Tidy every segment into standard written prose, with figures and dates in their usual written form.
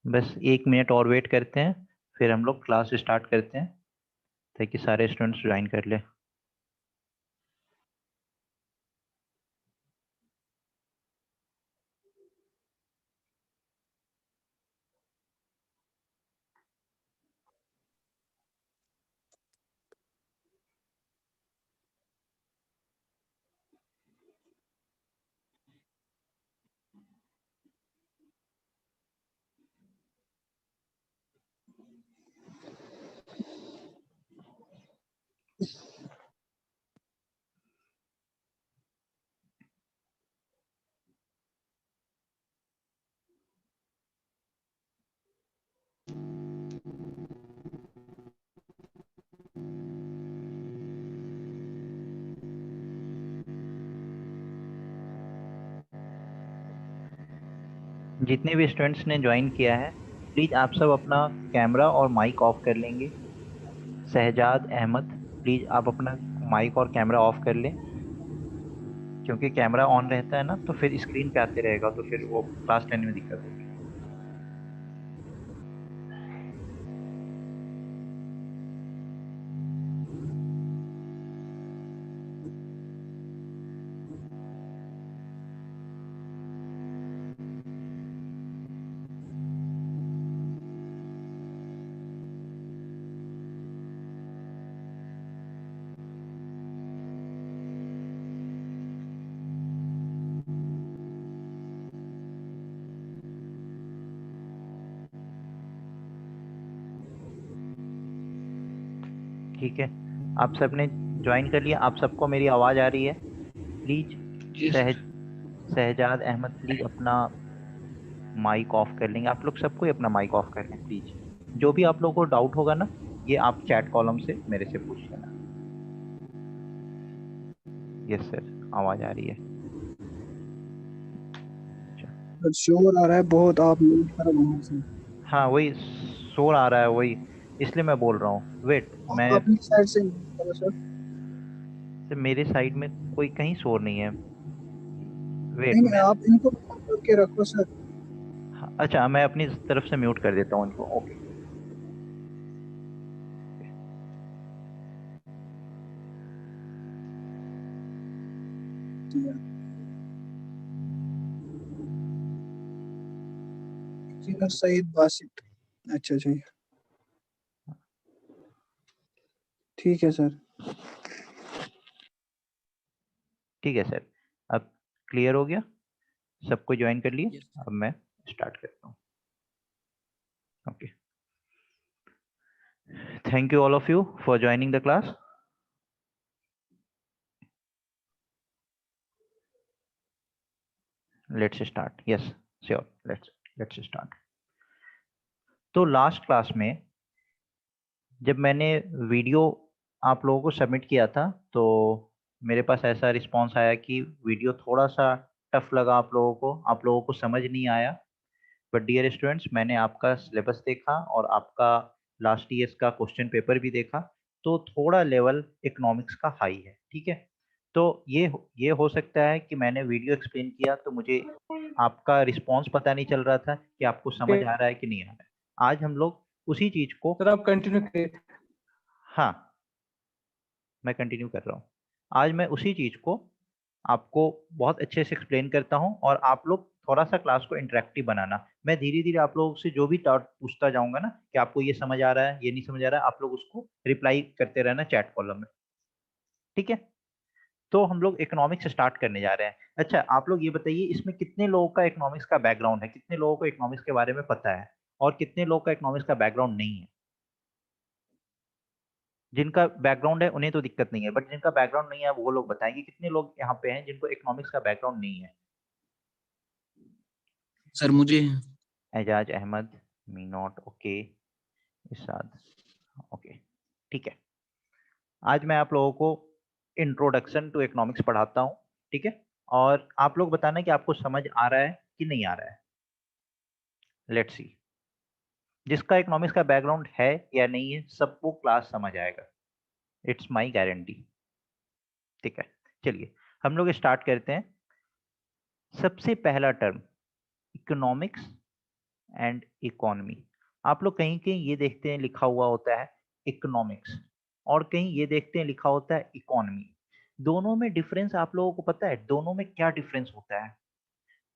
बस 1 मिनट और वेट करते हैं, फिर हम लोग क्लास स्टार्ट करते हैं ताकि सारे स्टूडेंट्स ज्वाइन कर ले। जितने भी स्टूडेंट्स ने ज्वाइन किया है, प्लीज आप सब अपना कैमरा और माइक ऑफ कर लेंगे। शहजाद अहमद, प्लीज आप अपना माइक और कैमरा ऑफ कर लें, क्योंकि कैमरा ऑन रहता है ना तो फिर स्क्रीन पे आते रहेगा, तो फिर वो क्लास लेने में दिक्कत होगी। ठीक है, आप सबने ज्वाइन कर लिया? आप सबको मेरी आवाज़ आ रही है? प्लीज जी सहज सर। शहजाद अहमद प्लीज अपना माइक ऑफ कर लेंगे। आप लोग सबको ही अपना माइक ऑफ कर लें प्लीज। जो भी आप लोगों को डाउट होगा ना, ये आप चैट कॉलम से मेरे से पूछ लेना। यस सर, आवाज़ आ रही है। अच्छा, शोर आ रहा है बहुत, आप म्यूट करो वहां से। हाँ वही शोर आ रहा है, वही इसलिए मैं बोल रहा हूँ। वेट, आप मैं अपनी साइड से म्यूट करो सर। सर मेरे साइड में कोई कहीं शोर नहीं है। नहीं वेट नहीं, मैं आप इनको म्यूट करके रखो सर। हाँ, अच्छा मैं अपनी तरफ से म्यूट कर देता हूँ इनको। ओके। इंजीनियर सईद बासित। अच्छा जी, ठीक है सर। ठीक है सर, अब क्लियर हो गया? सबको ज्वाइन कर लिए? यस। अब मैं स्टार्ट करता हूँ। Okay, thank you all of you for joining the class. Let's start. Yes, sure, let's start. तो लास्ट क्लास में जब मैंने वीडियो आप लोगों को सबमिट किया था, तो मेरे पास ऐसा रिस्पांस आया कि वीडियो थोड़ा सा टफ लगा आप लोगों को समझ नहीं आया। बट डियर स्टूडेंट्स, मैंने आपका सिलेबस देखा और आपका लास्ट ईयर्स का क्वेश्चन पेपर भी देखा, तो थोड़ा लेवल इकोनॉमिक्स का हाई है। ठीक है, तो ये हो सकता है कि मैंने वीडियो एक्सप्लेन किया तो मुझे आपका रिस्पांस पता नहीं चल रहा था कि आपको समझ आ रहा है कि नहीं आ रहा है। आज हम लोग उसी चीज को सर आप कंटिन्यू करिए। हाँ, मैं कंटिन्यू कर रहा हूँ। आज मैं उसी चीज को आपको बहुत अच्छे से एक्सप्लेन करता हूँ, और आप लोग थोड़ा सा क्लास को इंटरेक्टिव बनाना। मैं धीरे धीरे आप लोगों से जो भी डाउट पूछता जाऊंगा ना कि आपको ये समझ आ रहा है, ये नहीं समझ आ रहा है, आप लोग उसको रिप्लाई करते रहना चैट कॉलम में। ठीक है, तो हम लोग इकोनॉमिक्स स्टार्ट करने जा रहे हैं। अच्छा, आप लोग ये बताइए, इसमें कितने लोगों का इकोनॉमिक्स का बैकग्राउंड है? कितने लोगों को इकोनॉमिक्स के बारे में पता है? और कितने लोगों का इकोनॉमिक्स का बैकग्राउंड नहीं है? जिनका बैकग्राउंड है उन्हें तो दिक्कत नहीं है, बट जिनका बैकग्राउंड नहीं है वो लोग बताएंगे कितने लोग यहाँ पे हैं जिनको इकोनॉमिक्स का बैकग्राउंड नहीं है। सर मुझे एजाज अहमद, मीनॉट, ओके, इरशाद, ओके। ठीक है, आज मैं आप लोगों को इंट्रोडक्शन टू इकोनॉमिक्स पढ़ाता हूँ। ठीक है, और आप लोग बताना कि आपको समझ आ रहा है कि नहीं आ रहा है। लेट्स सी, जिसका इकोनॉमिक्स का बैकग्राउंड है या नहीं है, सबको क्लास समझ आएगा, इट्स माई गारंटी। ठीक है, चलिए हम लोग स्टार्ट करते हैं। सबसे पहला टर्म इकोनॉमिक्स एंड इकोनॉमी। आप लोग कहीं कहीं ये देखते हैं लिखा हुआ होता है इकोनॉमिक्स, और कहीं ये देखते हैं लिखा होता है इकोनॉमी। दोनों में डिफरेंस आप लोगों को पता है? दोनों में क्या डिफरेंस होता है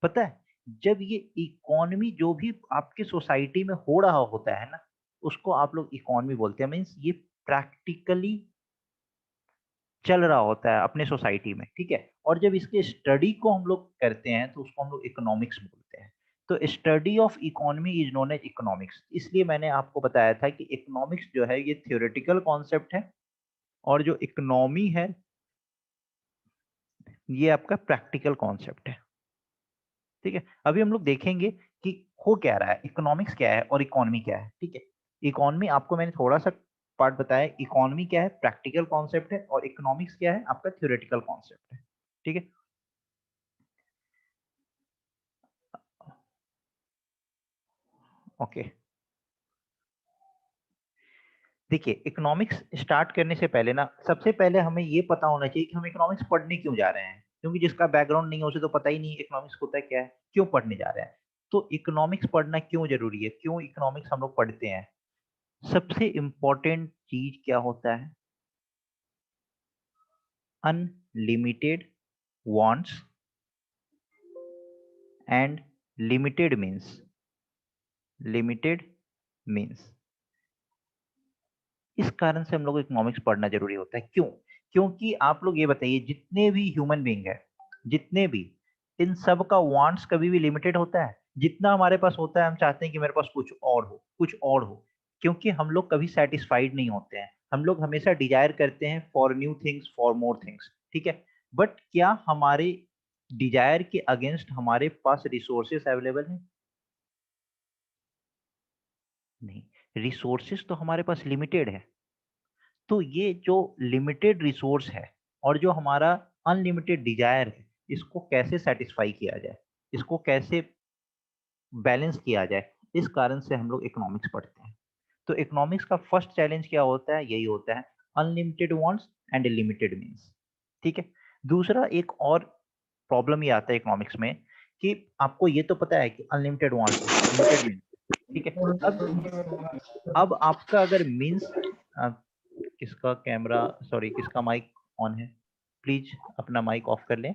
पता है? जब ये इकोनॉमी जो भी आपकी सोसाइटी में हो रहा होता है ना, उसको आप लोग इकोनॉमी बोलते हैं। मीन्स ये प्रैक्टिकली चल रहा होता है अपने सोसाइटी में, ठीक है। और जब इसके स्टडी को हम लोग करते हैं तो उसको हम लोग इकोनॉमिक्स बोलते हैं। तो study of economy is known as economics. इसलिए मैंने आपको बताया था कि इकोनॉमिक्स जो है ये थियोरेटिकल कॉन्सेप्ट है, और जो इकोनॉमी है ये आपका प्रैक्टिकल कॉन्सेप्ट है, ठीक है। अभी हम लोग देखेंगे कि हो क्या रहा है, इकोनॉमिक्स क्या है और इकोनॉमी क्या है, ठीक है। इकोनॉमी आपको मैंने थोड़ा सा पार्ट बताया, इकोनॉमी क्या है, प्रैक्टिकल कॉन्सेप्ट है, और इकोनॉमिक्स क्या है, आपका थ्योरेटिकल कॉन्सेप्ट है, ठीक है। ओके, देखिए इकोनॉमिक्स स्टार्ट करने से पहले ना, सबसे पहले हमें ये पता होना चाहिए कि हम इकोनॉमिक्स पढ़ने क्यों जा रहे हैं। क्योंकि जिसका बैकग्राउंड नहीं है उसे तो पता ही नहीं इकोनॉमिक्स होता है क्या है, क्यों पढ़ने जा रहे हैं। तो इकोनॉमिक्स पढ़ना क्यों जरूरी है, क्यों इकोनॉमिक्स हम लोग पढ़ते हैं? सबसे इम्पोर्टेंट चीज क्या होता है? Unlimited wants and limited means. इस कारण से हम लोग इकोनॉमिक्स पढ़ना जरूरी होता है। क्यों? क्योंकि आप लोग ये बताइए, जितने भी ह्यूमन बीइंग है, जितने भी, इन सब का वांट्स कभी भी लिमिटेड होता है? जितना हमारे पास होता है हम चाहते हैं कि मेरे पास कुछ और हो, कुछ और हो। क्योंकि हम लोग कभी सेटिस्फाइड नहीं होते हैं, हम लोग हमेशा डिजायर करते हैं for new things, for more things, ठीक है। बट क्या हमारे डिजायर के अगेंस्ट हमारे पास रिसोर्सेस अवेलेबल हैं? नहीं, रिसोर्सेस तो हमारे पास लिमिटेड है। तो ये जो लिमिटेड रिसोर्स है और जो हमारा अनलिमिटेड डिजायर है, इसको कैसे सेटिस्फाई किया जाए, इसको कैसे बैलेंस किया जाए, इस कारण से हम लोग इकोनॉमिक्स पढ़ते हैं। तो इकोनॉमिक्स का फर्स्ट चैलेंज क्या होता है? यही होता है, unlimited wants and limited means, ठीक है। दूसरा एक और प्रॉब्लम ये आता है इकोनॉमिक्स में कि आपको ये तो पता है कि अनलिमिटेड वांट्स है, लिमिटेड मीन्स, ठीक है। अब आपका अगर मीन्स, किसका कैमरा, सॉरी किसका माइक ऑन है? प्लीज अपना माइक ऑफ कर लें।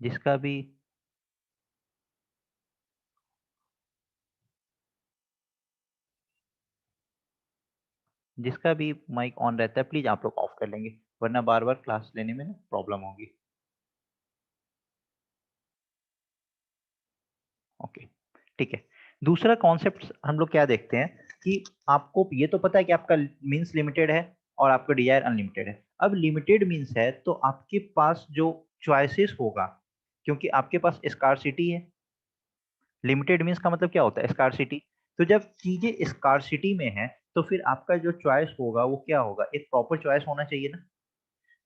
जिसका भी जिसका भी माइक ऑन रहता है प्लीज आप लोग ऑफ कर लेंगे, वरना बार बार क्लास लेने में ना प्रॉब्लम होगी। ओके, ठीक है। दूसरा कॉन्सेप्ट हम लोग क्या देखते हैं कि आपको ये तो पता है कि आपका मीन्स लिमिटेड है और आपका डिजायर अनलिमिटेड है। अब लिमिटेड मीन्स है तो आपके पास जो चॉइसेस होगा, क्योंकि आपके पास स्कार्सिटी है। लिमिटेड मीन्स का मतलब क्या होता है? स्कार्सिटी। तो जब चीजें स्कार्सिटी में है तो फिर आपका जो चॉइस होगा वो क्या होगा? एक प्रॉपर चॉइस होना चाहिए ना।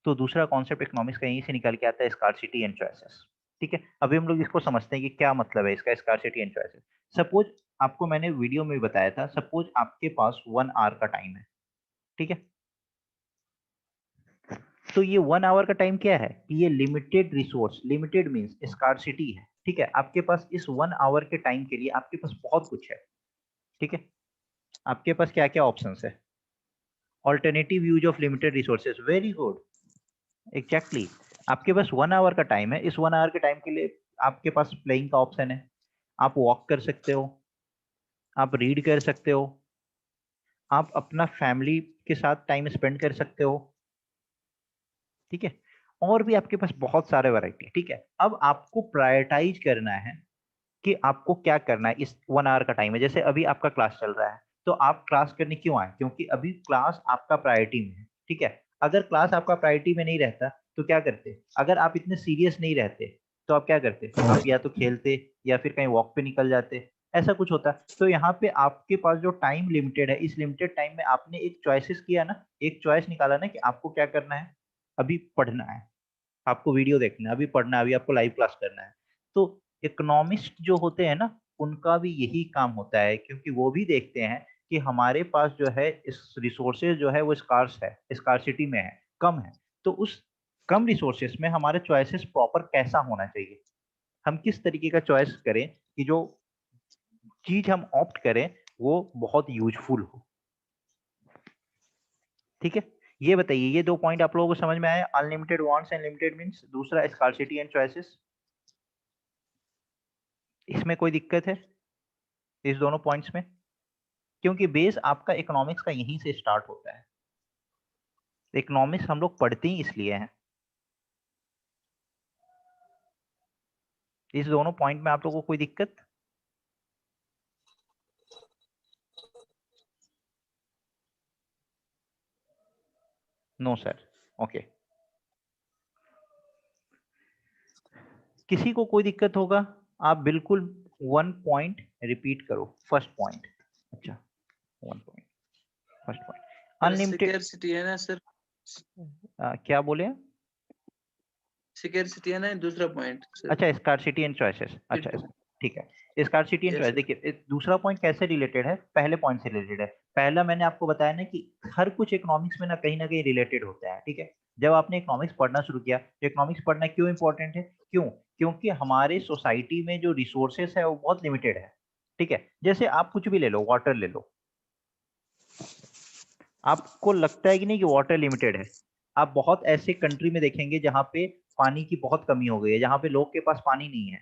तो दूसरा कॉन्सेप्ट इकोनॉमिक्स का यहीं से निकल के आता है, स्कार्सिटी एंड चॉइसेस, ठीक है। अभी हम लोग इसको समझते हैं कि क्या मतलब है इसका, स्कार्सिटी एंड चॉइसेस। सपोज आपको मैंने वीडियो में बताया था, सपोज आपके पास 1 आवर का टाइम है, ठीक है। तो ये 1 आवर का टाइम क्या है कि ये limited resource, limited means scarcity है, ठीक है। आपके पास इस 1 आवर के टाइम के लिए आपके पास बहुत कुछ है, ठीक है। आपके पास क्या क्या ऑप्शंस है? Alternative use of limited resources, very good, exactly. आपके पास 1 आवर का टाइम है, इस 1 आवर के टाइम के लिए आपके पास प्लेइंग का ऑप्शन है, आप वॉक कर सकते हो, आप रीड कर सकते हो, आप अपना फैमिली के साथ टाइम स्पेंड कर सकते हो, ठीक है। और भी आपके पास बहुत सारे वैरायटी, ठीक है। अब आपको प्रायोरिटाइज करना है कि आपको क्या करना है। इस 1 आवर का टाइम है, जैसे अभी आपका क्लास चल रहा है, तो आप क्लास करने क्यों आए? क्योंकि अभी क्लास आपका प्रायोरिटी में है, ठीक है। अगर क्लास आपका प्रायोरिटी में नहीं रहता तो क्या करते? अगर आप इतने सीरियस नहीं रहते तो आप क्या करते? आप या तो खेलते या फिर कहीं वॉक पे निकल जाते, ऐसा कुछ होता। तो यहाँ पे आपके पास जो टाइम लिमिटेड है, इस लिमिटेड टाइम में आपने एक चॉइसेस किया ना, एक चॉइस निकाला ना कि आपको क्या करना है। अभी पढ़ना है, आपको वीडियो देखना है, अभी पढ़ना है, अभी आपको लाइव क्लास करना है। तो इकोनॉमिस्ट जो होते हैं ना, उनका भी यही काम होता है, क्योंकि वो भी देखते हैं कि हमारे पास जो है इस रिसोर्सेज जो है वो स्कार्स है, स्कार्सिटी में है, कम है। तो उस कम रिसोर्सेस में हमारे चॉइसेस प्रॉपर कैसा होना चाहिए, हम किस तरीके का चॉइस करें कि जो चीज हम ऑप्ट करें वो बहुत यूजफुल हो। ठीक है, ये बताइए, ये 2 पॉइंट आप लोगों को समझ में आए? Unlimited wants and limited means, दूसरा स्कार्सिटी एंड चॉइसेस। इसमें कोई दिक्कत है इस दोनों पॉइंट्स में? क्योंकि बेस आपका इकोनॉमिक्स का यहीं से स्टार्ट होता है। इकोनॉमिक्स हम लोग पढ़ते ही इसलिए हैं। इस दोनों पॉइंट में आप लोगों को कोई दिक्कत? No sir, okay. किसी को कोई दिक्कत होगा? आप बिल्कुल 1 पॉइंट रिपीट करो, फर्स्ट पॉइंट। अच्छा 1 point, first point unlimited. Scarcity है ना सर, क्या बोले? स्कैर्सिटी है ना दूसरा पॉइंट। अच्छा, स्कार्सिटी एंड चॉइसेस। अच्छा ठीक है, स्कार्सिटी एंड चॉइस। देखिए दूसरा पॉइंट कैसे रिलेटेड है, पहले पॉइंट से रिलेटेड है। पहला मैंने आपको बताया ना कि हर कुछ इकोनॉमिक्स में ना कहीं रिलेटेड होता है। ठीक है, जब आपने इकोनॉमिक्स पढ़ना शुरू किया, तो इकोनॉमिक्स पढ़ना क्यों इंपॉर्टेंट है? क्यों? क्योंकि हमारे सोसाइटी में जो रिसोर्सेस है वो बहुत लिमिटेड है। ठीक है, जैसे आप कुछ भी ले लो, वाटर ले लो, आपको लगता है कि नहीं कि वाटर लिमिटेड है? आप बहुत ऐसे कंट्री में देखेंगे जहां पे पानी की बहुत कमी हो गई है, जहां पे लोग के पास पानी नहीं है,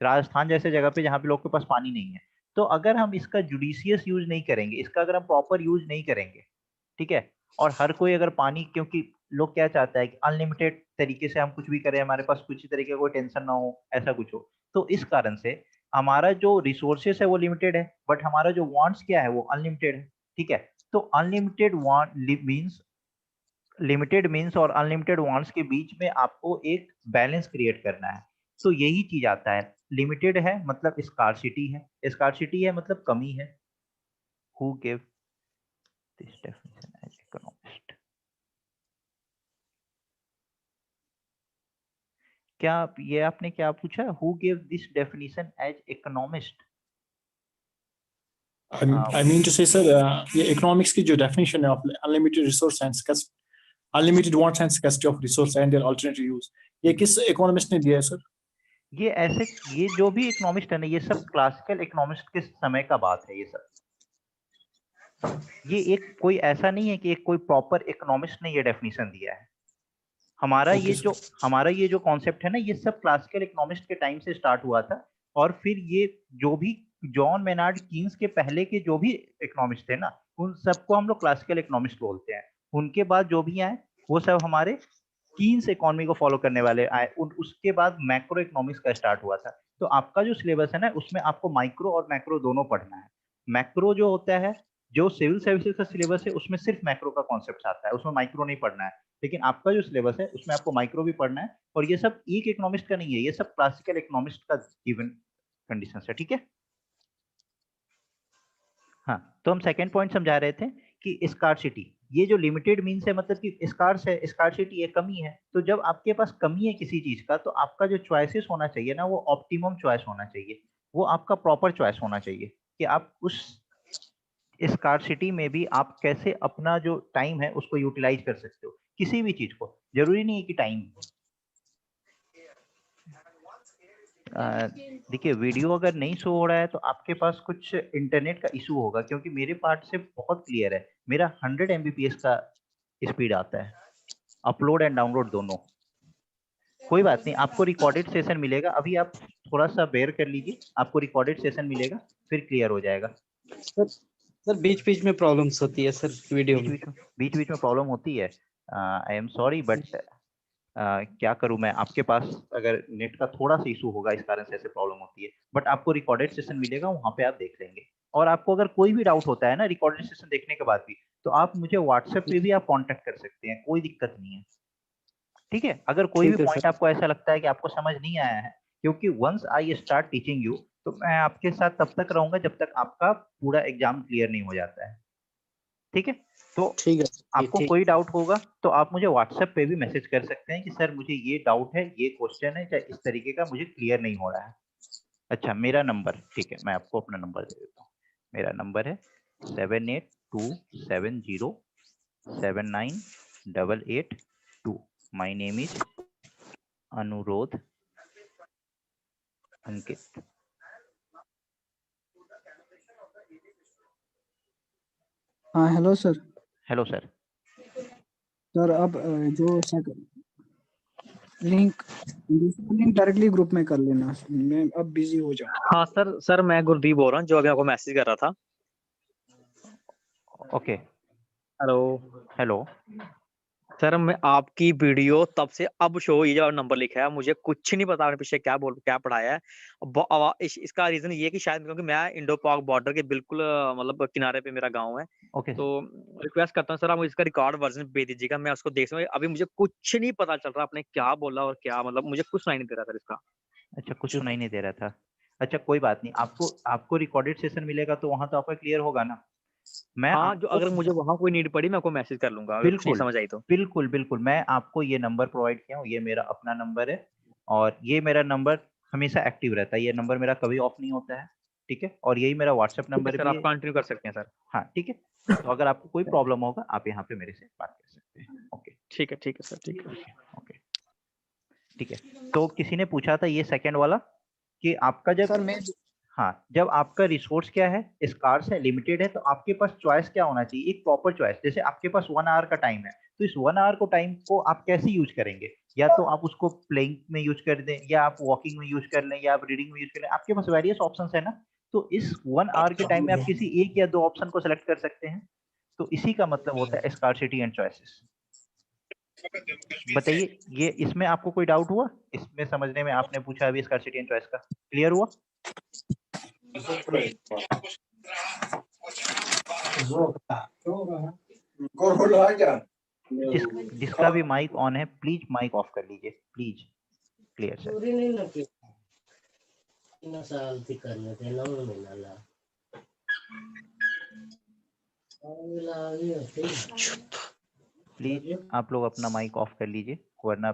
राजस्थान जैसे जगह पे जहां पे लोग के पास पानी नहीं है। तो अगर हम इसका जुडिशियस यूज नहीं करेंगे, इसका अगर हम प्रॉपर यूज नहीं करेंगे, ठीक है, और हर कोई अगर पानी, क्योंकि लोग क्या चाहता है कि अनलिमिटेड तरीके से हम कुछ भी करें, हमारे पास कुछ तरीके का कोई टेंशन ना हो, ऐसा कुछ हो, तो इस कारण से हमारा जो रिसोर्सेस है वो लिमिटेड है, बट हमारा जो वांट्स क्या है वो अनलिमिटेड है। ठीक है, तो unlimited want means, limited means और अनलिमिटेड वांट्स के बीच में आपको एक बैलेंस क्रिएट करना है। तो यही चीज आता है, लिमिटेड है मतलब स्कार्सिटी है, स्कार्सिटी है मतलब कमी है। Who give this definition as economist? क्या ये आपने क्या पूछा? Who give this definition as economist? I mean to say, sir, ये economics की जो definition है of unlimited resource and scarcity, unlimited wants and scarcity of resource and their alternative use, ये किस economist ने दिया है, sir? ये ऐसे, ये जो भी इकोनॉमिस्ट है ना, ये सब क्लासिकल इकोनॉमिस्ट के समय का बात है ये सब। ये एक कोई ऐसा नहीं है कि एक कोई प्रॉपर इकोनॉमिस्ट ने ये डेफिनेशन दिया है। हमारा Okay, ये sir. जो हमारा ये जो कॉन्सेप्ट है ना, ये सब क्लासिकल इकोनॉमिस्ट के टाइम से स्टार्ट हुआ था। और फिर ये जो भी जॉन मेनार्ड कीन्स के पहले के जो भी इकोनॉमिस्ट थे ना, उन सबको हम लोग क्लासिकल इकोनॉमिस्ट बोलते हैं। उनके बाद जो भी आए वो सब हमारे कीन्स इकोनॉमी को फॉलो करने वाले आए। उसके बाद मैक्रो इकोनॉमिक्स का स्टार्ट हुआ था। तो आपका जो सिलेबस है ना, उसमें आपको माइक्रो और मैक्रो दोनों पढ़ना है। मैक्रो जो होता है, जो सिविल सर्विसेज का सिलेबस है, उसमें सिर्फ मैक्रो का कॉन्सेप्ट आता है, उसमें माइक्रो नहीं पढ़ना है। लेकिन आपका जो सिलेबस है उसमें आपको माइक्रो भी पढ़ना है, और ये सब एक इकोनॉमिस्ट का नहीं है, ये सब क्लासिकल इकोनॉमिस्ट का गिवन कंडीशन है। ठीक है, हाँ। तो हम सेकंड पॉइंट समझा रहे थे कि स्कार्सिटी, ये जो लिमिटेड मीन्स है मतलब कि स्कार्स है, स्कार्सिटी है, कमी है। तो जब आपके पास कमी है किसी चीज का, तो आपका जो चॉइसेस होना चाहिए ना, वो ऑप्टिमम चॉइस होना चाहिए, वो आपका प्रॉपर चॉइस होना चाहिए कि आप उस स्कार्सिटी में भी आप कैसे अपना जो टाइम है उसको यूटिलाइज कर सकते हो। किसी भी चीज को, जरूरी नहीं है कि टाइम। देखिए वीडियो अगर नहीं शो हो रहा है तो आपके पास कुछ इंटरनेट का इशू होगा, क्योंकि मेरे पार्ट से बहुत क्लियर है, मेरा 100 Mbps का स्पीड आता है, अपलोड एंड डाउनलोड दोनों। कोई बात नहीं, आपको रिकॉर्डेड सेशन मिलेगा, अभी आप थोड़ा सा बेयर कर लीजिए, आपको रिकॉर्डेड सेशन मिलेगा, फिर क्लियर हो जाएगा। सर बीच बीच में प्रॉब्लम्स होती है सर वीडियो में। बीच बीच में प्रॉब्लम होती है। आई एम सॉरी, बट क्या करूं मैं, आपके पास अगर नेट का थोड़ा सा इशू होगा, इस कारण से ऐसे प्रॉब्लम होती है। बट आपको रिकॉर्डेड सेशन मिलेगा, वहां पे आप देख लेंगे। और आपको अगर कोई भी डाउट होता है ना रिकॉर्डेड सेशन देखने के बाद भी, तो आप मुझे व्हाट्सएप पे भी आप कांटेक्ट कर सकते हैं, कोई दिक्कत नहीं है। ठीक है, अगर कोई भी ठीक है पॉइंट सर। आपको ऐसा लगता है कि आपको समझ नहीं आया है, क्योंकि once I start teaching you, तो मैं आपके साथ तब तक रहूंगा जब तक आपका पूरा एग्जाम क्लियर नहीं हो जाता है। ठीक है, तो ठीक है आपको ठीक। कोई डाउट होगा तो आप मुझे व्हाट्सएप पे भी मैसेज कर सकते हैं कि सर मुझे ये डाउट है, ये क्वेश्चन है, चाहे इस तरीके का मुझे क्लियर नहीं हो रहा है। अच्छा, मेरा नंबर, ठीक है, मैं आपको अपना नंबर दे देता हूँ। मेरा नंबर है 7827079882। माय नेम इज अनुरोध अंकित। हाँ hello sir. Hello sir. Sir अब जो लिंक डायरेक्टली ग्रुप में कर लेना, मैं अब बिजी हो जाऊँ। हाँ सर मैं गुरदीप बोल रहा हूँ, जो अभी आपको मैसेज कर रहा था। ओके। हेलो हेलो सर, मैं आपकी वीडियो तब से अब शो हुई जब नंबर लिखा है, मुझे कुछ नहीं पता आपने पीछे क्या पढ़ाया है। इसका रीजन ये है कि शायद क्योंकि मैं इंडो पाक बॉर्डर के बिल्कुल मतलब किनारे पे मेरा गांव है। ओके तो रिक्वेस्ट करता हूँ सर, आप मुझे इसका रिकॉर्ड वर्जन भेज दीजिएगा, मैं उसको देख सकूँ। अभी मुझे कुछ नहीं पता चल रहा आपने क्या बोला और क्या, मतलब मुझे कुछ सुनाई नहीं दे रहा सर इसका। अच्छा, कुछ सुनाई नहीं दे रहा था। अच्छा कोई बात नहीं, आपको रिकॉर्डेड सेशन मिलेगा तो वहां तो आपका क्लियर होगा ना। मैं हाँ, जो आपको अगर मुझे वहां कोई नीड पड़ी मैं आपको मैसेज कर लूंगा अगर कुछ नहीं बिल्कुल समझ आई तो। बिल्कुल बिल्कुल, मैं आपको ये नंबर प्रोवाइड किया हूँ, ये मेरा अपना नंबर है और ये मेरा नंबर हमेशा एक्टिव रहता है, ये नंबर मेरा कभी ऑफ नहीं होता है, ठीक है। और यही मेरा व्हाट्सएप ठीक है नंबर सर, भी आप है। कंटिन्यू कर सकते हैं सर। हाँ ठीक है, तो अगर आपको कोई प्रॉब्लम होगा आप यहाँ पे मेरे से बात कर सकते हैं। ओके ठीक है सर, ठीक है। ओके ठीक है। तो किसी ने पूछा था ये सेकंड वाला कि आपका जब सर मैं हाँ, जब आपका रिसोर्स क्या है, स्कार्स है, लिमिटेड है, तो आपके पास चॉइस क्या होना चाहिए, एक प्रॉपर चॉइस। जैसे आपके पास 1 आवर का टाइम है, तो इस 1 आवर को टाइम को आप कैसे यूज करेंगे, या तो आप उसको प्लेइंग में यूज कर दें, या आप वॉकिंग में यूज कर लें, या आप रीडिंग में यूज कर लें, आपके पास वेरियस ऑप्शंस है ना। तो इस 1 आवर के टाइम में आप किसी एक या 2 ऑप्शन को सिलेक्ट कर सकते हैं। तो इसी का मतलब होता है स्कार्सिटी एंड चॉइसेस। बताइए, ये इसमें आपको कोई डाउट हुआ, इसमें समझने में? आपने पूछा अभी स्कार्सिटी एंड चॉइस का, क्लियर हुआ? जिसका भी माइक ऑन है प्लीज माइक ऑफ कर लीजिए, प्लीज। Clear sir. प्लीज आप लोग अपना माइक ऑफ कर लीजिए, वरना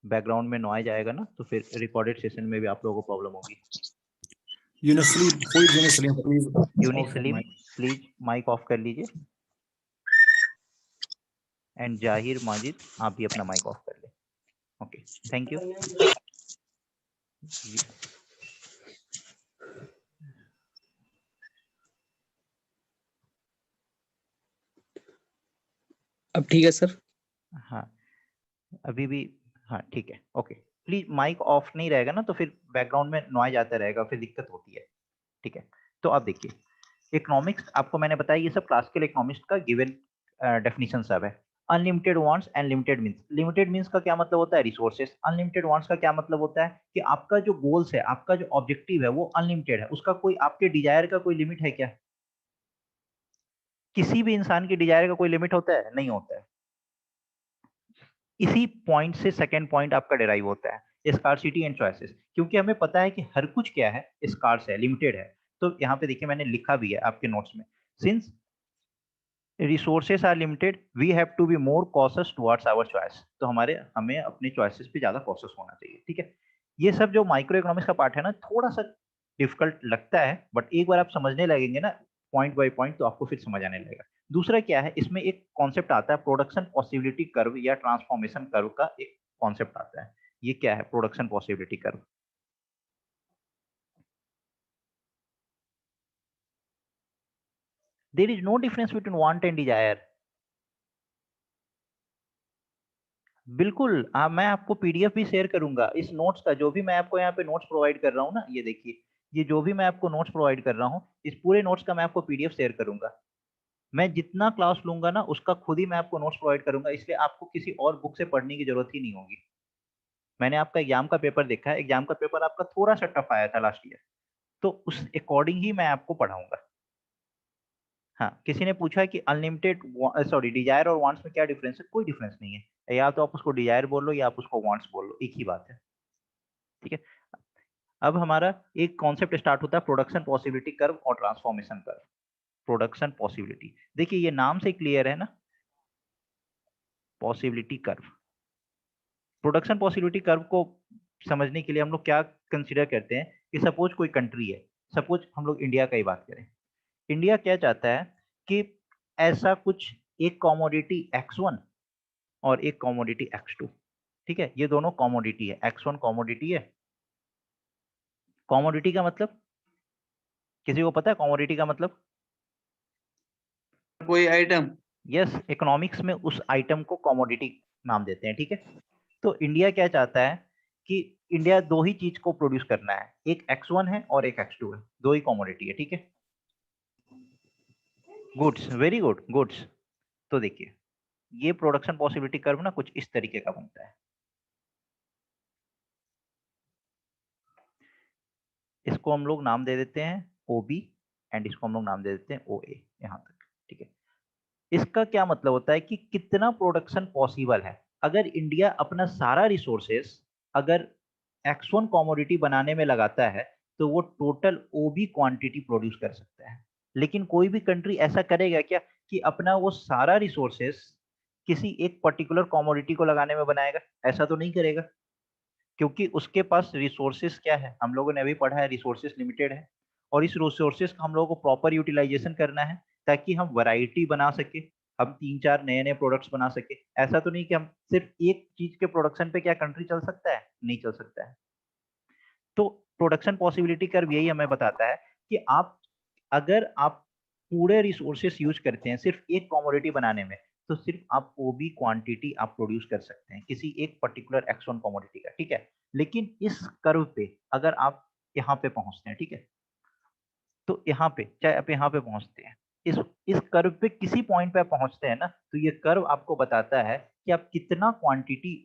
बैकग्राउंड में नॉइज आएगा ना, तो फिर रिकॉर्डेड सेशन में भी आप लोगों को प्रॉब्लम होगी। Yunus Salim, who is Yunus Salim? Please. Yunus Salim please mic off कर लीजिए, एंड जाहिर माजिद आप भी अपना माइक ऑफ कर ले। Okay, thank you. अब ठीक है सर। हाँ अभी भी हाँ ठीक है। ओके, प्लीज माइक ऑफ नहीं रहेगा ना, तो फिर बैकग्राउंड में नॉइज आता रहेगा, फिर दिक्कत होती है, ठीक है। तो अब देखिए, इकोनॉमिक्स आपको मैंने बताया, ये सब क्लासिकल इकोनॉमिक्स का गिवन डेफिनेशन सब है। Unlimited wants and limited means. Limited means का क्या मतलब होता है, रिसोर्सेस। अनलिमिटेड वांट्स का क्या मतलब होता है कि आपका जो गोल्स है, आपका जो ऑब्जेक्टिव है वो अनलिमिटेड है, उसका कोई आपके डिजायर का कोई लिमिट है क्या? किसी भी इंसान की डिजायर का कोई लिमिट होता है? नहीं होता है। इसी पॉइंट से सेकंड पॉइंट आपका डिराइव होता है, स्कार्सिटी एंड चॉइसेस। क्योंकि हमें पता है कि हर कुछ क्या है, स्कार्स है, लिमिटेड है। तो यहाँ पे देखिए मैंने लिखा भी है आपके नोट्स में, since resources are limited we have to be more cautious towards our choice. तो हमें अपने चॉइसेस पे ज्यादा कॉशियस होना चाहिए, ठीक है। ये सब जो माइक्रो इकोनॉमिक्स का पार्ट है ना, थोड़ा सा डिफिकल्ट लगता है, बट एक बार आप समझने लगेंगे ना पॉइंट बाय पॉइंट, तो आपको फिर समझ आने लगेगा। दूसरा क्या है, इसमें एक कॉन्सेप्ट आता है प्रोडक्शन पॉसिबिलिटी कर्व या ट्रांसफॉर्मेशन कर्व का एक कॉन्सेप्ट आता है। ये क्या है production possibility curve? There is no difference between want and desire. बिल्कुल, मैं आपको पीडीएफ भी शेयर करूंगा इस नोट्स का, जो भी मैं आपको यहाँ पे नोट्स प्रोवाइड कर रहा हूँ ना, ये देखिए, ये जो भी मैं आपको नोट्स प्रोवाइड कर रहा हूँ, इस पूरे नोट्स का मैं आपको पीडीएफ शेयर करूंगा। मैं जितना क्लास लूंगा ना उसका खुद ही मैं आपको नोट्स प्रोवाइड करूंगा, इसलिए आपको किसी और बुक से पढ़ने की जरूरत ही नहीं होगी। मैंने आपका एग्जाम का पेपर देखा है, एग्जाम का पेपर आपका थोड़ा सा टफ आया था लास्ट ईयर, तो उस अकॉर्डिंग ही मैं आपको पढ़ाऊंगा। हाँ, किसी ने पूछा कि अनलिमिटेड सॉरी डिजायर और वांट्स में क्या डिफरेंस है? कोई डिफरेंस नहीं है, या तो आप उसको डिजायर बोल लो या आप उसको वांट्स बोल लो, एक ही बात है, ठीक है। अब हमारा एक कॉन्सेप्ट स्टार्ट होता है प्रोडक्शन पॉसिबिलिटी कर्व और ट्रांसफॉर्मेशन कर्व। प्रोडक्शन पॉसिबिलिटी, देखिए ये नाम से क्लियर है ना, possibility curve. Production possibility curve को समझने के लिए हम लोग क्या कंसीडर करते हैं कि सपोज कोई कंट्री है, सपोज हम लोग इंडिया का ही बात करें। इंडिया क्या चाहता है कि ऐसा कुछ एक कमोडिटी X1 और एक कमोडिटी X2, ठीक है। ये दोनों कमोडिटी है, X1 कमोडिटी है। कमोडिटी का मतलब किसी को पता है कमोडिटी का मतलब? कोई आइटम। यस, इकोनॉमिक्स में उस आइटम को कमोडिटी नाम देते हैं, ठीक है। तो इंडिया क्या चाहता है कि इंडिया दो ही चीज को प्रोड्यूस करना है, एक X1 है और एक X2 है, दो ही कमोडिटी है, ठीक है। Goods, very good, goods. तो देखिए ये प्रोडक्शन पॉसिबिलिटी कर्व ना कुछ इस तरीके का बनता है। इसको हम लोग नाम दे देते हैं OB एंड इसको हम लोग नाम दे देते हैं OA, यहां तक, ठीक है। इसका क्या मतलब होता है कि कितना प्रोडक्शन पॉसिबल है। अगर इंडिया अपना सारा रिसोर्सेस अगर X1 कमोडिटी बनाने में लगाता है तो वो टोटल OB क्वांटिटी प्रोड्यूस कर सकता है। लेकिन कोई भी कंट्री ऐसा करेगा क्या कि अपना वो सारा रिसोर्सेस किसी एक पर्टिकुलर कमोडिटी को लगाने में बनाएगा? ऐसा तो नहीं करेगा, क्योंकि उसके पास रिसोर्सेस क्या है, हम लोगों ने अभी पढ़ा है रिसोर्सेस लिमिटेड है, और इस रिसोर्सेस का हम लोगों को प्रॉपर यूटिलाइजेशन करना है ताकि हम वैरायटी बना सके, हम 3-4 नए नए प्रोडक्ट्स बना सके। ऐसा तो नहीं कि हम सिर्फ एक चीज के प्रोडक्शन पे क्या कंट्री चल सकता है? नहीं चल सकता है। तो प्रोडक्शन पॉसिबिलिटी कर्व यही हमें बताता है कि आप अगर आप पूरे रिसोर्सेस यूज करते हैं सिर्फ एक कमोडिटी बनाने में, तो सिर्फ आप OB क्वांटिटी आप प्रोड्यूस कर सकते हैं किसी एक पर्टिकुलर X1 कमोडिटी का, ठीक है। लेकिन इस कर्व पे अगर आप यहाँ पे पहुंचते हैं, ठीक है, तो यहाँ पे चाहे आप यहाँ पे पहुंचते हैं, इस कर्व पे किसी पॉइंट पे आप पहुंचते हैं ना, तो ये कर्व आपको बताता है कि आप कितना क्वांटिटी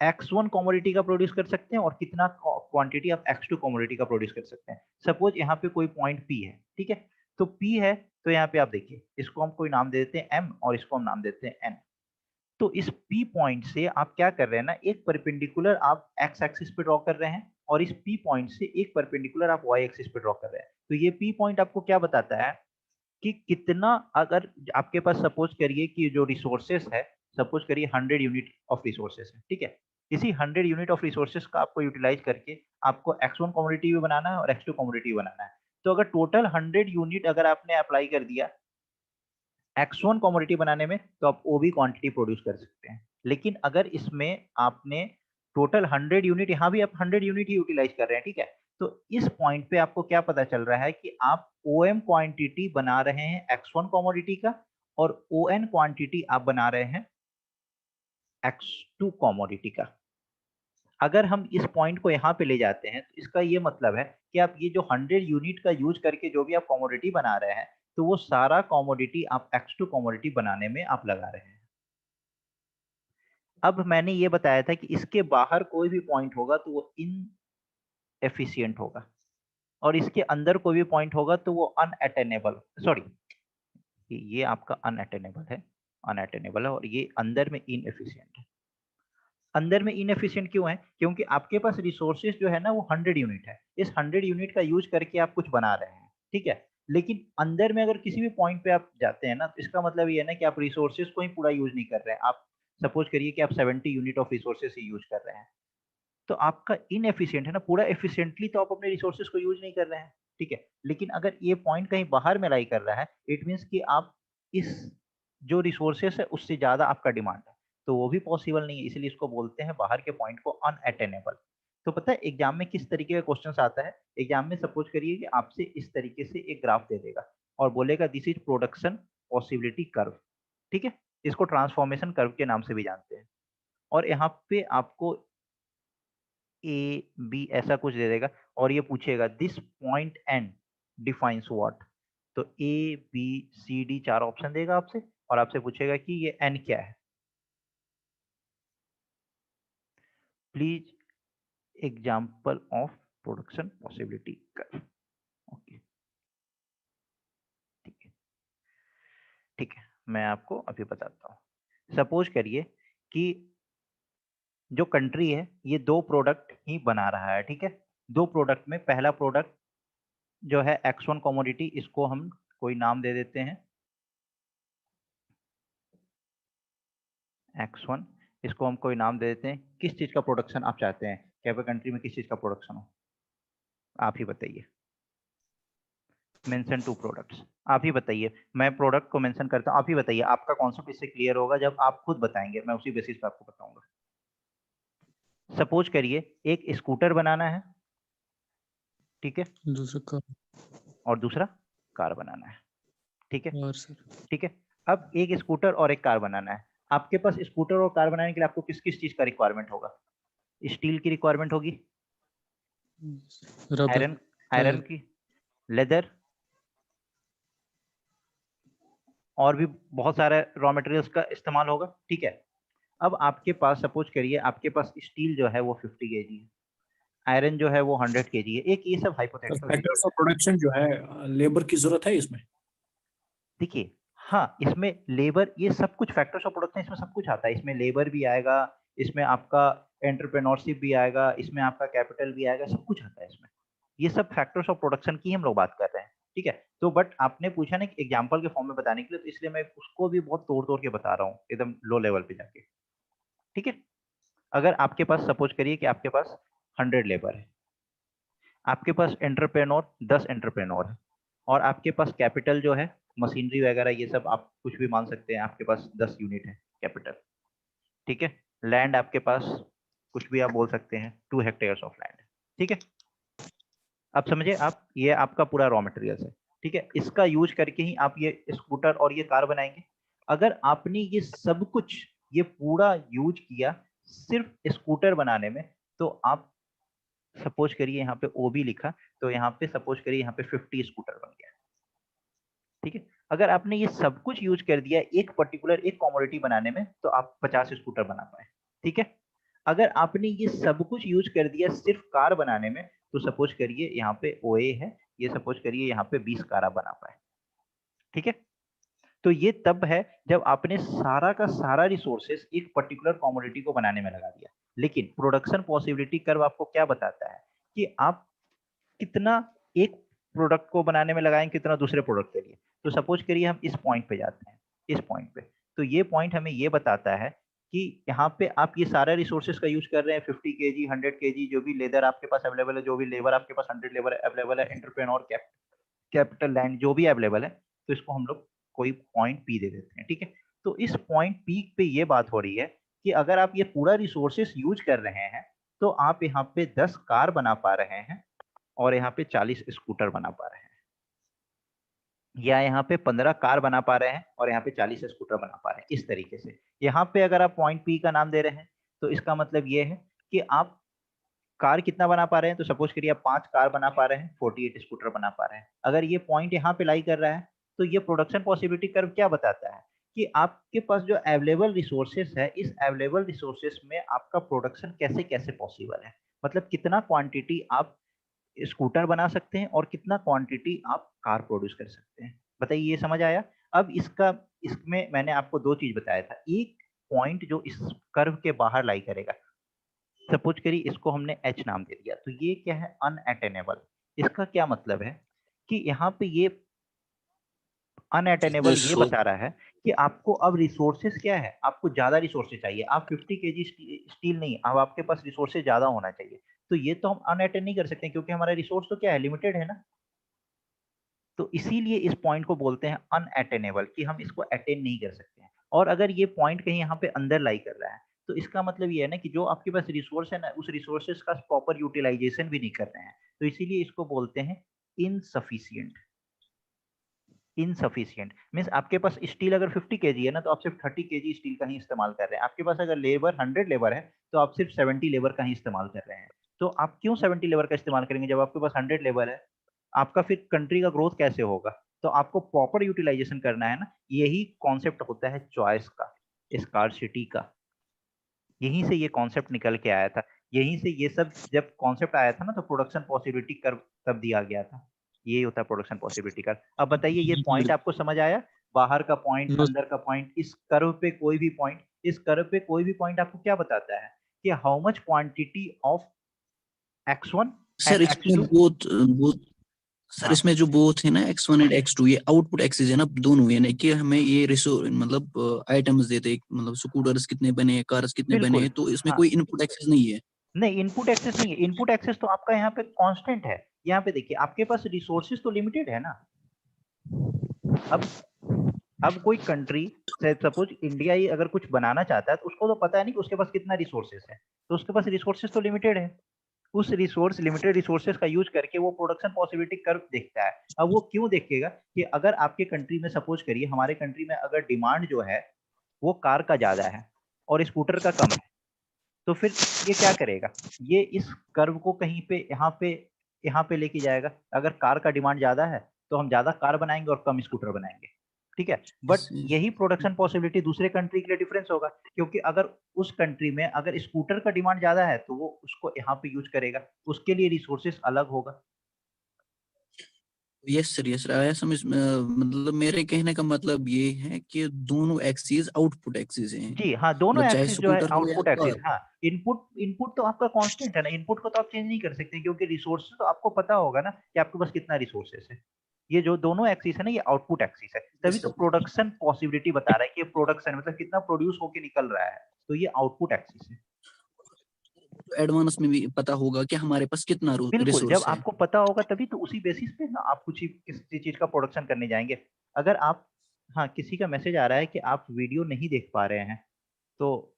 X1 कमोडिटी का प्रोड्यूस कर सकते हैं और कितना क्वांटिटी आप X2 कमोडिटी का प्रोड्यूस कर सकते हैं। सपोज यहाँ पे कोई पॉइंट P है, ठीक है। तो P है तो यहाँ पे आप देखिए इसको हम कोई नाम दे देते हैं M और इसको हम नाम देते हैं N। तो इस P पॉइंट से आप क्या कर रहे हैं ना, एक परपेंडिकुलर आप X एक्सिस पे ड्रॉ कर रहे हैं और इस P पॉइंट से एक परपेंडिकुलर आप Y एक्सिस पे ड्रॉ कर रहे हैं। तो ये P पॉइंट आपको क्या बताता है कि कितना, अगर आपके पास सपोज करिए कि जो रिसोर्सेस है, सपोज करिए 100 यूनिट ऑफ रिसोर्सेस है, ठीक है। इसी 100 यूनिट ऑफ रिसोर्सेस का आपको यूटिलाइज करके आपको X1 कमोडिटी भी बनाना है और X2 कमोडिटी भी बनाना है। तो अगर टोटल 100 यूनिट अगर आपने अप्लाई कर दिया X1 कमोडिटी बनाने में, तो आप OB क्वांटिटी प्रोड्यूस कर सकते हैं। लेकिन अगर इसमें आपने टोटल 100 यूनिट, यहाँ भी आप 100 यूनिट ही यूटिलाइज कर रहे हैं, ठीक है। तो इस पॉइंट पे आपको क्या पता चल रहा है कि आप OM क्वांटिटी बना रहे हैं X1 कमोडिटी का और ON क्वांटिटी आप बना रहे हैं X2 कमोडिटी का। अगर हम इस पॉइंट को यहाँ पे ले जाते हैं तो इसका ये मतलब है कि आप ये जो 100 यूनिट का यूज करके जो भी आप कमोडिटी बना रहे हैं, तो वो सारा कमोडिटी आप X2 कमोडिटी बनाने में आप लगा रहे हैं। अब मैंने ये बताया था कि इसके बाहर कोई भी पॉइंट होगा तो वो इनएफिशिएंट होगा, और इसके अंदर कोई भी पॉइंट होगा तो वो अनअटेनेबल, सॉरी ये आपका अनअटेनेबल है और ये अंदर में इनएफिशिएंट है। अंदर में इनएफिशिएंट क्यों है? क्योंकि आपके पास रिसोर्सेज जो है ना वो 100 यूनिट है, इस 100 यूनिट का यूज करके आप कुछ बना रहे हैं, ठीक है। लेकिन अंदर में अगर किसी भी पॉइंट पे आप जाते हैं ना, तो इसका मतलब ये है ना कि आप रिसोर्सेज को ही पूरा यूज नहीं कर रहे हैं। आप सपोज करिए कि आप 70 unit of resources he use कर रहे हैं, तो आपका इनएफिशिएंट है ना, पूरा एफिशिएंटली तो आप अपने रिसोर्सेज को यूज नहीं कर रहे हैं, ठीक है। लेकिन अगर ये पॉइंट कहीं बाहर में लाई कर रहा है, इट मीन्स कि आप इस जो रिसोर्सेज है उससे ज्यादा आपका डिमांड है, तो वो भी पॉसिबल नहीं है, इसलिए इसको बोलते हैं बाहर के पॉइंट को अनअटेनेबल। तो पता है एग्जाम में किस तरीके का क्वेश्चन आता है? एग्जाम में सपोज करिए कि आपसे इस तरीके से एक ग्राफ दे देगा और बोलेगा this is production possibility curve, ठीक है। इसको ट्रांसफॉर्मेशन कर्व के नाम से भी जानते हैं। और यहाँ पे आपको A B ऐसा कुछ दे देगा और ये पूछेगा this point N defines what. तो A B C D 4 option देगा आपसे और आपसे पूछेगा कि ये N क्या है। Please example of production possibility curve. Okay, ठीक है, ठीक है, मैं आपको अभी बताता हूँ। सपोज करिए कि जो कंट्री है ये दो प्रोडक्ट ही बना रहा है, ठीक है। दो प्रोडक्ट में पहला प्रोडक्ट जो है X1 कमोडिटी, इसको हम कोई नाम दे देते हैं X1, इसको हम कोई नाम दे देते हैं। किस चीज का प्रोडक्शन आप चाहते हैं कि आपकी कंट्री में किस चीज का प्रोडक्शन हो? आप ही बताइए। Mention 2 products. आप ही बताइए, मैं प्रोडक्ट को मेंशन करता हूँ, आप ही बताइए, आपका कॉन्सेप्ट इससे क्लियर होगा जब आप खुद बताएंगे, मैं उसी बेसिस पे आपको बताऊंगा। सपोज करिए एक स्कूटर बनाना है, ठीक है, दूसरा का और दूसरा कार बनाना है, ठीक है, और सर ठीक है। अब एक स्कूटर और एक कार बनाना है। आपके पास स्कूटर और कार बनाने के लिए आपको किस किस चीज का रिक्वायरमेंट होगा? स्टील की रिक्वायरमेंट होगी, रबर आयरन आयरन की, लेदर, और भी बहुत सारे रॉ मटेरियल्स का इस्तेमाल होगा, ठीक है। अब आपके पास सपोज करिए आपके पास स्टील जो है वो 50 केजी है, आयरन जो है वो 100 केजी है। एक ये सब हाइपोथेटिकल फैक्टर्स ऑफ प्रोडक्शन जो है, लेबर की जरूरत है इसमें। देखिए, हाँ, इसमें लेबर, ये सब कुछ फैक्टर्स ऑफ प्रोडक्शन, इसमें सब कुछ आता है। इसमें लेबर भी आएगा, इसमें आपका एंटरप्रेन्योरशिप भी आएगा, इसमें आपका कैपिटल भी आएगा, सब कुछ आता है इसमें। ये सब फैक्टर्स ऑफ प्रोडक्शन की हम लोग बात कर रहे हैं, ठीक है। तो बट आपने पूछा ना कि एग्जांपल के फॉर्म में बताने के लिए, तो इसलिए मैं उसको भी बहुत तोड़-तोड़ के बता रहा हूँ, एकदम लो लेवल पे जाके, ठीक है। अगर आपके पास सपोज करिए कि आपके पास 100 लेबर है, आपके पास एंटरप्रेन्योर 10 एंटरप्रेन्योर है, और आपके पास कैपिटल जो है, मशीनरी वगैरह ये सब आप कुछ भी मान सकते हैं, आपके पास 10 यूनिट है कैपिटल, ठीक है। लैंड आपके पास कुछ भी आप बोल सकते हैं, 2 हेक्टेयर्स ऑफ लैंड, ठीक है। अब समझे आप, ये आपका पूरा रॉ मटेरियल्स है, ठीक है। इसका यूज करके ही आप ये स्कूटर और ये कार बनाएंगे। अगर आपने ये सब कुछ, ये पूरा यूज किया सिर्फ स्कूटर बनाने में, तो आप सपोज करिए यहाँ पे ओबी लिखा, तो यहाँ पे सपोज करिए यहाँ पे 50 स्कूटर बन गया, ठीक है। अगर आपने ये सब कुछ यूज कर दिया एक पर्टिकुलर एक कमोडिटी बनाने में, तो आप 50 स्कूटर बना पाए, ठीक है। अगर आपने ये सब कुछ यूज कर दिया सिर्फ कार बनाने में, तो सपोज करिए यहाँ पे ओए है, ये सपोज करिए यहाँ पे 20 कार आप बना पाए, ठीक है। तो ये तब है जब आपने सारा का सारा रिसोर्सेस एक पर्टिकुलर कमोडिटी को बनाने में लगा दिया। लेकिन प्रोडक्शन पॉसिबिलिटी कर्व आपको क्या बताता है कि आप कितना एक प्रोडक्ट को बनाने में लगाएं, कितना दूसरे प्रोडक्ट के लिए। तो सपोज करिए हम इस पॉइंट पे जाते हैं, इस पॉइंट पे, तो ये पॉइंट हमें ये बताता है कि यहाँ पे आप ये सारे रिसोर्सेज का यूज कर रहे हैं, 50 केजी, 100 केजी, जो भी लेदर आपके पास अवेलेबल है, जो भी लेबर आपके पास 100 लेबर अवेलेबल है, एंटरप्रेन्योर कैपिटल लैंड जो भी अवेलेबल है, तो इसको हम लोग कोई पॉइंट पी दे देते हैं, ठीक है। तो इस पॉइंट पी पे ये बात हो रही है कि अगर आप ये पूरा रिसोर्सेस यूज कर रहे हैं, तो आप यहाँ पे 10 कार बना पा रहे हैं, और यहाँ पे 40 स्कूटर बना पा रहे हैं, या यहाँ पे 15 कार बना पा रहे हैं और यहाँ पे 40 स्कूटर बना पा रहे हैं। इस तरीके से यहाँ पे अगर आप पॉइंट पी का नाम दे रहे हैं, तो इसका मतलब ये है कि आप कार कितना बना पा रहे हैं। तो सपोज करिए आप 5 कार बना पा रहे हैं, 48 स्कूटर बना पा रहे हैं। अगर ये पॉइंट यहाँ पे लाई कर रहा है, तो ये प्रोडक्शन पॉसिबिलिटी कर्व क्या बताता है कि आपके पास जो अवेलेबल रिसोर्सेस है, इस अवेलेबल रिसोर्सेस में आपका प्रोडक्शन कैसे कैसे पॉसिबल है, मतलब कितना क्वांटिटी आप स्कूटर बना सकते हैं और कितना क्वांटिटी आप कार प्रोड्यूस कर सकते हैं। बताइए, ये समझ आया? अब इसमें मैंने आपको 2 चीज बताया था। एक पॉइंट जो इस कर्व के बाहर लाई करेगा, सपोज करिए इसको हमने H नाम दे दिया, तो ये क्या है? अनअटेनेबल। इसका क्या मतलब है कि यहाँ पे ये अनअटेनेबल ये बता रहा है कि आपको अब रिसोर्सेस क्या है, आपको ज्यादा रिसोर्सेस चाहिए। आप 50 केजी स्टील नहीं, अब आपके पास रिसोर्सेस ज्यादा होना चाहिए। तो ये तो हम अनअटेन नहीं कर सकते, क्योंकि हमारा रिसोर्स तो क्या है, लिमिटेड है ना। तो इसीलिए इस पॉइंट को बोलते हैं अनअटेनेबल, कि हम इसको अटेन नहीं कर सकते हैं। और अगर ये पॉइंट कहीं यहाँ पे अंदर लाई कर रहा है, तो इसका मतलब ये है ना कि जो आपके पास रिसोर्स है ना, उस रिसोर्सेस का प्रॉपर यूटिलाइजेशन भी नहीं कर रहे हैं। तो इसीलिए इसको बोलते हैं इनसफिशिएंट। इनसफिशिएंट मीन्स आपके पास स्टील अगर 50 केजी है ना, तो आप सिर्फ 30 केजी स्टील का ही इस्तेमाल कर रहे हैं। आपके पास अगर लेबर 100 लेबर है, तो आप सिर्फ 70 लेबर का ही इस्तेमाल कर रहे हैं। तो आप क्यों 70 लेबर का इस्तेमाल करेंगे जब आपके पास 100 लेबर है? आपका फिर कंट्री का ग्रोथ कैसे होगा? तो आपको प्रॉपर यूटिलाइजेशन करना है ना। यही कॉन्सेप्ट होता है चॉइस का, स्कार्सिटी का। यहीं से ये कॉन्सेप्ट निकल के आया था। यहीं से ये सब जब कॉन्सेप्ट आया था ना, तो प्रोडक्शन पॉसिबिलिटी कर्व तब दिया गया था। ये होता है प्रोडक्शन पॉसिबिलिटी कर्व। अब बताइए, ये पॉइंट आपको समझ आया? बाहर का पॉइंट, अंदर का पॉइंट, इस कर्व पे कोई भी पॉइंट, इस कर्व पे कोई भी पॉइंट आपको क्या बताता है कि how much quantity of x1 sir and इसमें x2। बोथ सर इसमें जो बोथ है ना x1 एंड x2, ये आउटपुट एक्सिस है ना, दोनों है ना, कि हमें ये रिसोर्स मतलब आइटम्स देते हैं, मतलब स्कूटर्स कितने बने हैं, कार्स कितने बने हैं, तो इसमें कोई इनपुट एक्सेस नहीं है। नहीं, इनपुट एक्सेस नहीं है। इनपुट एक्सेस तो आपका यहाँ पे कांस्टेंट है। यहाँ पे देखिए, आपके पास रिसोर्सेज तो लिमिटेड है ना। अब कोई कंट्री से सपोज इंडिया ही अगर कुछ बनाना चाहता है तो उसको तो पता है नहीं कि उसके पास कितना रिसोर्सेस है, तो उसके पास रिसोर्सेस तो लिमिटेड है। उस लिमिटेड रिसोर्सेस का यूज करके वो प्रोडक्शन पॉसिबिलिटी कर्व देखता है। अब वो क्यों देखेगा कि अगर आपके कंट्री में सपोज करिए हमारे कंट्री में अगर डिमांड जो है वो कार का ज्यादा है और स्कूटर का कम है, तो फिर ये क्या करेगा, ये इस कर्व को कहीं पे यहाँ पे लेके जाएगा। अगर कार का डिमांड ज्यादा है तो हम ज्यादा कार बनाएंगे और कम स्कूटर बनाएंगे, ठीक है। बट यही प्रोडक्शन पॉसिबिलिटी दूसरे कंट्री के लिए डिफरेंस होगा, क्योंकि अगर उस कंट्री में अगर स्कूटर का डिमांड ज्यादा है तो वो उसको यहाँ पे यूज करेगा, उसके लिए रिसोर्सेस अलग होगा। यस सर आया समझ मतलब मेरे कहने का मतलब ये है कि दोनों एक्सिस आउटपुट एक्सिस हैं, जी हाँ, दोनों मतलब चाहे एक्सिस जो है स्कूटर हो या आउटपुट एक्सिस। कार। हाँ, इनपुट तो आपका कांस्टेंट है ना, इनपुट को तो आप चेंज नहीं कर सकते क्योंकि रिसोर्सेस तो आपको पता होगा ना कि आपके पास कितना रिसोर्सेस है। ये जो दोनों एक्सिस है ना, ये आउटपुट एक्सिस है, तभी तो प्रोडक्शन पॉसिबिलिटी बता रहा है कि प्रोडक्शन मतलब कितना प्रोड्यूस होके निकल रहा है, तो ये आउटपुट एक्सिस है। एडवांस में भी पता होगा कि हमारे पास कितना बिल्कुल, जब रिसोर्स है। आपको पता होगा तभी तो उसी बेसिस पे ना आप कुछ किसी चीज का प्रोडक्शन करने जाएंगे। अगर आप, हाँ किसी का मैसेज आ रहा है कि आप वीडियो नहीं देख पा रहे हैं, तो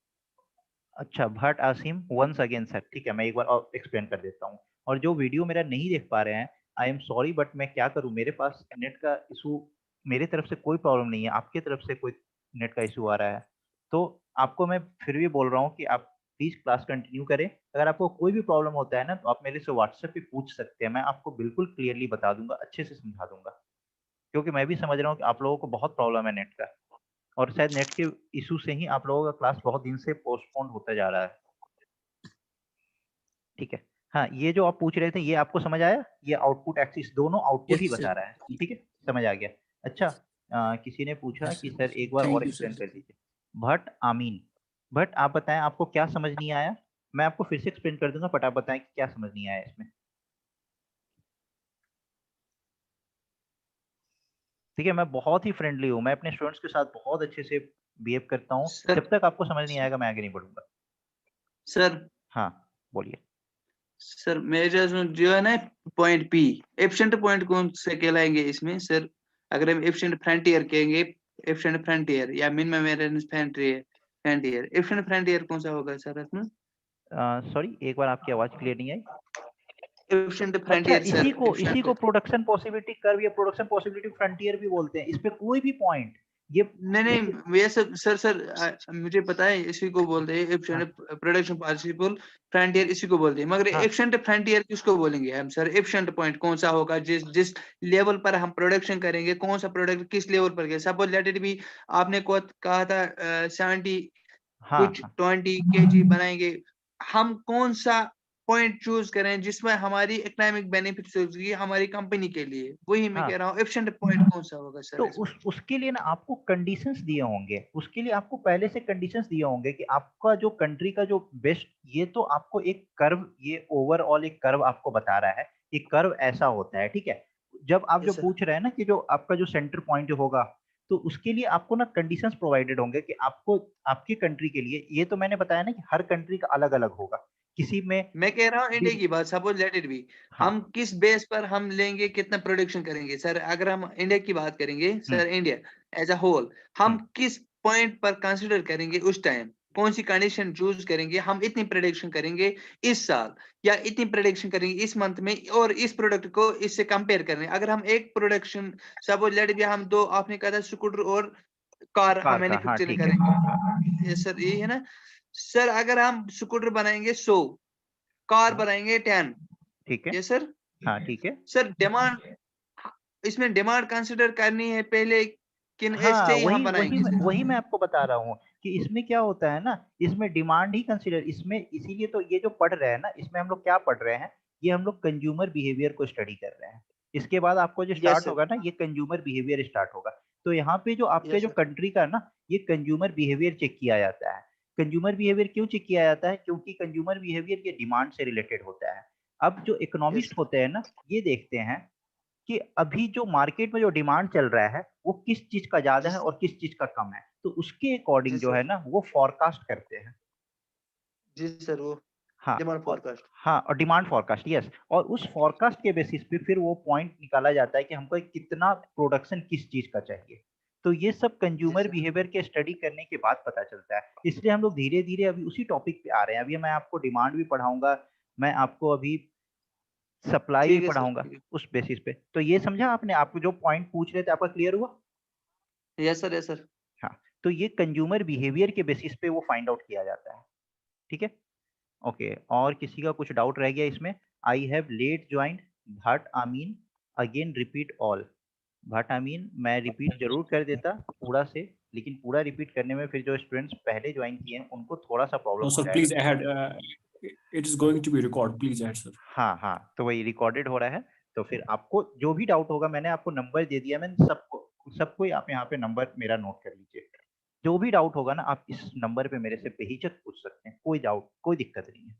अच्छा Bhatt Asim once again sir, ठीक है मैं एक बार और एक्सप्लेन कर देता हूँ। और जो वीडियो मेरा नहीं देख पा रहे हैं, आई एम सॉरी बट मैं क्या करूँ, मेरे पास नेट का इशू, मेरे तरफ से कोई प्रॉब्लम नहीं है, आपके तरफ से कोई नेट का इशू आ रहा है। तो आपको मैं फिर भी बोल रहा हूँ कि आप प्लीज क्लास कंटिन्यू करें। अगर आपको कोई भी प्रॉब्लम होता है ना तो आप मेरे से व्हाट्सएप पे पूछ सकते हैं, मैं आपको बिल्कुल क्लियरली बता दूंगा, अच्छे से समझा दूंगा, क्योंकि मैं भी समझ रहा हूँ कि आप लोगों को बहुत प्रॉब्लम है नेट का, और शायद नेट के इशू से ही आप लोगों का क्लास बहुत दिन से पोस्टपोन होता जा रहा है। ठीक है, हाँ ये जो आप पूछ रहे थे ये आपको समझ आया, ये आउटपुट एक्सिस दोनों आउटपुट ही यस बता सर, रहा है, ठीक है समझ आ गया। अच्छा, किसी ने पूछा कि सर एक बार और थैंक यू एक्सप्लेन सर। कर दीजिए। भट्ट आमीन, भट्ट आप बताएं आपको क्या समझ नहीं आया, मैं आपको फिर से एक्सप्लेन कर दूंगा, बट आप बताएं कि क्या समझ नहीं आया इसमें। ठीक है, मैं बहुत ही फ्रेंडली हूँ, मैं अपने स्टूडेंट्स के साथ बहुत अच्छे से बिहेव करता हूँ, सर जब तक आपको समझ नहीं आएगा मैं आगे नहीं बढ़ूंगा। सर हाँ बोलिए। सर मेरे जो है ना पॉइंट पी, एफिशिएंट पॉइंट कौन से कहलाएंगे इसमें सर? अगर हम एफिशिएंट फ्रंटियर कहेंगे, एफिशिएंट फ्रंटियर या minimum error frontier, efficient frontier कौन सा होगा सर इसमें? सॉरी एक बार आपकी आवाज क्लियर नहीं आई। एफिशिएंट अच्छा, फ्रंटियर सर, इसी को एफिशिएंट प्रोडक्शन पॉसिबिलिटी कर्व या प्रोडक्शन पॉसिबिलिटी फ्रंटियर भी बोलते हैं, इस पे कोई भी पॉइंट ये नहीं ये सब सर मुझे पता है, इसी को बोलते हैं एफिशिएंट प्रोडक्शन पॉसिबल फ्रंटियर, इसी को बोलते हैं। मगर हाँ एफिशिएंट फ्रंटियर किसको बोलेंगे हम सर? एफिशिएंट पॉइंट कौन सा होगा जिस जिस लेवल पर हम प्रोडक्शन करेंगे, कौन सा प्रोडक्ट किस लेवल पर गया? सपोज लेट इट बी, आपने कहा था 70 हाँ कुछ हाँ 20 kg बनाएंगे, हम कौन सा पॉइंट चूज करें जिसमें हमारी इकोनॉमिक बेनिफिट होगी हमारी कंपनी के लिए? वही मैं हाँ, कह रहा हूँ, एफिशिएंट पॉइंट कौन सा होगा तो सर इसमें? उसके लिए ना आपको कंडीशंस दिए होंगे, उसके लिए आपको पहले से कंडीशंस दिए होंगे कि आपका जो कंट्री का जो बेस्ट, ये तो आपको एक कर्व, ये ओवरऑल एक कर्व आपको बता रहा है, ये कर्व ऐसा होता है, ठीक है। जब आप जो Yes, sir. पूछ रहे हैं ना कि जो आपका जो सेंटर पॉइंट होगा, तो उसके लिए आपको ना कंडीशंस प्रोवाइडेड होंगे कि आपको आपकी कंट्री के लिए, ये तो मैंने बताया ना कि हर कंट्री का अलग अलग होगा, किसी में मैं कह रहा हूँ इंडिया की बात, सपोज लेट इट बी, हाँ हम किस बेस पर हम लेंगे, कितना प्रोडक्शन करेंगे सर? अगर हम इंडिया की बात करेंगे sir, India as a whole, हम किस पॉइंट पर कंसिडर करेंगे उस टाइम, कौन सी कंडीशन चूज करेंगे? हम इतनी प्रोडक्शन करेंगे इस साल, या इतनी प्रोडक्शन करेंगे इस मंथ में, और इस प्रोडक्ट को इससे कंपेयर करें। अगर हम एक production, suppose let it be, हम दो, आपने कहा था स्कूटर और कार हम कार का, हाँ मैन्युफैक्चरिंग ठीक है, करेंगे, ये सर यही है ना सर? अगर हम स्कूटर बनाएंगे 100, कार हाँ बनाएंगे 10, ठीक है, ये सर? हाँ ठीक है, सर डिमांड, इसमें डिमांड कंसिडर करनी है पहले, किन ऐसे हाँ ही हम बनाएंगे सर? वही मैं आपको बता रहा हूँ कि इसमें क्या होता है ना, इसमें डिमांड ही कंसीडर, इसमें इसीलिए तो ये जो पढ़ रहे हैं ना, इसमें हम लोग क्या पढ़ रहे हैं, ये हम लोग कंज्यूमर बिहेवियर को स्टडी कर रहे हैं। इसके बाद आपको जो यस स्टार्ट सर, होगा ना, ये कंज्यूमर बिहेवियर स्टार्ट होगा। तो यहाँ पे जो आपके यस जो सर, कंट्री का ना, ये कंज्यूमर बिहेवियर चेक किया जाता है। कंज्यूमर बिहेवियर क्यों चेक किया जाता है? क्योंकि कंज्यूमर बिहेवियर ये डिमांड से रिलेटेड होता है। अब जो यस इकोनॉमिस्ट होते हैं ना, ये देखते हैं कि अभी जो मार्केट में जो डिमांड चल रहा है वो किस चीज का ज्यादा जी है और किस चीज का कम है, तो उसके अकॉर्डिंग जो सर, है ना वो फॉरकास्ट करते हैं। जी सर, वो हाँ डिमांड फोरकास्ट। हाँ, और डिमांड फॉरकास्ट, यस। और उस फॉरकास्ट के बेसिस पे फिर वो पॉइंट निकाला जाता है कि हमको कितना प्रोडक्शन किस चीज का चाहिए। तो ये सब कंज्यूमर sir. बिहेवियर के स्टडी करने के बाद पता चलता है। इसलिए हम लोग धीरे धीरे अभी उसी टॉपिक पे आ रहे हैं। अभी मैं आपको डिमांड भी पढ़ाऊंगा, मैं आपको अभी सप्लाई भी ठीक है सर, पढ़ाऊंगा ठीक है। उस बेसिस पे। तो ये समझा आपने? आपको जो पॉइंट पूछ रहे थे आपका क्लियर हुआ? Yes sir, yes sir. हाँ, तो ये कंज्यूमर बिहेवियर के बेसिस पे वो फाइंड आउट किया जाता है। ठीक है, ओके। और किसी का कुछ डाउट रह गया इसमें? I have late joined Bhat Amin, again repeat all. Bhat Amin मैं रिपीट जरूर कर देता पूरा से, लेकिन पूरा रिपीट करने में फिर जो स्टूडेंट्स पहले ज्वाइन किए हैं उनको थोड़ा सा प्रॉब्लम No, हो sir, जाएगा। please add. It is going to be recorded. Please add, sir. हाँ हाँ, तो वही रिकॉर्डेड हो रहा है। तो फिर आपको जो भी डाउट होगा, मैंने आपको नंबर दे दिया, मैंने सबको आप यहाँ पे नंबर मेरा नोट कर लीजिए। जो भी डाउट होगा ना, आप इस नंबर पे मेरे से बेहिचक पूछ सकते हैं, कोई डाउट कोई दिक्कत नहीं है।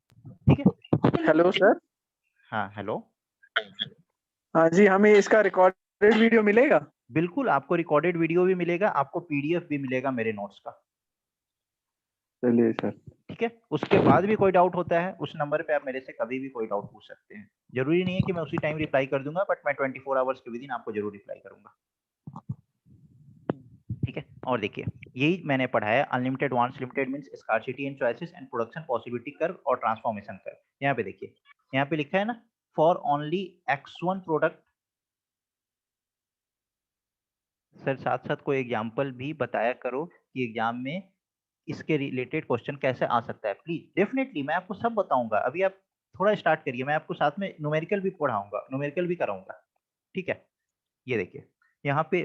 ठीक है, हेलो सर। हाँ हेलो। हाँ जी, हमें इसका रिकॉर्डेड वीडियो मिलेगा? बिल्कुल, आपको रिकॉर्डेड वीडियो भी मिलेगा, आपको पीडीएफ भी मिलेगा मेरे नोट्स का। चलिए सर। ठीक है, उसके बाद भी कोई डाउट होता है उस नंबर पे आप मेरे से कभी भी कोई डाउट पूछ सकते हैं। जरूरी नहीं है कि मैं उसी टाइम रिप्लाई कर दूंगा, बट मैं 24 आवर्स के विदिन आपको जरूर रिप्लाई करूंगा। ठीक है, और देखिए यही मैंने पढ़ाया, unlimited wants limited means scarcity and choices and production possibility curve और ट्रांसफॉर्मेशन कर्व। यहाँ पे देखिए, यहाँ पे लिखा है ना, for only x1 product. Sir साथ साथ कोई एग्जाम्पल भी बताया करो कि एग्जाम में इसके रिलेटेड क्वेश्चन कैसे आ सकता है। प्लीज, डेफिनेटली मैं आपको सब बताऊंगा। अभी आप थोड़ा स्टार्ट करिए, मैं आपको साथ में न्यूमेरिकल भी पढ़ाऊंगा, न्यूमेरिकल भी कराऊंगा। ठीक है, ये देखिए यहाँ पे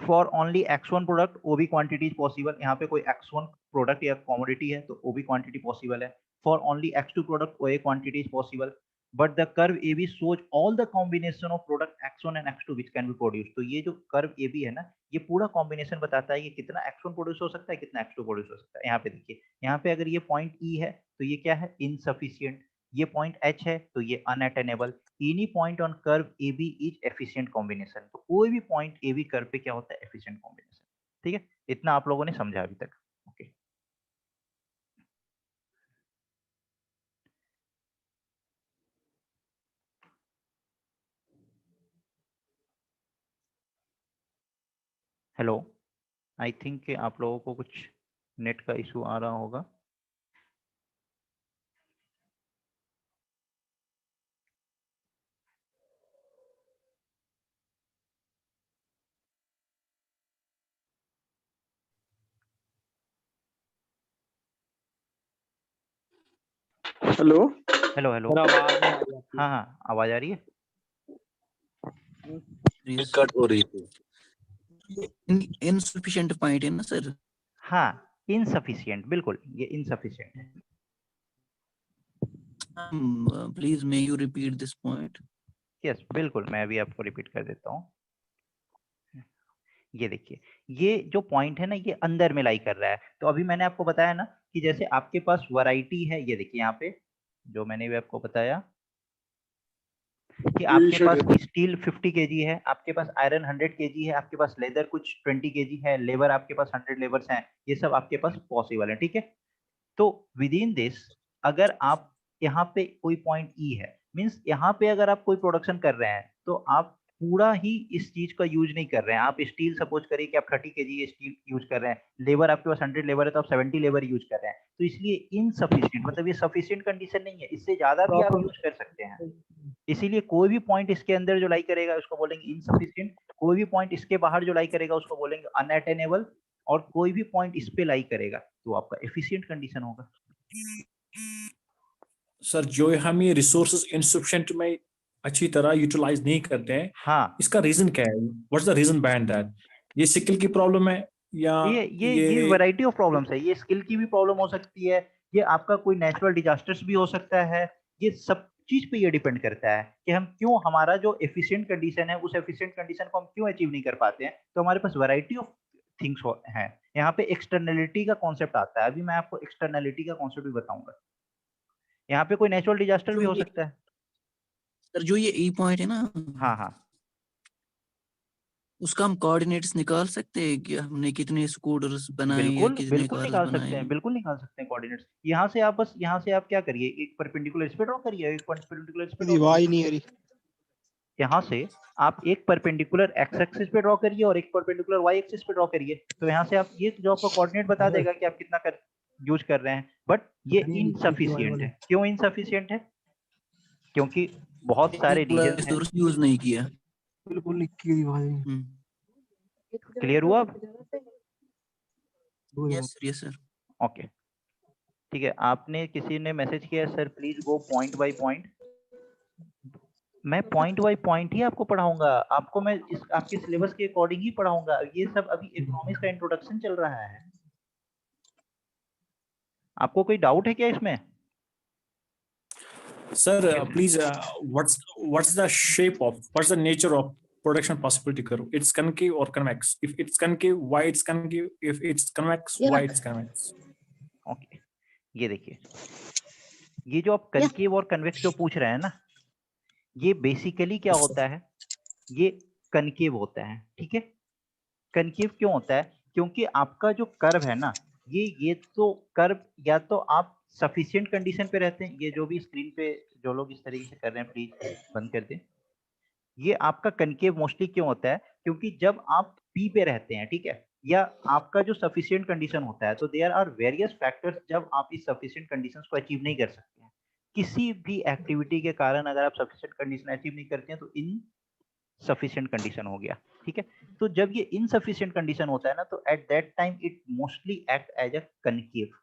for only x1 product O B quantity possible. यहाँ पे कोई x1 प्रोडक्ट या कमोडिटी है तो ओ बी क्वांटिटी पॉसिबल है। For only x2 product O A quantity possible, but the curve A B shows all the combination of product x1 and x2 which can be produce. तो ये जो curve A B है ना, ये पूरा combination बताता है कि कितना x1 प्रोड्यूस हो सकता है, कितना x2 प्रोड्यूस हो सकता है। यहाँ पे देखिए, यहाँ पे अगर ये पॉइंट ई है तो ये क्या है, इनसफिशियंट। ये पॉइंट एच है तो ये unattainable. Any point on curve A B is efficient combination. तो कोई भी पॉइंट ए बी कर्व पे क्या होता है, एफिशिएंट कॉम्बिनेशन। ठीक है, इतना आप लोगों ने समझा अभी तक? Okay, hello. आई थिंक आप लोगों को कुछ नेट का इशू आ रहा होगा। हेलो हेलो हेलो, सर आवाज नहीं आ रही आपकी। हाँ हाँ, आवाज आ रही है। कट हो रही थी। इनसफिशिएंट पॉइंट है ना सर? हाँ, इनसफिशिएंट, बिल्कुल ये इनसफिशिएंट है। Please may you repeat this point? Yes बिल्कुल, मैं अभी आपको रिपीट कर देता हूँ। ये देखिए, ये जो पॉइंट है ना, ये अंदर में लाई कर रहा है। तो अभी मैंने आपको बताया ना कि जैसे आपके पास वैरायटी है, ये देखिए यहाँ पे जो मैंने भी आपको बताया कि आपके पास स्टील 50 केजी है, आपके पास आयरन 100 केजी है, आपके पास लेदर कुछ 20 केजी है, लेबर आपके पास 100 लेबर्स हैं, ये सब आपके पास पॉसिबल है। ठीक है, तो विद इन दिस अगर आप यहाँ पे कोई पॉइंट ई है, मींस यहाँ पे अगर आप कोई प्रोडक्शन कर रहे हैं तो आप पूरा ही इस चीज का यूज नहीं कर रहे हैं। आप स्टील सपोज करिए कि आप 30 केजी स्टील यूज कर रहे हैं, लेबर आपके पास 100 लेबर है तो आप 70 लेबर यूज कर रहे हैं। तो इसलिए इनसफिशिएंट मतलब ये सफिशिएंट कंडीशन नहीं है, इससे ज्यादा भी आप यूज कर सकते हैं। इसीलिए कोई भी पॉइंट इसके अंदर जो लाई करेगा उसको बोलेंगे इनसफिशिएंट, कोई भी पॉइंट इसके बाहर जो लाई करेगा उसको बोलेंगे अनअटेनेबल, और कोई भी पॉइंट इस पे लाई करेगा तो आपका एफिशिएंट कंडीशन होगा। सर जो हम ये रिसोर्सेज इनसफिशिएंट में अच्छी तरह यूटिलाइज नहीं करते हैं, हाँ, इसका रीजन क्या है? What's the reason behind that? ये स्किल की प्रॉब्लम है या ये वैरायटी ऑफ प्रॉब्लम्स है। ये स्किल की भी प्रॉब्लम हो सकती है, ये आपका कोई नेचुरल डिजास्टर्स भी हो सकता है। ये सब चीज पे ये डिपेंड करता है कि हम क्यों, हमारा जो एफिशिएंट कंडीशन है उस एफिशिएंट कंडीशन को हम क्यों अचीव नहीं कर पाते हैं। तो हमारे पास वैरायटी ऑफ थिंग्स है। यहाँ पे एक्सटर्नलिटी का कॉन्सेप्ट आता है, अभी मैं आपको एक्सटर्नलिटी का कॉन्सेप्ट भी बताऊंगा। यहाँ पे कोई नेचुरल डिजास्टर भी हो सकता है। सर जो ये ई पॉइंट है ना, हाँ हाँ, उसका हम कोऑर्डिनेट्स निकाल सकते हैं कि हमने कितने स्कूटर्स बनाए या बिल्कुल कितने बिल्कुल कार्स निकाल बनाए सकते हैं, हैं। बिल्कुल निकाल सकते हैं कोऑर्डिनेट्स। यहाँ से आप बस यहाँ से आप क्या करिए, एक परपेंडिकुलर इस पे ड्रॉ करिए, एक परपेंडिकुलर इस पे ड्रॉ वाई करिए। नहीं आ रही। यहाँ से आप एक परपेंडिकुलर एक्स एक्सिस पे ड्रॉ करिए और एक परपेंडिकुलर वाई एक्सिस पे ड्रॉ करिए, तो यहाँ से आप ये जो आपका कोऑर्डिनेट बता देगा कि आप कितना कर यूज कर रहे हैं। बट ये इनसफिशिएंट है। क्यों इनसफिशिएंट है? क्योंकि बहुत सारे रीजन हैं। रिसोर्स यूज नहीं किया। बिल्कुल नहीं की भाई। क्लियर हुआ अब? Yes sir. ओके ठीक है। आपने किसी ने मैसेज किया sir please go point by point. मैं पॉइंट बाय पॉइंट ही आपको पढ़ाऊंगा, आपको मैं इस आपके सिलेबस के अकॉर्डिंग ही पढ़ाऊंगा। ये सब अभी इकोनॉमिक्स का इंट्रोडक्शन चल रहा है। आपको कोई डाउट है क्या इसमें? Sir, please, what's the shape of, what's the nature of production possibility curve? It's concave or convex? If it's concave, why it's concave? If it's convex, why it's convex? Okay ये देखिए, ये जो आप concave और convex जो पूछ रहे हैं ना, ये बेसिकली क्या होता है, ये कनकेव होता है। ठीक है, कनकेव क्यों होता है? क्योंकि आपका जो कर्व है ना, ये तो कर्व या तो आप सफिशिएंट कंडीशन पे रहते हैं। ये जो भी स्क्रीन पे जो लोग इस तरीके से कर रहे हैं प्लीज बंद कर दें। ये आपका कनकेव मोस्टली क्यों होता है? क्योंकि जब आप पी पे रहते हैं, ठीक है, या आपका जो सफिशिएंट कंडीशन होता है, तो देयर आर वेरियस फैक्टर्स जब आप इस सफिशिएंट कंडीशंस को अचीव नहीं कर सकते हैं। किसी भी एक्टिविटी के कारण अगर आप सफिशिएंट कंडीशन अचीव नहीं करते हैं तो इन सफिशिएंट कंडीशन हो गया। ठीक है, तो जब ये इनसफिशिएंट कंडीशन होता है ना, तो at that time it mostly act as a concave.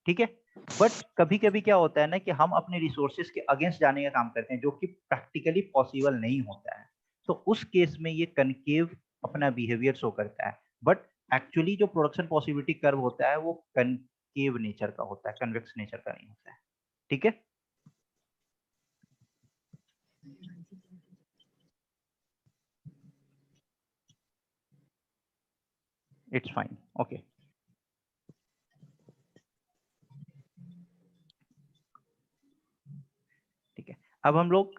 ठीक है, बट कभी कभी क्या होता है ना कि हम अपने रिसोर्सेज के अगेंस्ट जाने का काम करते हैं, जो कि प्रैक्टिकली पॉसिबल नहीं होता है। तो उस केस में ये कनकेव अपना बिहेवियर शो करता है। बट एक्चुअली जो प्रोडक्शन पॉसिबिलिटी कर्व होता है वो कनकेव नेचर का होता है, कन्वेक्स नेचर का नहीं होता है। ठीक है, इट्स फाइन। ओके, ठीक है। अब हम लोग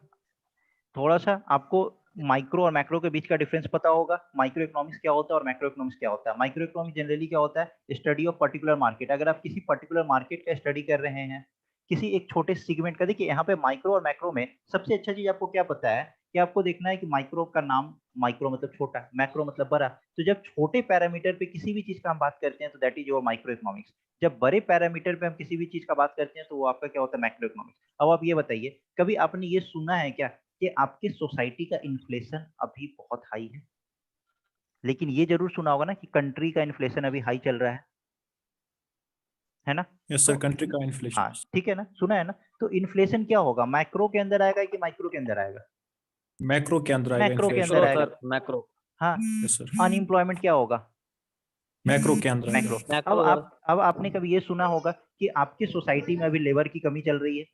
थोड़ा सा, आपको माइक्रो और मैक्रो के बीच का डिफरेंस पता होगा। माइक्रो इकोनॉमिक्स क्या होता है और मैक्रो इकोनॉमिक्स क्या होता है। माइक्रो इकोनॉमिक्स जनरली क्या होता है? Study of particular market. अगर आप किसी पर्टिकुलर मार्केट का स्टडी कर रहे हैं, किसी एक छोटे सेगमेंट का, देखिए यहाँ पे माइक्रो और मैक्रो में सबसे अच्छा चीज आपको क्या पता है कि आपको देखना है कि माइक्रो का नाम, माइक्रो मतलब छोटा, मैक्रो मतलब बड़ा। तो जब छोटे पैरामीटर पे किसी भी चीज का हम बात करते हैं तो that is your micro economics. जब बड़े पैरामीटर पे हम किसी भी चीज का बात करते हैं तो वो आपका क्या होता है? Macro economics. अब आप ये बताइए, कभी आपने ये सुना है क्या कि आपकी सोसाइटी का इन्फ्लेशन अभी बहुत हाई है? लेकिन ये जरूर सुना होगा ना कि कंट्री का इन्फ्लेशन अभी हाई चल रहा है ना? Yes, तो sir, country का inflation. हाँ ठीक है ना, सुना है ना? तो इन्फ्लेशन क्या होगा? मैक्रो के अंदर आएगा कि माइक्रो के अंदर आएगा? Macro के अंदर आएगा मैक्रो के inflation. अंदर मैक्रो आएगा। Sir, macro. हाँ, Yes, sir. अनएम्प्लॉयमेंट क्या होगा? Macro के अंदर मैक्रो। आएगा. Macro sir. अब आपने कभी ये सुना होगा कि आपकी सोसाइटी में अभी लेबर की कमी चल रही है?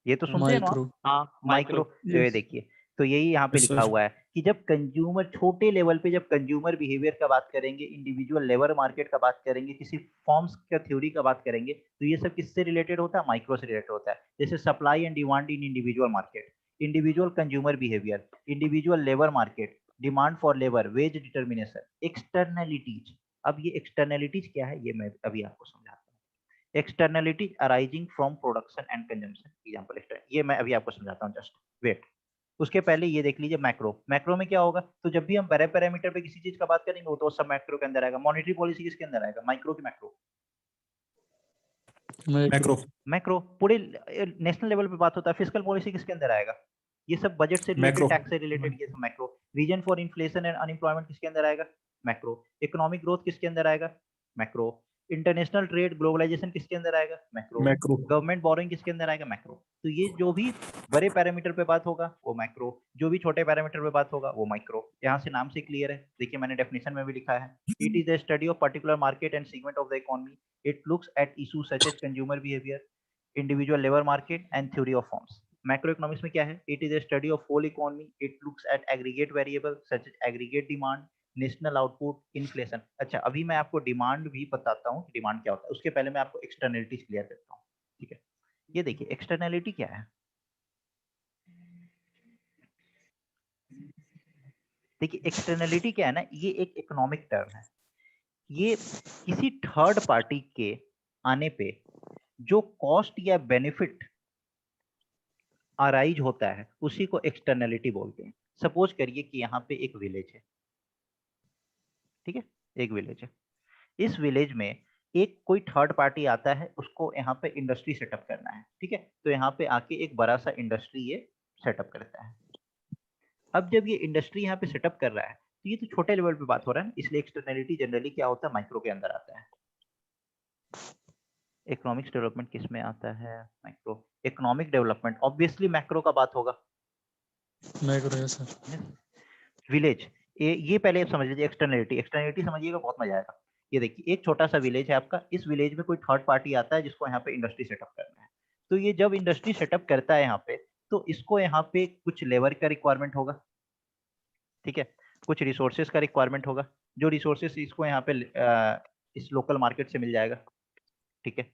ये तो सुनते हैं ना आप? माइक्रो। हाँ, माइक्रो। तो ये देखिए, तो यही यहाँ पे Yes, लिखा sir. हुआ है कि जब कंज्यूमर, छोटे लेवल पे जब कंज्यूमर बिहेवियर का बात करेंगे, इंडिविजुअल लेबर मार्केट का बात करेंगे, किसी फॉर्म्स का थ्योरी का बात करेंगे, तो ये सब किससे रिलेटेड होता है? माइक्रो से रिलेटेड होता है। जैसे supply and demand in individual market, individual consumer behaviour, individual labour market, demand for labour, wage determination, externalities. अब ये एक्सटर्नलिटीज क्या है, ये मैं अभी आपको समझाता हूँ। Externality arising from production and consumption. Example, ये मैं अभी आपको समझाता हूँ, जस्ट वेट। उसके पहले ये देख लीजिए मैक्रो। मैक्रो में क्या होगा? तो जब भी हम बड़े पैरामीटर पे किसी चीज का बात करेंगे वो तो सब मैक्रो के अंदर आएगा। मॉनेटरी पॉलिसी किसके अंदर आएगा? माइक्रो की मैक्रो? Macro. मैक्रो। पूरे नेशनल लेवल पे बात होता है। फिस्कल पॉलिसी किसके अंदर आएगा? ये सब बजट से रिलेटेड, Macro. टैक्स से रिलेटेड, ये सब macro. Reason for inflation and unemployment किसके अंदर आएगा? मैक्रो। इकोनॉमिक ग्रोथ किसके अंदर आएगा? मैक्रो। इंटरनेशनल ट्रेड ग्लोबलाइजेशन किसके अंदर आएगा? मैक्रो। Macro. गवर्नमेंट बोरोइंग किसके अंदर आएगा? मैक्रो। तो ये जो भी बड़े पैरामीटर पे बात होगा वो मैक्रो, जो भी छोटे पैरामीटर पे बात होगा वो माइक्रो। यहाँ से नाम से क्लियर है, देखिए मैंने डेफिनेशन में भी लिखा है, it is the study of particular market and segment of the economy. It looks at issues such as consumer behaviour, individual labor market and theory of forms. Macroeconomics में क्या है? It is a study of whole economy. It looks at aggregate variables such as aggregate demand, national output, inflation. अच्छा, अभी मैं आपको demand भी बताता हूँ कि डिमांड क्या होता है। उसके पहले मैं आपको एक्सटर्नलिटीज क्लियर करता हूँ। ठीक है, ये देखिए एक्सटर्नलिटी क्या है। देखिए एक्सटर्नलिटी क्या है ना, ये एक इकोनॉमिक टर्म है, ये किसी थर्ड पार्टी के आने पे जो कॉस्ट या बेनिफिट अराइज होता है उसी को एक्सटर्नलिटी बोलते हैं। सपोज करिए कि यहाँ पे एक विलेज है, ठीक है, एक विलेज है, इस विलेज में एक कोई थर्ड पार्टी आता है, उसको यहाँ पे इंडस्ट्री सेटअप करना है, ठीक है, तो यहाँ पे आके एक बड़ा सा इंडस्ट्री ये सेटअप करता है। अब जब ये इंडस्ट्री यहाँ पे सेटअप कर रहा है तो ये तो छोटे लेवल पे बात हो रहा है, इसलिए एक्सटर्नलिटी जनरली क्या होता है, माइक्रो के अंदर आता है। इकोनॉमिक्स डेवलपमेंट किस में आता है, micro. Economic development obviously macro का बात होगा, मैक्रो है सर। विलेज, ये पहले आप समझ लीजिए एक्सटर्नलिटी। एक्सटर्नलिटी समझिएगा, बहुत मजा आएगा। ये देखिए एक छोटा सा विलेज है आपका, इस विलेज में कोई थर्ड पार्टी आता है जिसको यहाँ पे इंडस्ट्री सेटअप करना है। तो ये जब इंडस्ट्री सेटअप करता है यहाँ पे, तो इसको यहाँ पे कुछ लेबर का रिक्वायरमेंट होगा, ठीक है, कुछ रिसोर्सेज का रिक्वायरमेंट होगा, जो रिसोर्सेज इसको यहाँ पे इस लोकल मार्केट से मिल जाएगा, ठीक है।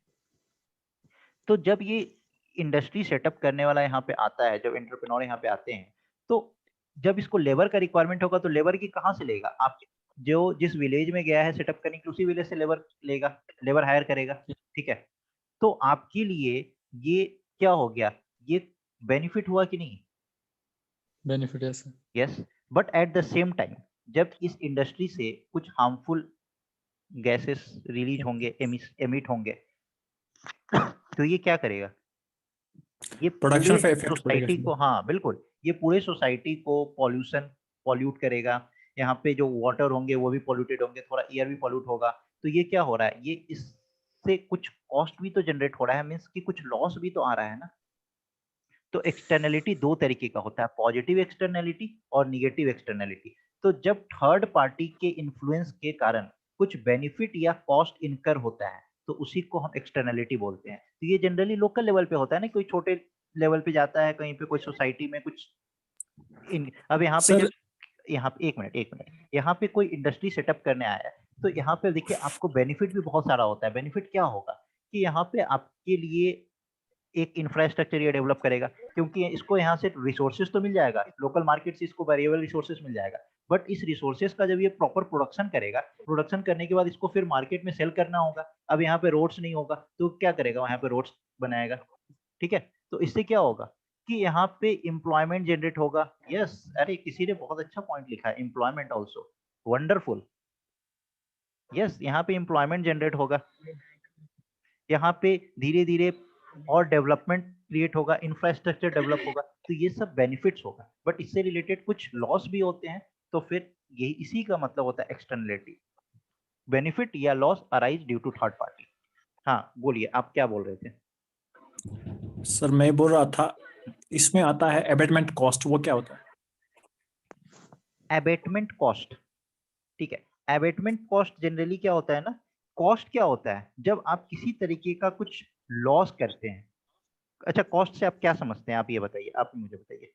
तो जब ये इंडस्ट्री सेटअप करने वाला यहाँ पे आता है, जब एंटरप्रेन्योर यहाँ पे आते हैं, तो जब इसको लेबर का रिक्वायरमेंट होगा तो लेबर की कहाँ से लेगा, आप जो जिस विलेज में गया है सेटअप करने के उसी विलेज से लेबर लेगा, लेबर हायर करेगा, ठीक है। तो आपके लिए ये क्या हो गया, ये बेनिफिट हुआ कि नहीं, बेनिफिट है sir. Yes. But at the same time जब इस इंडस्ट्री से कुछ हार्मफुल गैसेस रिलीज होंगे, एमिट होंगे, तो ये क्या करेगा, ये प्रोडक्शन पूरे पे इफेक्ट सोसाइटी को, हाँ बिल्कुल, ये पूरे सोसाइटी को पॉल्यूट करेगा। यहाँ पे जो वाटर होंगे वो भी पॉल्यूटेड होंगे, थोड़ा एयर भी पॉल्यूट होगा। तो ये क्या हो रहा है, ये इससे कुछ कॉस्ट भी तो जनरेट हो रहा है, मीन्स कि कुछ लॉस भी तो आ रहा है ना। तो एक्सटर्नलिटी दो तरीके का होता है, पॉजिटिव एक्सटर्नलिटी और निगेटिव एक्सटर्नलिटी। तो जब थर्ड पार्टी के इन्फ्लुएंस के कारण कुछ बेनिफिट या कॉस्ट इनकर होता है तो उसी को हम एक्सटर्नलिटी बोलते हैं। तो ये जनरली लोकल लेवल पे होता है ना, कोई छोटे लेवल पे जाता है कहीं पे, कोई सोसाइटी में कुछ अब यहाँ पे सर, जब यहाँ पे एक मिनट, यहाँ पे कोई इंडस्ट्री सेटअप करने आया है, तो यहाँ पे देखिए आपको बेनिफिट भी बहुत सारा होता है। बेनिफिट क्या होगा कि यहाँ पे आपके लिए एक इंफ्रास्ट्रक्चर ये डेवलप करेगा, क्योंकि इसको यहाँ से रिसोर्सेज तो मिल जाएगा, लोकल मार्केट से इसको वेरिएबल रिसोर्सेज मिल जाएगा, बट इस रिसोर्सेज का जब ये प्रॉपर प्रोडक्शन करेगा, प्रोडक्शन करने के बाद इसको फिर मार्केट में सेल करना होगा। अब यहाँ पे रोड्स नहीं होगा तो क्या करेगा, यहाँ पे रोड्स बनाएगा, ठीक है। तो इससे क्या होगा कि यहाँ पे एम्प्लॉयमेंट जनरेट होगा। यस, अरे किसी ने बहुत अच्छा पॉइंट लिखा है, एम्प्लॉयमेंट ऑल्सो, वंडरफुल। यस, यहाँ पे एम्प्लॉयमेंट जनरेट होगा, यहाँ पे धीरे धीरे और डेवलपमेंट क्रिएट होगा, इंफ्रास्ट्रक्चर डेवलप होगा, तो ये सब बेनिफिट्स होगा। बट इससे रिलेटेड कुछ लॉस भी होते हैं, तो फिर यही इसी का मतलब होता है एक्सटर्नलिटी, बेनिफिट या loss arise due to third party. हाँ बोलिए, आप क्या बोल रहे थे। सर मैं बोल रहा था इसमें आता है एबेटमेंट कॉस्ट, वो क्या होता है? एबेटमेंट कॉस्ट, ठीक है। एबेटमेंट कॉस्ट जनरली क्या होता है ना, कॉस्ट क्या होता है जब आप किसी तरीके का कुछ लॉस करते हैं। अच्छा, कॉस्ट से आप क्या समझते हैं, आप ये बताइए, आप मुझे बताइए।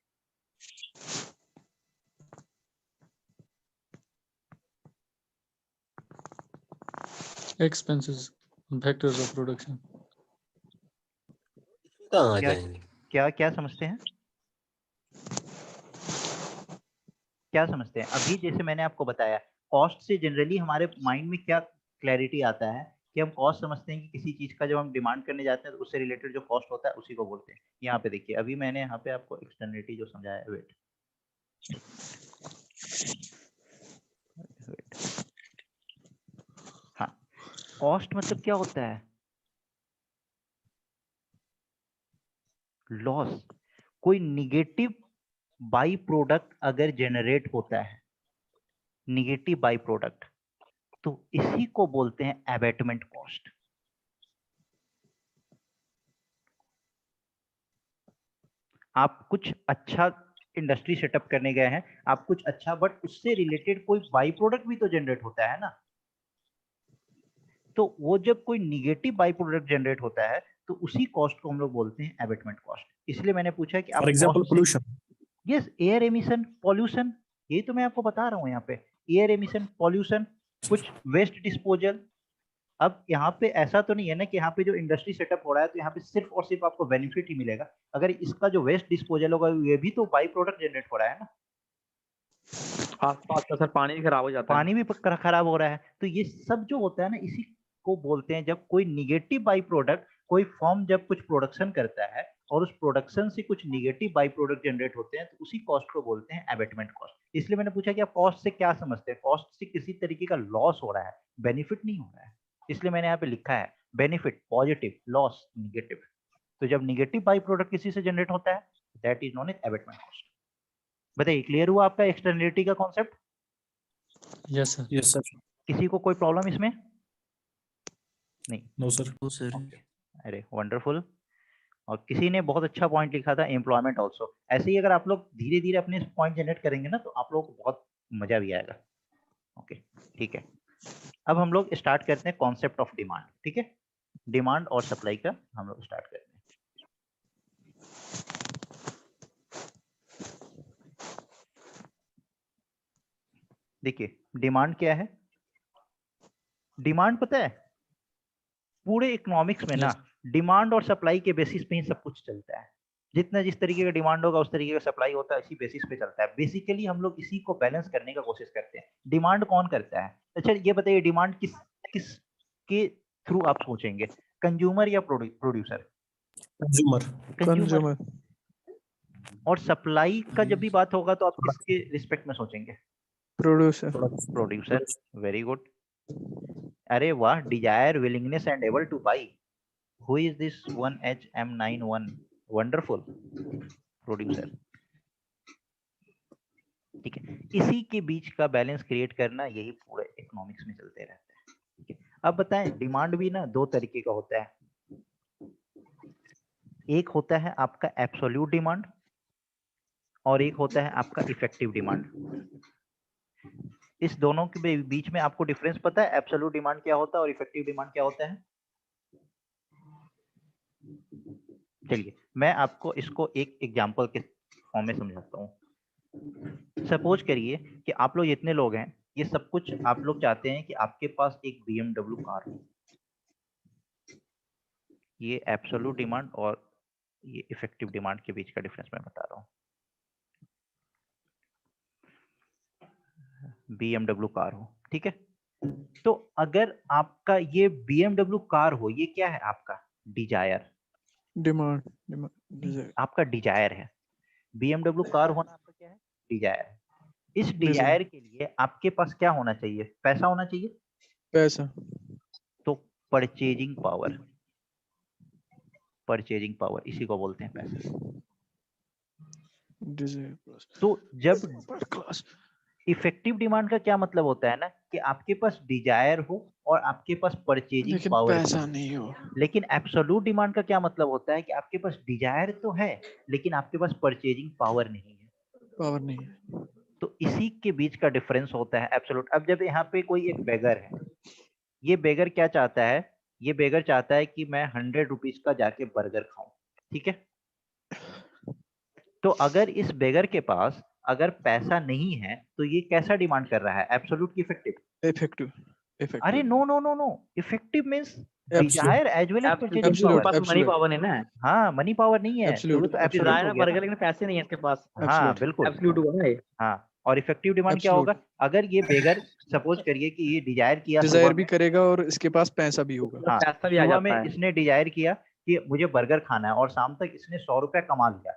Expenses, factors of production. कहाँ आ क्या जाएंगे? क्या समझते हैं, क्या समझते हैं? अभी जैसे मैंने आपको बताया, कॉस्ट से जनरली हमारे माइंड में क्या क्लैरिटी आता है कि हम कॉस्ट समझते हैं कि किसी चीज का जब हम डिमांड करने जाते हैं तो उससे रिलेटेड जो कॉस्ट होता है उसी को बोलते हैं। यहाँ पे देखिए, अभी मैंने यहाँ पे आपको एक्सटर्नलिटी जो समझाया है, वेट हाँ, कॉस्ट मतलब क्या होता है, लॉस। कोई निगेटिव बाई प्रोडक्ट अगर जनरेट होता है, निगेटिव बाई प्रोडक्ट, तो इसी को बोलते हैं एबेटमेंट कॉस्ट। आप कुछ अच्छा इंडस्ट्री सेटअप करने गए हैं, आप कुछ अच्छा, बट उससे रिलेटेड कोई बाई प्रोडक्ट भी तो जनरेट होता है ना। तो वो जब कोई निगेटिव बाई प्रोडक्ट जनरेट होता है तो उसी कॉस्ट को हम लोग बोलते हैं एबेटमेंट कॉस्ट। इसलिए मैंने पूछा कि आप for example pollution. Yes, air emission, pollution, ये तो मैं आपको बता रहा हूँ यहाँ पे, एयर एमिशन, पॉल्यूशन, कुछ वेस्ट डिस्पोजल। अब यहाँ पे ऐसा तो नहीं है ना कि यहाँ पे जो इंडस्ट्री सेटअप हो रहा है तो यहाँ पे सिर्फ और सिर्फ आपको बेनिफिट ही मिलेगा। अगर इसका जो वेस्ट डिस्पोजल होगा ये भी तो बाई प्रोडक्ट जनरेट हो रहा है ना। आसपास का सर पानी भी खराब हो जाता है। पानी भी खराब हो रहा है। तो ये सब जो होता है ना, इसी को बोलते हैं जब कोई निगेटिव बाई प्रोडक्ट, कोई फॉर्म जब कुछ प्रोडक्शन करता है और उस प्रोडक्शन से कुछ निगेटिव बाई प्रोडक्ट जनरेट होते हैं, तो उसी कॉस्ट को बोलते हैं एबेटमेंट कॉस्ट। इसलिए मैंने पूछा कि आप कॉस्ट से क्या समझते हैं। कॉस्ट से किसी तरीके का लॉस हो रहा है, बेनिफिट नहीं हो रहा है। इसलिए मैंने यहाँ पे लिखा है बेनिफिट पॉजिटिव, लॉस निगेटिव। तो जब निगेटिव बाई प्रोडक्ट किसी से जनरेट होता है, that is known as abatement cost. बताइए, क्लियर हुआ आपका एक्सटर्नलिटी का concept? Yes sir. Yes, sir. किसी को कोई प्रॉब्लम इसमें? नहीं। No, sir. तो सर Okay. अरे वंडरफुल। और किसी ने बहुत अच्छा पॉइंट लिखा था, एम्प्लॉयमेंट ऑल्सो। ऐसे ही अगर आप लोग धीरे धीरे अपने पॉइंट जनरेट करेंगे ना, तो आप लोग को बहुत मजा भी आएगा। ओके, ठीक है। अब हम लोग स्टार्ट करते हैं कॉन्सेप्ट ऑफ डिमांड। ठीक है, डिमांड और सप्लाई का हम लोग स्टार्ट करते हैं। देखिए, डिमांड क्या है? डिमांड पता है, पूरे इकोनॉमिक्स में ना डिमांड और सप्लाई के बेसिस पे ही सब कुछ चलता है। जितना जिस तरीके का डिमांड होगा उस तरीके का सप्लाई होता है, इसी बेसिस पे चलता है। बेसिकली हम लोग इसी को बैलेंस करने का कोशिश करते हैं। डिमांड कौन करता है? अच्छा ये बताइए, डिमांड किस के थ्रू आप सोचेंगे, कंज्यूमर या प्रोड्यूसर? Consumer. कंज्यूमर। और सप्लाई का जब भी बात होगा तो आप किसके रिस्पेक्ट में सोचेंगे? प्रोड्यूसर। प्रोड्यूसर। Very good. अरे वाह, desire, willingness and able to buy. Who is this 1HM91? Wonderful. Producer. ठीक है, इसी के बीच का बैलेंस क्रिएट करना, यही पूरे इकोनॉमिक्स में चलते रहता है। ठीक है, अब बताएं, डिमांड भी ना दो तरीके का होता है। एक होता है आपका एब्सोल्यूट डिमांड और एक होता है आपका इफेक्टिव डिमांड। इस दोनों के बीच में आपको डिफरेंस पता है? एब्सोल्यूट डिमांड क्या होता है और इफेक्टिव डिमांड क्या होता है? चलिए मैं आपको इसको एक एग्जांपल के फॉर्म में समझाता हूँ। सपोज करिए कि आप लोग इतने लोग हैं, ये सब कुछ आप लोग चाहते हैं कि आपके पास एक BMW कार हो। ये एब्सोल्यूट डिमांड और ये इफेक्टिव डिमांड के बीच का डिफरेंस मैं बता रहा हूँ। BMW कार हो, ठीक है। तो अगर आपका ये BMW कार हो, ये क्या है आपका? डिजायर। डिमांड आपका डिजायर है। BMW कार होना आपका क्या है? डिजायर है। इस डिजायर के लिए आपके पास क्या होना चाहिए? पैसा होना चाहिए। पैसा। तो परचेजिंग पावर, परचेजिंग पावर इसी को बोलते हैं पैसा। तो जब इफेक्टिव डिमांड का क्या मतलब होता है ना, कि आपके पास डिजायर हो और आपके पास परचेजिंग पावर पैसा नहीं हो। लेकिन एब्सोल्यूट डिमांड का क्या मतलब होता है कि आपके पास डिजायर तो है लेकिन आपके पास परचेजिंग पावर नहीं है। पावर नहीं है। तो इसी के बीच का डिफरेंस होता है एब्सोल्यूट। अब जब यहाँ पे कोई एक बेगर है, ये बेगर क्या चाहता है? ये बेगर चाहता है कि मैं 100 रुपीज का जाके बर्गर खाऊं, ठीक है। तो अगर इस बेगर के पास अगर पैसा नहीं है तो ये कैसा डिमांड कर रहा है? एब्सोल्यूट की इफेक्टिव? इफेक्टिव। अरे no no no no, effective means desire as well as purchasing power. Money power नहीं ना है। हाँ, मनी पावर नहीं है तो वो तो एब्सोल्यूट डिजायर हो है गया बर्गर, ना। लेकिन पैसे नहीं है इसके पास। हाँ बिल्कुल, एब्सोल्यूट हुआ ना ये। हाँ। और इफेक्टिव डिमांड क्या होगा? अगर ये बेगर सपोज करिए कि ये डिजायर किया, डिजायर भी करेगा और इसके पास पैसा भी होगा। हाँ, पैसा भी आ सुबह जाता में है। इसने डिजायर किया कि मुझे बर्गर खाना है और शाम तक इसने 100 रुपया कमा लिया,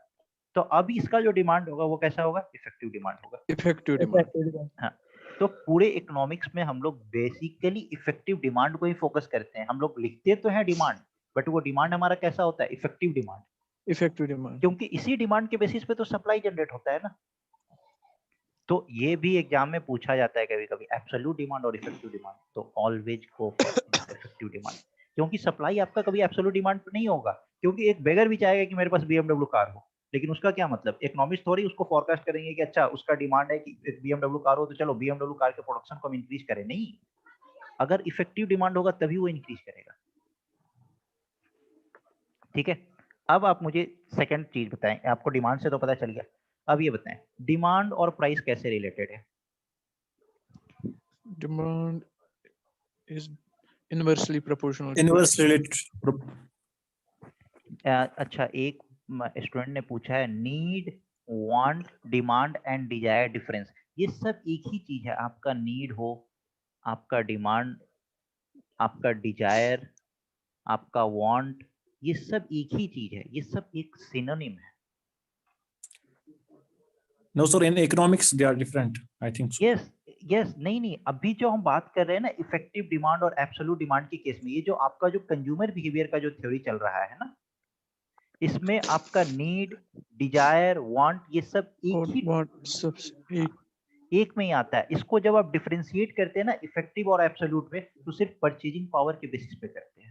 तो अब इसका जो डिमांड होगा वो कैसा होगा? इफेक्टिव डिमांड होगा। Effective demand. हाँ, तो पूरे इकोनॉमिक्स में हम लोग बेसिकली इफेक्टिव डिमांड को ही फोकस करते हैं। हम लोग लिखते तो हैं डिमांड, बट वो डिमांड हमारा कैसा होता है? Effective demand. Effective demand. क्योंकि इसी डिमांड के बेसिस पे तो सप्लाई जनरेट होता है ना। तो ये भी एग्जाम में पूछा जाता है कभी कभी, एब्सोल्यूट डिमांड और इफेक्टिव डिमांड। तो always go for effective demand, क्योंकि सप्लाई आपका कभी एब्सोल्यूट डिमांड पे नहीं होगा। क्योंकि एक बेगर भी चाहेगा कि मेरे पास BMW कार हो, लेकिन उसका क्या मतलब? इकोनॉमिस्ट थोड़ी उसको फोरकास्ट करेंगे कि अच्छा उसका डिमांड है कि BMW कार हो तो चलो BMW कार के प्रोडक्शन को हम इंक्रीज करें। नहीं, अगर इफेक्टिव डिमांड होगा तभी वो इंक्रीज करेगा। ठीक है, अब आप मुझे सेकंड चीज बताएं। आपको डिमांड से तो पता चल गया, अब ये बताएं डिमांड और प्राइस कैसे रिलेटेड है? Demand is inversely proportional. Inverse related. अच्छा, एक स्टूडेंट ने पूछा है need, want, demand and desire difference. ये सब एक ही चीज है, आपका नीड हो, आपका डिमांड, आपका डिजायर, आपका वांट, ये सब एक ही चीज है, ये सब एक सिनोनिम है। No, sir, in economics they are different. I think so. Yes नहीं, अभी जो हम बात कर रहे हैं ना इफेक्टिव डिमांड और एब्सोल्यूट डिमांड के केस में, ये जो आपका जो कंज्यूमर बिहेवियर का जो थ्योरी चल रहा है ना, इसमें आपका नीड, डिजायर, वांट, ये सब एक में ही आता है। इसको जब आप डिफरेंशिएट करते हैं ना इफेक्टिव और एब्सोल्यूट में, तो सिर्फ परचेजिंग पावर के बेसिस पे करते हैं।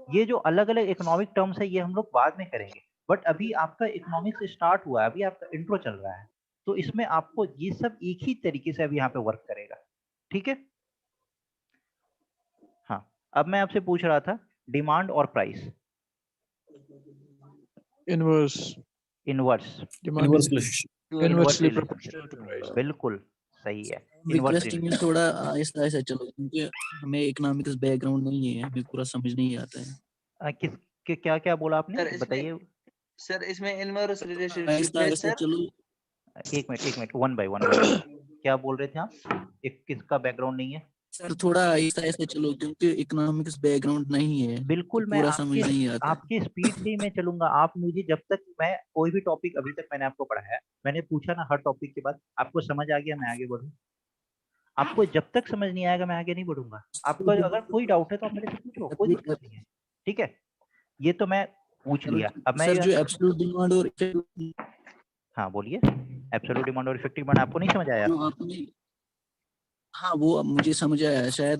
ये जो अलग अलग इकोनॉमिक टर्म्स है ये हम लोग बाद में करेंगे, बट अभी आपका इकोनॉमिक्स स्टार्ट हुआ है, अभी आपका इंट्रो चल रहा है, तो इसमें आपको ये सब एक ही तरीके से अभी यहाँ पे वर्क करेगा। ठीक है, हाँ। अब मैं आपसे पूछ रहा था डिमांड और प्राइस। इनवर्स इनवर्सली प्रोपोर्शनल, बिल्कुल सही है। रिक्वेस्टिंग है थोड़ा आहिस्ता आहिस्ता चलो, क्योंकि हमें इकोनॉमिक्स बैकग्राउंड नहीं है, हमें पूरा समझ नहीं आता है। क्या क्या बोला आपने, बताइए सर। इसमें इनवर्स रिलेशनशिप आहिस्ता है आहिस्ता सर। चलो। एक मिनट वन बाय वन क्या बोल रहे थे आप, एक किसका बैकग्राउंड नहीं है? सर थोड़ा आहिस्ता आहिस्ता चलो, क्योंकि इकोनॉमिक्स बैकग्राउंड नहीं है, बिल्कुल तो मैं पूरा समझ नहीं आता। आपके स्पीड से ही मैं चलूंगा। आप मुझे जब तक, मैं कोई भी टॉपिक अभी तक मैंने आपको पढ़ाया, मैंने पूछा ना हर टॉपिक के बाद आपको समझ आ गया मैं आगे बढ़ूं। आपको जब तक समझ नहीं आएगा मैं आगे नहीं बढ़ूंगा। आपको अगर कोई डाउट है तो आप मेरे से पूछो, कोई दिक्कत नहीं है। ठीक है, ये तो मैं पूछ लिया। अब मैं सर जो एब्सोल्यूट डिमांड और हाँ बोलिए, एब्सोल्यूट डिमांड और इफेक्टिव डिमांड आपको नहीं समझ आया? हाँ वो अब मुझे समझ आया शायद।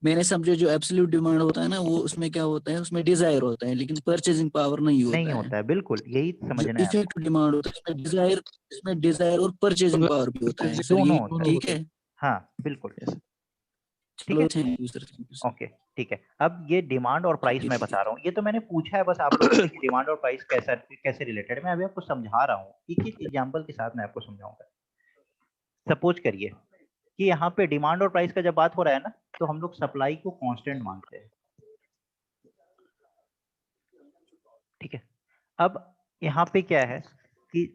मैंने समझा जो एब्सोल्यूट डिमांड होता है ना, वो उसमें क्या होता है, उसमें डिजायर होता है, लेकिन परचेजिंग पावर नहीं होता है। बिल्कुल यही समझना है। इफेक्टिव डिमांड होता है, इसमें डिजायर और परचेजिंग पावर भी होता है। सर ये ठीक है? हाँ बिल्कुल ठीक चलो, है, थैंक यू सर। ओके ठीक है। अब ये डिमांड और प्राइस मैं बता रहा हूँ, ये तो मैंने पूछा है बस आप लोगों से कि डिमांड और प्राइस कैसे रिलेटेड है। मैं अभी आपको समझा रहा हूँ, एक एक एग्जांपल के साथ मैं आपको समझाऊंगा। सपोज करिए कि यहाँ पे डिमांड और प्राइस का जब बात हो रहा है ना, तो हम लोग सप्लाई को कांस्टेंट मानते हैं। ठीक है, अब यहाँ पे क्या है कि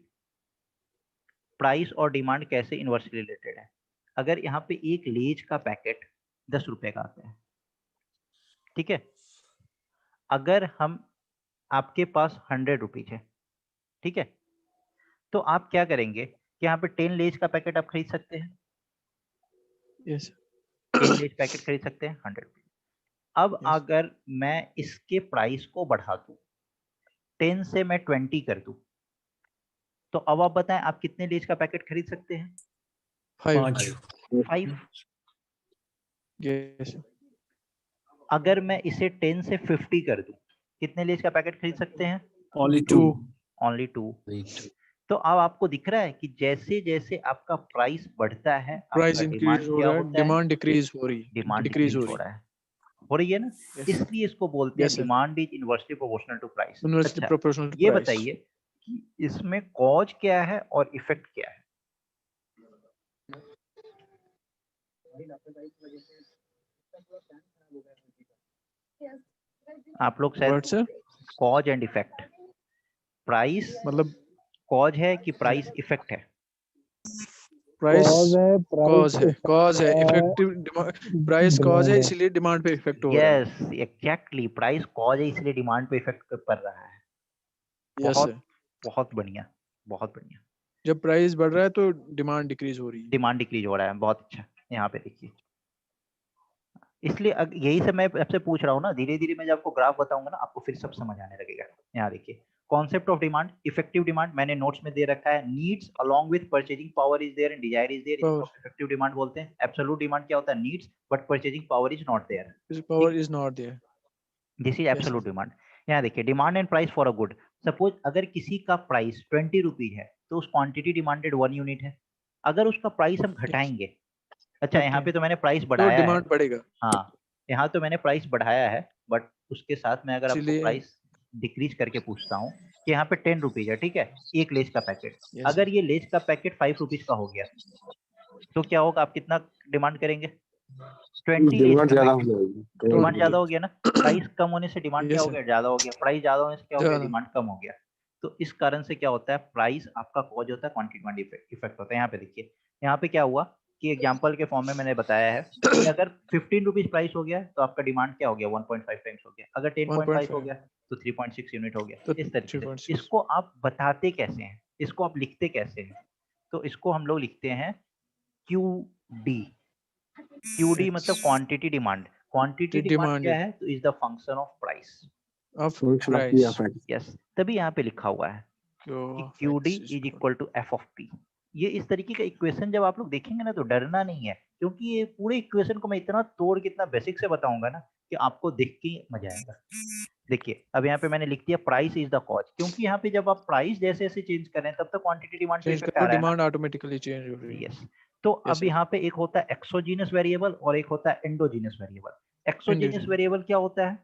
प्राइस और डिमांड कैसे इनवर्सली रिलेटेड है। अगर यहाँ पे एक लेज का पैकेट 10 रुपए का आता है, ठीक है, अगर हम आपके पास 100 रुपीज है, ठीक है, तो आप क्या करेंगे कि यहाँ पे 10 लेज का पैकेट आप खरीद सकते हैं। यस 10 लेज पैकेट खरीद सकते हैं 100 रुपीज। अब अगर मैं इसके प्राइस को बढ़ा दूं, 10 से मैं 20 कर दूं, तो अब आप बताएं आप कितने लेज का पैकेट खरीद सकते हैं? 5। यस अगर मैं इसे 10 से 50 कर दूं, कितने लेज का पैकेट खरीद सकते हैं? Only 2. Only 2। तो अब आपको दिख रहा है कि जैसे जैसे आपका प्राइस बढ़ता है, प्राइस इंक्रीज हो रहा है, डिमांड डिक्रीज हो रही है, डिमांड डिक्रीज हो रही है ना। इसलिए इसको बोलते हैं demand is inversely proportional to price. Inversely proportional to ये प्राइस। बताइए कि इसमें कॉज क्या है और इफेक्ट क्या है? आप लोग शायद कॉज एंड इफेक्ट, प्राइस मतलब कॉज है कि प्राइस इफेक्ट है? प्राइस कॉज है इफेक्टिव प्राइस कॉज है, इसलिए डिमांड पे इफेक्ट हो रहा है। यस एग्जैक्टली, प्राइस कॉज है इसलिए डिमांड पे इफेक्ट पड़ रहा है। बहुत बढ़िया, बहुत बढ़िया। जब प्राइस बढ़ रहा है तो डिमांड डिक्रीज हो रही है। डिमांड डिक्रीज हो रहा है, बहुत अच्छा। यहाँ पे देखिए, इसलिए यही से मैं आपसे पूछ रहा हूँ ना, धीरे धीरे मैं जब आपको ग्राफ बताऊंगा ना आपको फिर सब समझ आने लगेगा। यहाँ देखिए, concept of demand, effective demand मैंने नोट्स में दे रखा है। Needs along with purchasing power is there and desire is there, इसको इफेक्टिव डिमांड बोलते हैं। एब्सोल्यूट डिमांड क्या होता है? Needs but purchasing power is not there. Power is not there, this is absolute demand. यहाँ देखिए, demand and price for a good. Suppose अगर किसी का प्राइस 20 रुपीज है तो उस क्वांटिटी डिमांडेड 1 यूनिट है। अगर उसका प्राइस हम घटाएंगे, अच्छा यहाँ पे तो मैंने प्राइस बढ़ाया है, डिमांड बढ़ेगा। हाँ यहाँ तो मैंने प्राइस बढ़ाया है, बट उसके साथ मैं अगर आपको प्राइस डिक्रीज करके पूछता हूँ कि यहाँ पे 10 रुपीज है, ठीक है, एक लेज का पैकेट। अगर ये लेज का पैकेट 5 रुपीज का हो गया तो क्या होगा? आप कितना डिमांड करेंगे? 20 डिमांड ज्यादा हो जाएगी। डिमांड ज्यादा हो गया ना। प्राइस कम होने से डिमांड क्या हो गया? ज्यादा हो गया। प्राइस ज्यादा होने से क्या हो गया? डिमांड कम हो गया। तो इस कारण से क्या होता है, प्राइस आपका कॉज होता है, क्वांटिटी डिमांड इफेक्ट होता है। यहाँ पे देखिए, यहाँ पे क्या हुआ कि एग्जांपल के फॉर्म में मैंने बताया है कि अगर 15 रुपीज प्राइस हो गया तो आपका डिमांड क्या हो गया, 1.5 टाइम्स हो गया। अगर 10.5 हो 1.5 गया तो 3.6 यूनिट हो गया। तो इस तरीके से 3.6 इसको आप बताते कैसे हैं, इसको आप लिखते कैसे हैं, तो इसको हम लोग लिखते हैं QD। QD मतलब क्वांटिटी डिमांड। क्वांटिटी डिमांड क्या demanded है, तो is the function of price. of price. Yes, तभी यहाँ पे लिखा हुआ है कि So QD X is is equal equal to F of P। ये इस तरीके का इक्वेशन जब आप लोग देखेंगे ना तो डरना नहीं है, क्योंकि ये पूरे इक्वेशन को मैं इतना तोड़ के इतना बेसिक से बताऊंगा ना कि आपको देख के मजा आएगा। देखिए अब यहाँ पे मैंने लिख दिया प्राइस इज द कॉज, क्योंकि यहाँ पे जब आप प्राइस जैसे जैसे चेंज कर रहे हैं तब तक क्वांटिटी डिमांड पे change इफेक्ट करो, आ रहा है ना। demand automatically change हो रही है. यस, तो Yes, अब sir. यहाँ पे एक होता है एक्सोजीनस वेरिएबल और एक होता है endogenous variable. Exogenous Indigenous. Variable क्या होता है,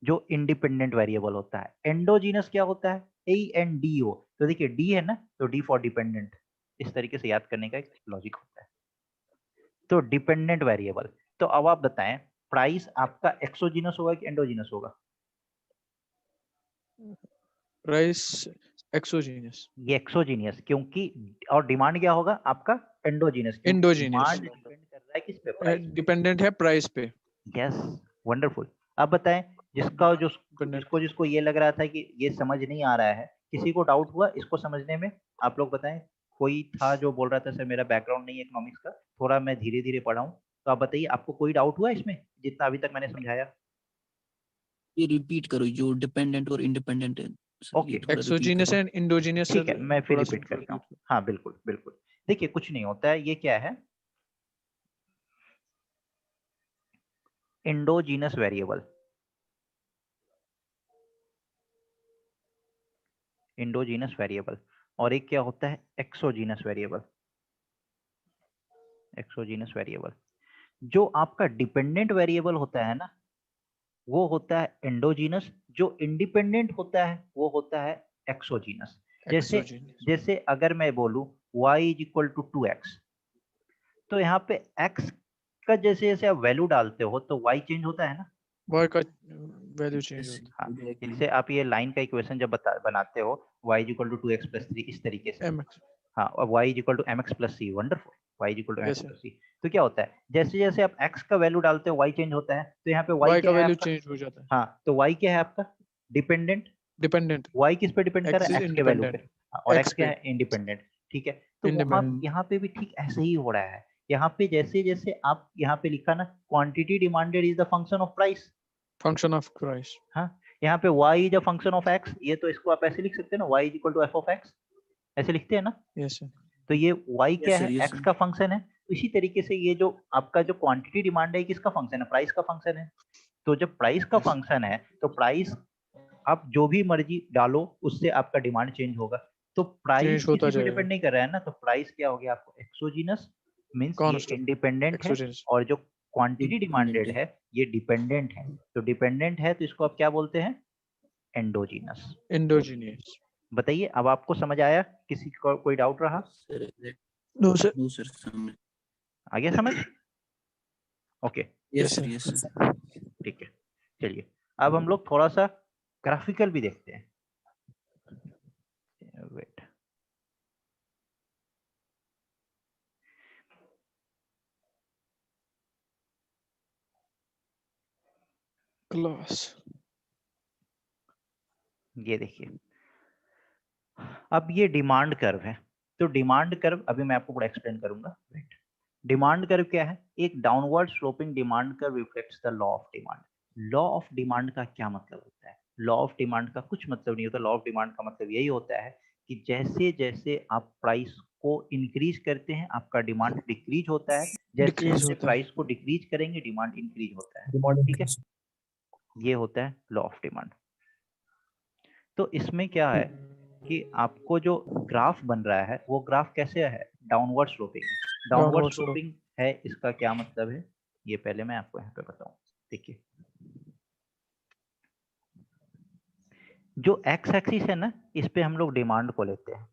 जो इंडिपेंडेंट वेरिएबल होता है। एंडोजीनस क्या होता है, ANDO। तो देखिए डी है ना, तो डी फॉर डिपेंडेंट। इस तरीके से याद करने का एक लॉजिक होता है। तो डिपेंडेंट वेरिएबल, तो अब आप बताएं प्राइस आपका एक्सोजीनस होगा कि एंडोजीनस होगा? Price exogenous. ये एक्सोजीनियस, क्योंकि और डिमांड क्या होगा आपका एंडोजीनस, क्योंकि Endogenous. डिमांड डिपेंड कर रहा है किस पे, प्राइस पे। Dependent है price पे. Yes, wonderful. अब बताएं जिसका जो Dependent. जिसको ये लग रहा था कि ये समझ नहीं आ रहा है, किसी को डाउट हुआ इसको समझने में? आप लोग बताएं, कोई था जो बोल रहा था सर मेरा बैकग्राउंड नहीं है इकोनॉमिक्स का, थोड़ा मैं धीरे धीरे पढ़ा हूं, तो आप बताइए आपको कोई डाउट हुआ इसमें जितना अभी तक मैंने समझाया? ये रिपीट करो जो डिपेंडेंट और इंडिपेंडेंट है। सर, ओके, ये थोड़ा repeat Exogenous करो। and endogenous. ठीक है, मैं फिर थोड़ा सा रिपीट करता हूँ। repeat. हाँ बिल्कुल बिल्कुल, देखिए कुछ नहीं होता है, ये क्या है, एंडोजीनस वेरिएबल। एंडोजीनस वेरिएबल, और एक क्या होता है, एक्सोजीनस वेरिएबल। एक्सोजीनस वेरिएबल, जो आपका डिपेंडेंट वेरिएबल होता है ना वो होता है एंडोजीनस, जो इंडिपेंडेंट होता है वो होता है एक्सोजीनस। जैसे Exogenous. जैसे अगर मैं बोलूं y is equal to 2x, तो यहाँ पे x का जैसे जैसे आप वैल्यू डालते हो तो y चेंज होता है ना। Y का value change Yes, होता हाँ, exactly. जैसे आप ये लाइन का इक्वेशन जब बनाते हो y is equal to 2x plus 3 इस तरीके से, है. MX. हाँ, और y is equal to mx plus c, wonderful, y is equal to Yes, mx sir. Plus c। तो क्या होता है, जैसे जैसे आप x का वैल्यू डालते हो y चेंज होता है, तो यहाँ पे y Y क्या का है value आपका? change हो जाता है. हाँ, तो y क्या है आपका, डिपेंडेंट। Dependent. y किस पे डिपेंड कर X रहा is है, x के वैल्यू पे। independent. हाँ, और x X क्या पे. है, इंडिपेंडेंट। ठीक है, तो वहां Independent. यहाँ पे भी ठीक ऐसे ही हो रहा है। यहाँ पे जैसे जैसे आप यहाँ पे लिखा ना, quantity demanded is the function of price. Function of price. हाँ, यहाँ पे y is a function of x, ये तो इसको आप ऐसे लिख सकते हैं ना, y is equal to f of x, ऐसे लिखते हैं ना। Yes, sir. तो ये y क्या Yes, sir. है, Yes, x sir. का फंक्शन है। तो इसी तरीके से ये जो आपका जो क्वांटिटी डिमांड है किसका फंक्शन है, प्राइस का फंक्शन है। तो जब प्राइस का Yes. फंक्शन है तो प्राइस आप जो भी मर्जी डालो उससे आपका डिमांड चेंज होगा। तो प्राइस Change होता किसी पे जाएगा. डिपेंड नहीं कर रहा है ना, तो प्राइस क्या हो गया आपको, एक्सोजीनस मींस ये Constant. इंडिपेंडेंट है, Exogenous. और जो क्वांटिटी Independent डिमांडेड है. है ये डिपेंडेंट है। तो डिपेंडेंट है तो इसको आप क्या बोलते हैं, एंडोजीनस। Endogenous. बताइए अब आपको समझ आया, किसी को कोई डाउट रहा? Sir, exact- No, sir. no, sir. समझ- आ गया समझ? Okay, Yes, Yes, sir. sir. Yes, sir. ठीक है, चलिए अब हम लोग थोड़ा सा ग्राफिकल भी देखते हैं। Wait, Class. ये देखिए, अब ये डिमांड कर्व है। तो डिमांड कर्व अभी मैं आपको पूरा एक्सप्लेन करूंगा। वेट, डिमांड कर्व क्या है, एक downward sloping demand curve reflects the law of demand. Law of demand का क्या मतलब होता है, लॉ ऑफ डिमांड का कुछ मतलब नहीं होता। लॉ ऑफ डिमांड का मतलब यही होता है कि जैसे जैसे आप प्राइस को इंक्रीज करते हैं आपका डिमांड डिक्रीज होता है, जैसे Decrease जैसे होता है. प्राइस को डिक्रीज करेंगे डिमांड इंक्रीज होता है। ठीक है, ये होता है लॉ ऑफ डिमांड। तो इसमें क्या है कि आपको जो ग्राफ बन रहा है वो ग्राफ कैसे है, डाउनवर्ड स्लोपिंग है। Downward Downward slope. स्लोपिंग है, इसका क्या मतलब है ये पहले मैं आपको यहाँ पे बताऊं। देखिए, जो एक्स एक्सिस है ना इस पे हम लोग डिमांड को लेते हैं,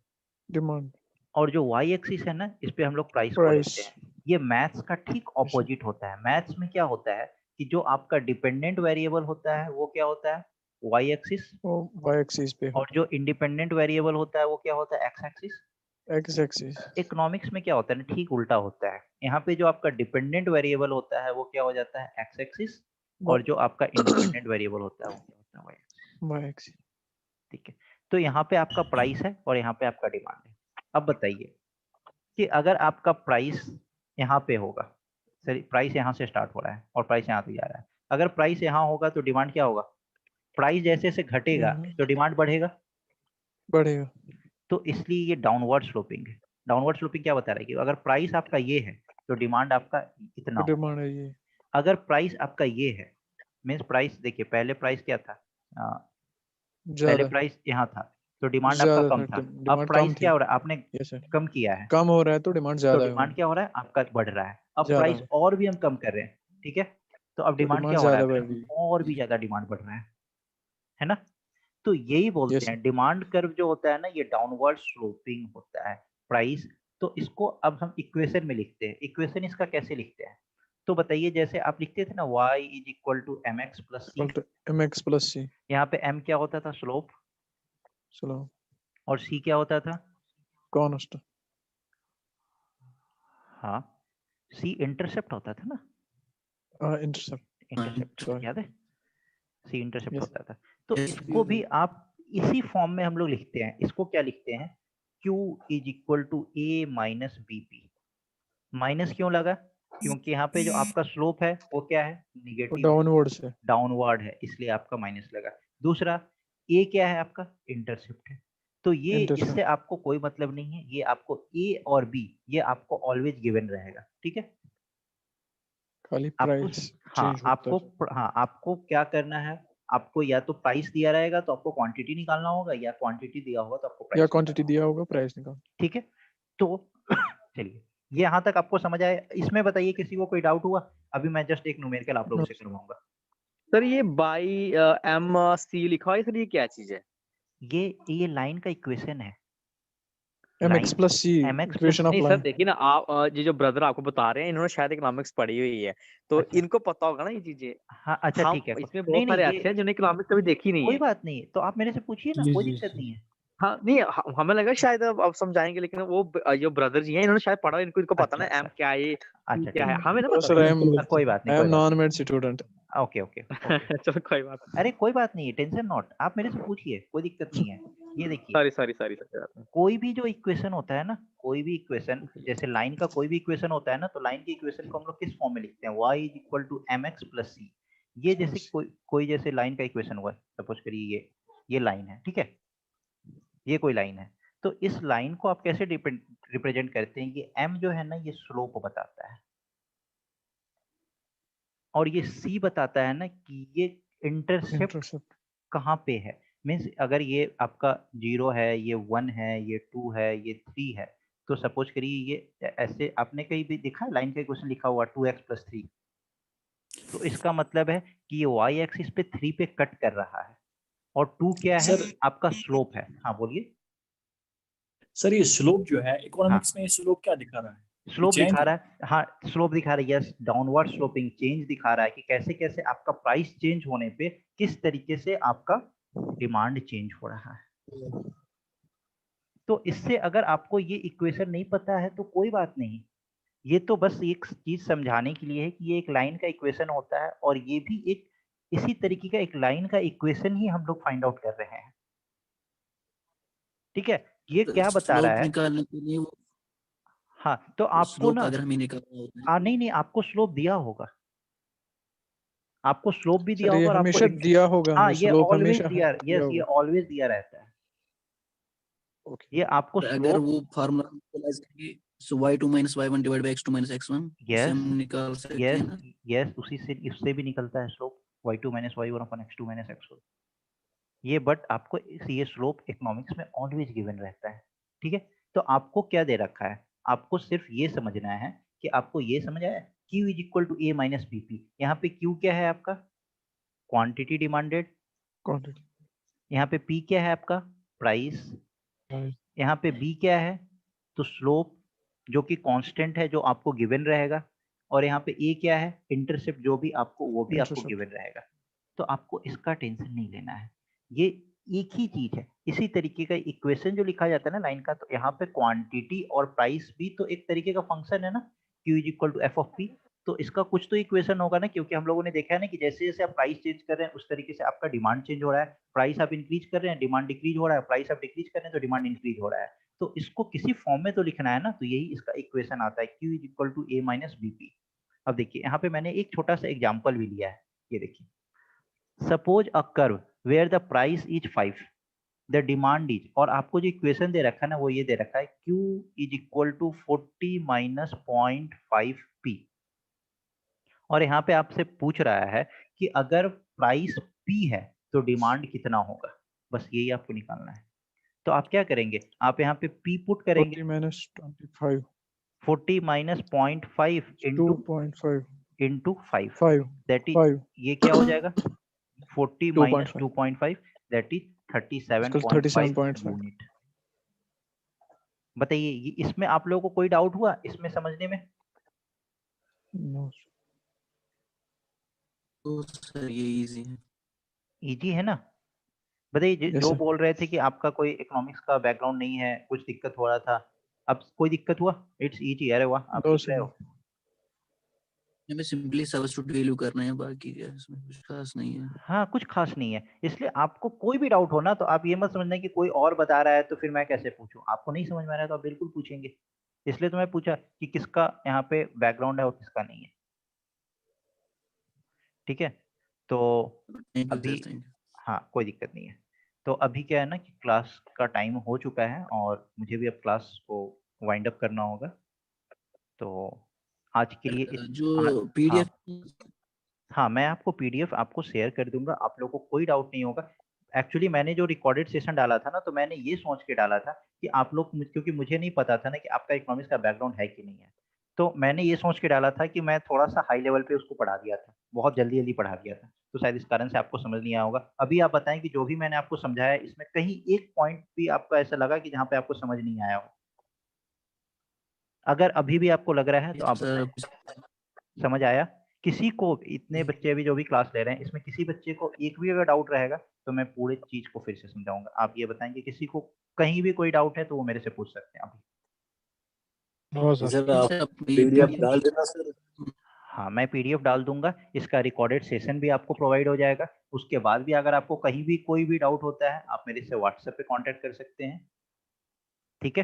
Demand. और जो वाई एक्सिस है ना इस पे हम लोग प्राइस को लेते Price. हैं। ये मैथ्स का ठीक ऑपोजिट होता है। मैथ्स में क्या होता है कि जो आपका डिपेंडेंट वेरिएबल होता है वो क्या होता है, वाई एक्सिस, वाई एक्सिस पे और जो इंडिपेंडेंट वेरिएबल होता है वो क्या होता है, x axis. X axis. Economics में क्या होता है ना, ठीक उल्टा होता है। यहाँ पे जो आपका डिपेंडेंट वेरिएबल होता है वो क्या हो जाता है, एक्स एक्सिस, और जो आपका इंडिपेंडेंट वेरिएबल होता है वो क्या होता है, वाई एक्सिस। Y axis. ठीक है, तो यहाँ पे आपका प्राइस है और यहाँ पे आपका डिमांड है। अब बताइए कि अगर आपका प्राइस यहाँ पे होगा, सॉरी प्राइस यहाँ से स्टार्ट हो रहा है और प्राइस यहाँ तक जा रहा है, अगर प्राइस यहाँ होगा तो डिमांड क्या होगा, प्राइस जैसे जैसे घटेगा तो डिमांड बढ़ेगा, बढ़ेगा। तो इसलिए ये डाउनवर्ड स्लोपिंग है। डाउनवर्ड स्लोपिंग क्या बता रहा है कि अगर प्राइस आपका ये है तो डिमांड आपका इतना तो होगा। डिमांड है ये। अगर प्राइस आपका ये है, मीन्स प्राइस देखिए पहले प्राइस क्या था, पहले ज्यादा प्राइस यहाँ था तो डिमांड आपका ज्यादा कम था, था। अब डिमांड प्राइस कम क्या थी। हो रहा है, आपने यस सर, कम किया है कम हो रहा है तो डिमांड तो ज्यादा है। डिमांड क्या हो रहा है, आपका बढ़ रहा है। अब ज्यादा प्राइस हो और भी हम कम कर रहे हैं, ठीक है, तो अब तो डिमांड डिमांड क्या हो रहा ज्यादा है बढ़ फिर, रही। और भी ज्यादा डिमांड बढ़ रहा है ना। तो यही यस बोलते सर। हैं डिमांड कर्व जो होता है ना ये डाउनवर्ड स्लोपिंग होता है प्राइस। तो इसको अब हम इक्वेशन में लिखते हैं। इक्वेशन इसका कैसे लिखते हैं, तो बताइए, जैसे आप लिखते थे ना y is equal to M X plus C, M X plus C. यहाँ पे m क्या होता था, स्लोप, चलो और c क्या होता था, कॉन्स्ट। हाँ c इंटरसेप्ट होता था ना, इंटरसेप्ट। Intercept sorry. याद है, c इंटरसेप्ट यस होता था। तो Yes, इसको भी आप इसी फॉर्म में हम लोग लिखते हैं। इसको क्या लिखते हैं, q is equal to a minus B P. Minus क्यों लगा, क्योंकि यहाँ पे जो आपका स्लोप है वो क्या है, निगेटिव है, डाउनवर्ड से। डाउनवर्ड है, इसलिए आपका माइनस लगा। दूसरा ए क्या है, आपका इंटरसेप्ट है। तो ये इंटरसेप्ट। इससे आपको कोई मतलब नहीं है, ये आपको ए और बी ये आपको ऑलवेज गिवन रहेगा, ठीक है। खाली आपको प्राइस हाँ चेंज होता है। आपको क्या करना है, आपको या तो प्राइस दिया रहेगा तो आपको क्वांटिटी निकालना होगा, या क्वांटिटी दिया होगा तो आपको या प्राइस क्वांटिटी दिया होगा प्राइस निकाल। ठीक है। तो चलिए ये यहाँ तक आपको समझ आया। इसमें बताइए किसी को कोई डाउट हुआ, अभी मैं जस्ट एक न्यूमेरिकल आप लोगों से करवाऊंगा। सर ये बाई एम सी लिखा हुआ है सर, ये क्या चीज है? ये लाइन का इक्वेशन है, M X plus C, mx equation of नहीं सर लाइन। देखिए ना, आप ये जो ब्रदर आपको बता रहे हैं इन्होंने शायद इकोनॉमिक्स पढ़ी हुई है, तो अच्छा। इनको पता होगा ना ये चीजें। हाँ अच्छा हम ठीक है, इसमें नहीं बहुत नहीं सारे ये ऐसे हैं जिन्होंने इकोनॉमिक्स कभी देखी नहीं कोई है। बात नहीं, तो आप मेरे से पूछिए ना, जी कोई जी दिक्कत नहीं है। हाँ नहीं हमें लगा शायद अब समझाएंगे, लेकिन वो जो ब्रदर जी हैं इन्होंने शायद पढ़ा, इनको इनको पता अच्छा ना एम अच्छा क्या है, ये अच्छा क्या ठीक है, है, हमें ना तो पता सर था। कोई बात नहीं, आई एम कोई बात नॉन मेड स्टूडेंट। नहीं, ओके ओके ओके। चलो कोई बात अरे कोई बात नहीं, टेंशन नॉट, आप मेरे से पूछिए, कोई दिक्कत नहीं है। ये देखिए सॉरी सॉरी सॉरी सॉरी। कोई भी जो इक्वेशन होता है ना, कोई भी इक्वेशन, जैसे लाइन का कोई भी इक्वेशन होता है ना, तो लाइन की इक्वेशन को हम लोग किस फॉर्म में लिखते हैं, y is equal to M X plus C. ये जैसे कोई जैसे लाइन का इक्वेशन हुआ, सपोज करिए ये लाइन है, ठीक है, ये कोई लाइन है, तो इस लाइन को आप कैसे रिप्रेजेंट करते हैं, ये m जो है ना ये स्लोप बताता है, और ये c बताता है ना कि ये इंटरसेप्ट कहाँ पे है। मीन्स अगर ये आपका 0 है, ये 1 है, ये 2 है, ये 3 है, तो सपोज करिए ये ऐसे, आपने कहीं भी देखा लाइन का इक्वेशन लिखा हुआ 2x प्लस 3, तो इसका मतलब है कि ये y एक्सिस पे 3 पे कट कर रहा है, और 2 क्या है, सर आपका स्लोप है। हाँ बोलिए। सर ये स्लोप जो है हाँ इकोनॉमिक्स में स्लोप क्या दिखा रहा है, स्लोप चेंज दिखा रहा है, हाँ स्लोप दिखा रहा है, यस डाउनवर्ड स्लोपिंग चेंज दिखा रहा है कि कैसे कैसे आपका प्राइस चेंज होने पे किस तरीके से आपका डिमांड चेंज हो रहा है। तो इससे अगर आपको ये इक्वेशन नहीं पता है तो कोई बात नहीं, ये तो बस एक चीज समझाने के लिए है कि ये एक लाइन का इक्वेशन होता है, और ये भी एक इसी तरीके का एक लाइन का इक्वेशन ही हम लोग फाइंड आउट कर रहे हैं, ठीक है। ये क्या बता रहा स्लोप है, निकालने के लिए वो हाँ तो आपको स्लोप ना, अगर हमें निकालना होता है नहीं नहीं आपको स्लोप दिया होगा, आपको स्लोप भी दिया सर ये होगा और आपको हमेशा दिया होगा, हाँ हमें ये स्लोप ऑलवेज हमेशा दिया, दिया यस ये होगा। ऑलवेज दिया रहता है, ओके ये आपको और अगर स्लोप, वो फार्मूला यूटिलाइज करेंगे, सो y2 - y1 divide by x2 - x1, उससे हम यस निकाल सकते यस हैं ना। यस उसी से इससे भी निकलता है स्लोप, y2 माइनस y1 अपन x2 माइनस x1, ये बट आपको ये स्लोप इकोनॉमिक्स में ऑलवेज गिवन रहता है, ठीक है। तो आपको क्या दे रखा है, आपको सिर्फ ये समझना है कि आपको ये समझ आया q is equal to a minus B P. यहाँ पे q क्या है आपका, क्वांटिटी डिमांडेड, क्वांटिटी। यहाँ पे p क्या है आपका, प्राइस, यहाँ पे b क्या है, तो स्लोप जो कि कांस्टेंट है जो आपको गिवन रहेगा, और यहाँ पे a क्या है, इंटरसेप्ट जो भी आपको वो भी आपको इंटरसेप्ट। गिवन रहेगा, तो आपको इसका टेंशन नहीं लेना है, ये एक ही चीज है। इसी तरीके का इक्वेशन जो लिखा जाता है ना लाइन का, तो यहाँ पे क्वांटिटी और प्राइस भी तो एक तरीके का फंक्शन है ना, Q is equal to F of P. तो इसका कुछ तो इक्वेशन होगा ना, क्योंकि हम लोगों ने देखा है ना कि जैसे जैसे आप प्राइस चेंज कर रहे हैं उस तरीके से आपका डिमांड चेंज हो रहा है। प्राइस आप इंक्रीज कर रहे हैं, डिमांड डिक्रीज हो रहा है, प्राइस आप डिक्रीज कर रहे हैं तो डिमांड इंक्रीज हो रहा है। तो इसको किसी फॉर्म में तो लिखना है ना, तो यही इसका इक्वेशन आता है, Q is equal to A minus B P. अब देखिए यहाँ पे मैंने एक छोटा सा एग्जाम्पल भी लिया है, ये देखिए, suppose a curve where the price is 5, the demand is, और आपको जो इक्वेशन दे रखा है ना वो ये दे रखा है, Q is equal to 40 minus 0.5 P। और यहाँ पे आपसे पूछ रहा है कि अगर प्राइस P है तो डिमांड कितना होगा, बस यही आपको निकालना है। तो आप क्या करेंगे, आप यहाँ पे P पुट करेंगे, 40 minus 25 40 minus 0.5 into 2.5 into 5, 5 that is 5 ये क्या हो जाएगा, 40 माइनस 2.5 2.5 दैट इज 37.5 37.5 यूनिट। बताइए ये इसमें आप लोगों को कोई डाउट हुआ इसमें समझने में? no तो सर ये इजी है। इजी है ना? बताइए yes जो sir बोल रहे थे कि आपका कोई इकोनॉमिक्स का बैकग्राउंड नहीं है, कुछ दिक्कत हो रहा था, अब कोई दिक्कत हुआ? इट्स इजी, अरे वाह आप no सीख sir रहे no हो। हमें सिंपली सबस्टिट्यूट वैल्यू करना है, बाकी क्या है, इसमें कुछ खास नहीं है। हाँ कुछ खास नहीं है, इसलिए आपको कोई भी डाउट हो ना तो आप ये मत समझना कि कोई और बता रहा है तो फिर मैं कैसे पूछूं। आपको नहीं समझ में आ रहा है तो आप बिल्कुल पूछेंगे, इसलिए तो मैं पूछा कि किसका यहाँ पे बैकग्राउंड है और किसका नहीं है। ठीक है, तो थैंक यू अभी सर, थैंक यू। हाँ कोई दिक्कत नहीं है। तो अभी क्या है ना कि क्लास का टाइम हो चुका है और मुझे भी अब क्लास को वाइंड अप करना होगा, तो आज के लिए जो हाँ पीडीएफ हाँ मैं आपको पीडीएफ आपको शेयर कर दूंगा, आप लोगों को कोई डाउट नहीं होगा। एक्चुअली मैंने जो रिकॉर्डेड सेशन डाला था ना, तो मैंने ये सोच के डाला था कि आप लोग क्योंकि मुझे नहीं पता था ना कि आपका इकोनॉमिक्स का बैकग्राउंड है कि नहीं है, तो मैंने ये सोच के डाला था कि मैं थोड़ा सा हाई लेवल पे उसको पढ़ा दिया था, बहुत जल्दी जल्दी पढ़ा दिया था, तो शायद इस कारण से आपको समझ नहीं आया होगा। अभी आप बताएं कि जो भी मैंने आपको समझाया इसमें कहीं एक पॉइंट भी आपको ऐसा लगा कि जहाँ पे आपको समझ नहीं आया हो? अगर अभी भी आपको लग रहा है तो आप सर बताएं। समझ आया? किसी को, इतने बच्चे अभी जो भी क्लास ले रहे हैं इसमें किसी बच्चे को एक भी अगर डाउट रहेगा तो मैं पूरे चीज को फिर से समझाऊंगा। आप ये बताएंगे किसी को कहीं भी कोई डाउट है तो वो मेरे से पूछ सकते हैं अभी। no sir सर आप पीडीएफ PDF डाल देना सर। हाँ मैं पीडीएफ डाल दूंगा, इसका रिकॉर्डेड सेशन भी आपको प्रोवाइड हो जाएगा। उसके बाद भी अगर आपको कहीं भी कोई भी डाउट होता है आप मेरे से व्हाट्सएप पे कांटेक्ट कर सकते हैं। ठीक है,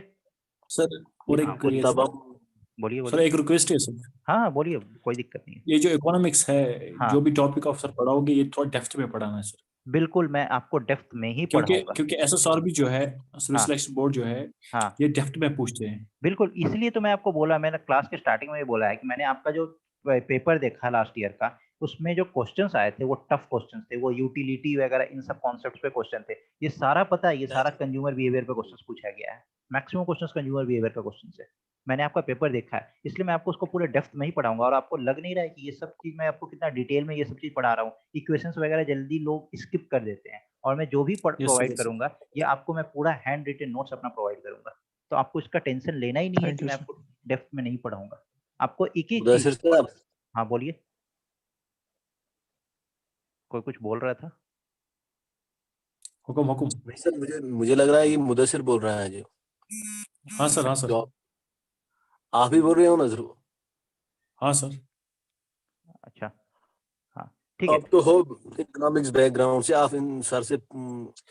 सर और हाँ एक बोलिए तब हम बोलिए सर बोलिए। एक रिक्वेस्ट है सर, हाँ बोलिए, कोई दिक्कत नहीं है। ये जो इकोनॉमिक्स है हाँ जो भी टॉपिक आप सर पढ़ाओगे ये थोड़ा डेप्थ में पढ़ाना है सर, बिल्कुल मैं आपको डेप्थ में ही क्योंकि पढ़ाऊंगा। क्योंकि एसएसआर भी जो है, सिविल हाँ सिलेक्शन बोर्ड जो है, हाँ ये डेप्थ में पूछते हैं। बिल्कुल, इसलिए तो मैं आपको बोला, मैंने क्लास के स्टार्टिंग में भी बोला है कि मैंने आपका जो पेपर देखा लास्ट ईयर का, उसमें जो क्वेश्चंस आए थे वो टफ क्वेश्चंस थे, वो यूटिलिटी वगैरह इन सब कॉन्सेप्ट्स पे क्वेश्चन थे। ये सारा पता है, ये सारा कंज्यूमर बिहेवियर पे क्वेश्चंस पूछा गया है, मैक्सिमम क्वेश्चंस कंज्यूमर बिहेवियर का क्वेश्चन है। मैंने आपका पेपर देखा है, इसलिए मैं आपको उसको पूरे डेप्थ में ही पढ़ाऊंगा। और आपको लग नहीं रहा है कि ये सब चीज मैं आपको कितना डिटेल में ये सब चीज पढ़ा रहा हूँ? इक्वेशंस वगैरह जल्दी लोग स्किप कर देते हैं, और मैं जो भी yes sir, provide yes sir. करूंगा ये आपको मैं पूरा हैंड रिटन नोट्स अपना प्रोवाइड करूंगा। तो आपको इसका टेंशन लेना ही नहीं है thank कि you मैं sir आपको डेप्थ में नहीं पढ़ाऊंगा, आपको एक एक मुदस्सिर चीज। साहब, हाँ बोलिए, कोई कुछ बोल रहा था? हुकुम हुकुम। नहीं सर, मुझे मुझे लग रहा है ये मुदस्सिर बोल रहा है जो हाँ सर, हाँ सर, जो आप ही बोल रहे हो ना जरूर। हाँ सर। अच्छा हाँ ठीक है। अब तो हो इकोनॉमिक्स बैकग्राउंड से, आप इन सर से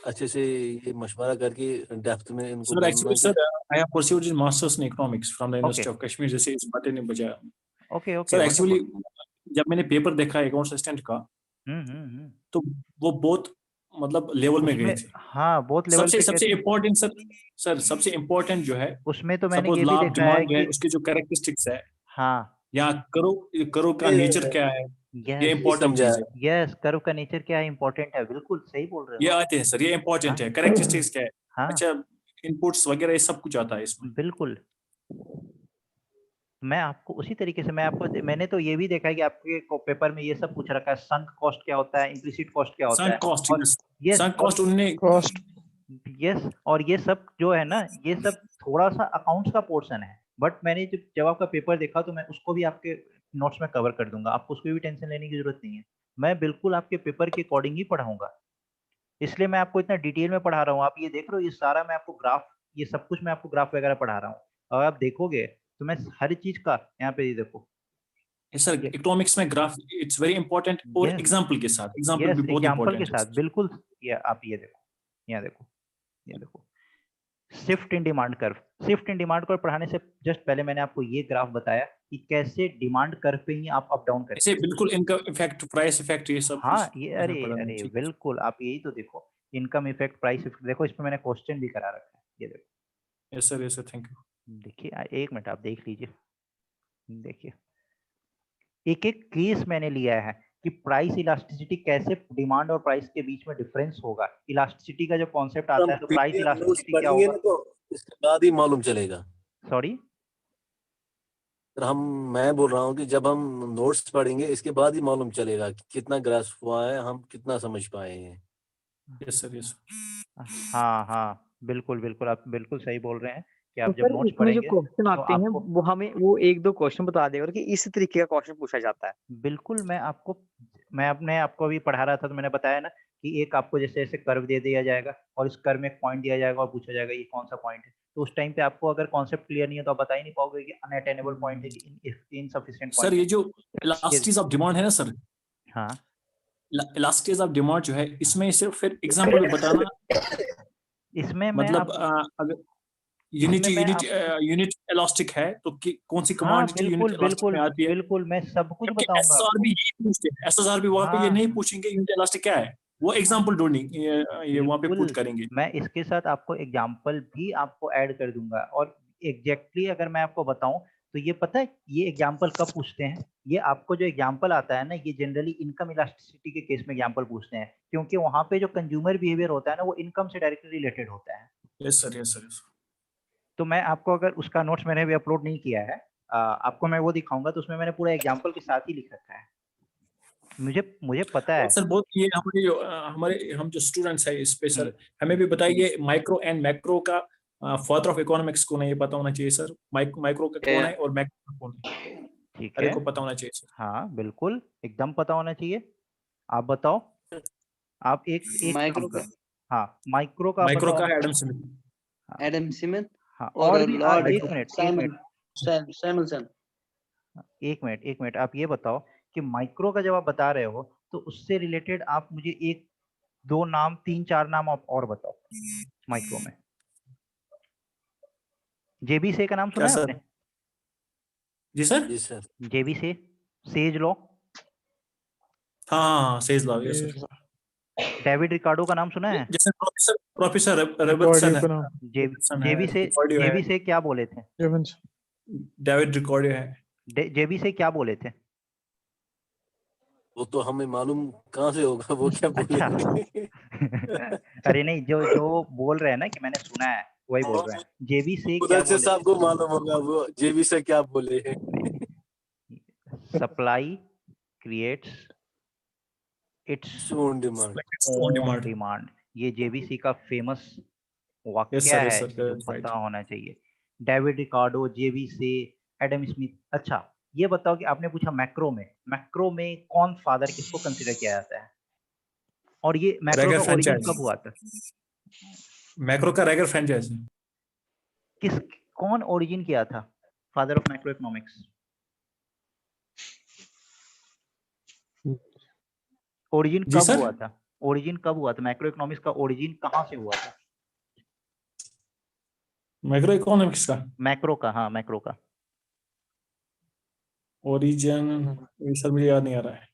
अच्छे से ये मशवरा करके डेप्थ में इनको सर बोलना एक्चुअली कि sir I have pursued in masters in economics from the okay university of Kashmir, जैसे इस बातें ने बजाया। Okay okay sir actually wonderful. जब मैंने पेपर देखा अकाउंट असिस्टेंट का, तो वो बहुत मतलब लेवल में गए उसमें थे। हाँ बहुत लेवल सबसे पे गए सबसे थे। इम्पोर्टेंट सर, सबसे इम्पोर्टेंट जो है, उसमें तो मैंने सपोज ये भी लाभ देखा है डिमांड जो है कि उसके जो कैरेक्टरिस्टिक्स है, हाँ या करो करो का नेचर क्या है, ये यस ये इम्पोर्टेंट समझा। चीज है। यस, कर्व का नेचर क्या है इम्पोर्टेंट है, बिल्कुल सही बोल रहे ये हो। आते हैं सर, ये हाँ इम्पोर्टेंट है, कैरेक्टरिस्टिक्स क्या है, हाँ अच्छा इनपुट्स वगैरह ये सब कुछ आता है इसमें। बिल्कुल। मैं आपको उसी तरीके से, मैंने तो ये भी देखा है कि आपके पेपर में ये सब पूछ रखा है, संक कॉस्ट क्या होता है, इम्प्लिसिट कॉस्ट क्या होता संक है, कॉस्ट, और यस संक और कॉस्ट उन्होंने cost यस और ये सब जो है ना, ये सब थोड़ा सा अकाउंट्स का पोर्शन है, बट मैंने जब आपका पेपर देखा तो मैं उसको भी आपके नोट्स में कवर कर दूंगा, आपको उसकी भी टेंशन लेने की जरूरत नहीं है। मैं बिल्कुल आपके पेपर के अकॉर्डिंग ही पढ़ाऊंगा, इसलिए मैं आपको इतना डिटेल में पढ़ा रहा हूँ। आप ये देख रहे हो, ये सारा मैं आपको ग्राफ, ये सब कुछ मैं आपको ग्राफ वगैरह पढ़ा रहा हूँ, और आप देखोगे तो मैं हर चीज का यहाँ पे, ये देखो सर इकोनॉमिक्स में ग्राफ इट्स वेरी इंपॉर्टेंट, और एग्जांपल के साथ, एग्जांपल भी बहुत एग्जाम्पल के इंपॉर्टेंट है। साथ बिल्कुल। ये आप ये देखो, यहाँ देखो, ये देखो, shift in demand curve. Shift in demand curve पढ़ाने से जस्ट पहले मैंने आपको ये ग्राफ बताया कि कैसे डिमांड कर्व पे ही आप अप डाउन करें। ऐसे बिल्कुल इनकम इफेक्ट, प्राइस इफेक्ट, ये सब हाँ, कुछ ये इसमें अरे पढ़ाना अरे चाहिए। बिल्कुल, आप यही तो देखो, इनकम इफेक्ट, प्राइस इफेक्ट, देखो इसमें मैंने क्वेश्चन भी करा रखा है, ये देखो। Yes sir, thank you. देखिए, एक मिनट आप देख लीजिए, देखिए एक एक केस मैंने लिया है कि प्राइस इलास्टिसिटी, कैसे डिमांड और प्राइस के बीच में डिफरेंस होगा। इलास्टिसिटी का जब कॉन्सेप्ट आता है तो प्राइस PDF नोट्स इलास्टिसिटी क्या पढ़ेंगे होगा? ना तो इसके बाद ही मालूम चलेगा। सॉरी सर, मैं बोल रहा हूँ कि जब हम नोट्स पढ़ेंगे इसके बाद ही मालूम चलेगा कि कितना ग्रास्प हुआ है, हम कितना समझ पाए हैं। Yes sir, yes. हाँ हाँ, बिल्कुल बिल्कुल, आप बिल्कुल सही बोल रहे हैं कि तो आप जब सर नोट्स इसमें जो पढ़ेंगे क्वेश्चन तो आते हैं आपको, वो हमें वो एक दो क्वेश्चन बता देगा कि इस तरीके का क्वेश्चन पूछा जाता है। बिल्कुल मैं अपने आपको अभी पढ़ा रहा था तो मैंने बताया ना कि एक आपको जैसे ऐसे कर्व दे दिया जाएगा और इस कर्व में एक पॉइंट दिया जाएगा और पूछा जाएगा ये कौन सा पॉइंट है, तो उस टाइम पे आपको अगर कॉन्सेप्ट क्लियर नहीं है तो आप बता ही नहीं पाओगे कि अनअटेनेबल पॉइंट है कि इनसफिशिएंट सर पॉइंट ये है। जो इलास्टिसिटी ऑफ डिमांड है ना सर, हाँ, इलास्टिसिटी ऑफ डिमांड जो है, इसमें सिर्फ फिर एग्जांपल में बताना, इसमें मैं मतलब अगर यूनिट इसमें मैं यूनिट आप, यूनिट इलास्टिक है तो कौन सी हाँ कमोडिटी यूनिट बिल्कुल इलास्टिक बिल्कुल में आती है, बिल्कुल, मैं सब कुछ क्योंकि बताऊंगा एसएसआर भी आपको। यही पूछते हैं, एसएसआर भी वहां पे ये हाँ नहीं पूछेंगे यूनिट इलास्टिक क्या है, वो एग्जांपल ढूंढेंगे, ये वहां पे पुट बिल्कुल, करेंगे। मैं इसके साथ आपको एग्जाम्पल भी आपको ऐड कर दूंगा, और एग्जैक्टली अगर मैं आपको बताऊं तो ये पता है ये एग्जाम्पल कब पूछते हैं, ये आपको जो एग्जाम्पल आता है ना, ये जनरली इनकम इलास्टिसिटी के केस में एग्जाम्पल पूछते हैं, क्योंकि वहां पे जो कंज्यूमर बिहेवियर होता है ना वो इनकम से डायरेक्टली रिलेटेड होता है। Yes sir, yes sir. तो मैं आपको, अगर उसका नोट्स मैंने भी अपलोड नहीं किया है, आपको मैं वो दिखाऊंगा, तो उसमें मैंने पूरा एग्जाम्पल के साथ ही लिख रखा है। मुझे पता है। और सर बहुत ये हमारे हम जो स्टूडेंट्स है इस पे सर, हमें भी बताइए माइक्रो एंड मैक्रो का फादर ऑफ इकोनॉमिक्स को नहीं पता होना चाहिए सर, माइक्रो का कौन है और मैक्रो का कौन है, ठीक हर है, एक को पता होना चाहिए सर। हाँ बिल्कुल, एकदम पता होना चाहिए। आप बताओ, आप एक एक काम माइक्रो का करो, हाँ माइक्रो का आप माइक्रो बताओ। का एडम स्मिथ, हाँ, एडम स्मिथ हाँ, और और भी लॉर्ड एक मिनट एक साइमन मिनट सैमुअल्सन। एक मिनट, आप ये बताओ कि माइक्रो का जब आप बता रहे हो तो उससे रिलेटेड आप मुझे एक दो नाम, तीन चार नाम आप और बताओ माइक्रो में। जेबी से का नाम क्या सुना है सर? आपने? जी सर, जी सर। जेबी से, सेज लॉ, हाँ says law, yes sir. David Ricardo का नाम सुना है? जैसे प्रोफेसर प्रोफेसर रिकॉर्डियो रॉबर्टसन है, का नाम रॉबर्टसन है, रिकॉर्डियो है, जेबी से क्या बोले थे? एवंस। डेविड रिकॉर्डियो है। जेबी से क्या बोले थे? वो तो हमें मालूम कहाँ से होगा, वो क्या अच्छा बोलेंगे। अरे नहीं, जो जो बोल रहे हैं ना कि मैंने सुना है, वही बोल रहे हैं। जेबी से क्या उधर से बोले थे? सबको मालूम होगा वो जेबी से क्या बोले हैं। Supply creates its own demand. On own demand. Demand, ये जेबीसी का फेमस यस वाक्य सर, यस है सर, जो पता होना चाहिए। डेविड रिकार्डो, जेबी से, एडम स्मिथ। अच्छा, ये बताओ कि आपने पूछा मैक्रो में कौन फादर किसको कंसिडर किया जाता है, और ये मैक्रो रैगर का ओरिजिन फ्रेंचाइज, कब हुआ था? मैक्रो का रैगर फ्रेंचाइज। किस कौन ओरिजिन किया था father of macroeconomics? Origin जी कब सर, हुआ था? ओरिजिन कब हुआ था? मैक्रो इकोनॉमिक्स का ओरिजिन कहाँ से हुआ था? मैक्रो इकोनॉमिक्स का मैक्रो का, हाँ मैक्रो का। ओरिजिन सर मुझे याद नहीं आ रहा है।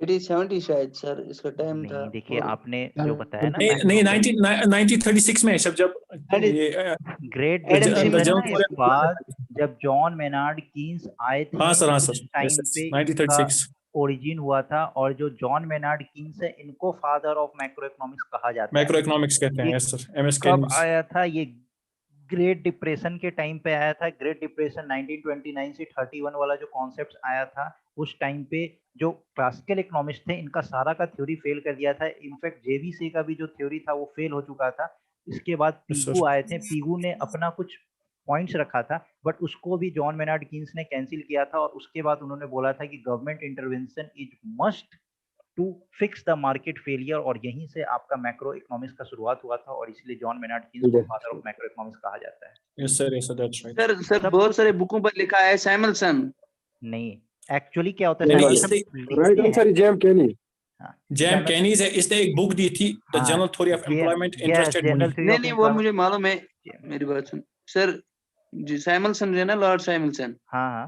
1870 शायद सर इसका टाइम था। नहीं, देखिए और आपने जो बताया ना नहीं मैक्रो नहीं, 1936 में जब ये ग्रेट एडम डिप्रेशन स्मिथ के बाद जब जॉन मेनार्ड कीन्स आए थे, हाँ सर, उस टाइम यस पे इसका 1936। ओरिजिन हुआ था, और जो जॉन मेनार्ड कीन्स है इनको फादर ऑफ मैक्रो इकोनॉमिक्स कहा जाता मैक्रो है। इकोनॉमिक्स कहते हैं, ये यस सर, एमएस कब केनीज। आया था? ये ग्रेट डिप्रेशन के टाइम पे आया था। ग्रेट डिप्रेशन 1929 से 31 वाला जो कॉन्सेप्ट आया था, उस टाइम पे जो क्लासिकल इकोनॉमिस्ट थे इनका सारा का थ्योरी फेल कर दिया था। इनफैक्ट जेबीसी का भी जो थ्योरी था वो फेल हो चुका था। इसके बाद यस सर, पीगू आए थे, पीगू ने अपना कुछ पॉइंट्स रखा था, बट उसको भी जॉन मेनार्ड कीन्स ने कैंसिल किया था और उसके बाद उन्होंने बोला था कि government intervention is must to fix the market failure, और यहीं से आपका मैक्रो इकोनॉमिक्स का शुरुआत हुआ था और इसलिए जॉन मेनार्ड कीन्स को फादर ऑफ मैक्रो इकोनॉमिक्स कहा जाता है। Yes, sir. Yes, sir. That's right. Sir बहुत सारे बुकों पर लिखा है सैमुअलसन। नहीं, एक्चुअली क्या होता है नहीं, सैमुअलसन राइट आंसर जैम केनी। जैम केनीज है, इसने एक बुक दी थी, the general theory of employment, interested money. नहीं वो मुझे मालूम है, मेरी बात सुन सर जी। सैमुअलसन है ना, लॉर्ड सैमुअलसन। हाँ हाँ,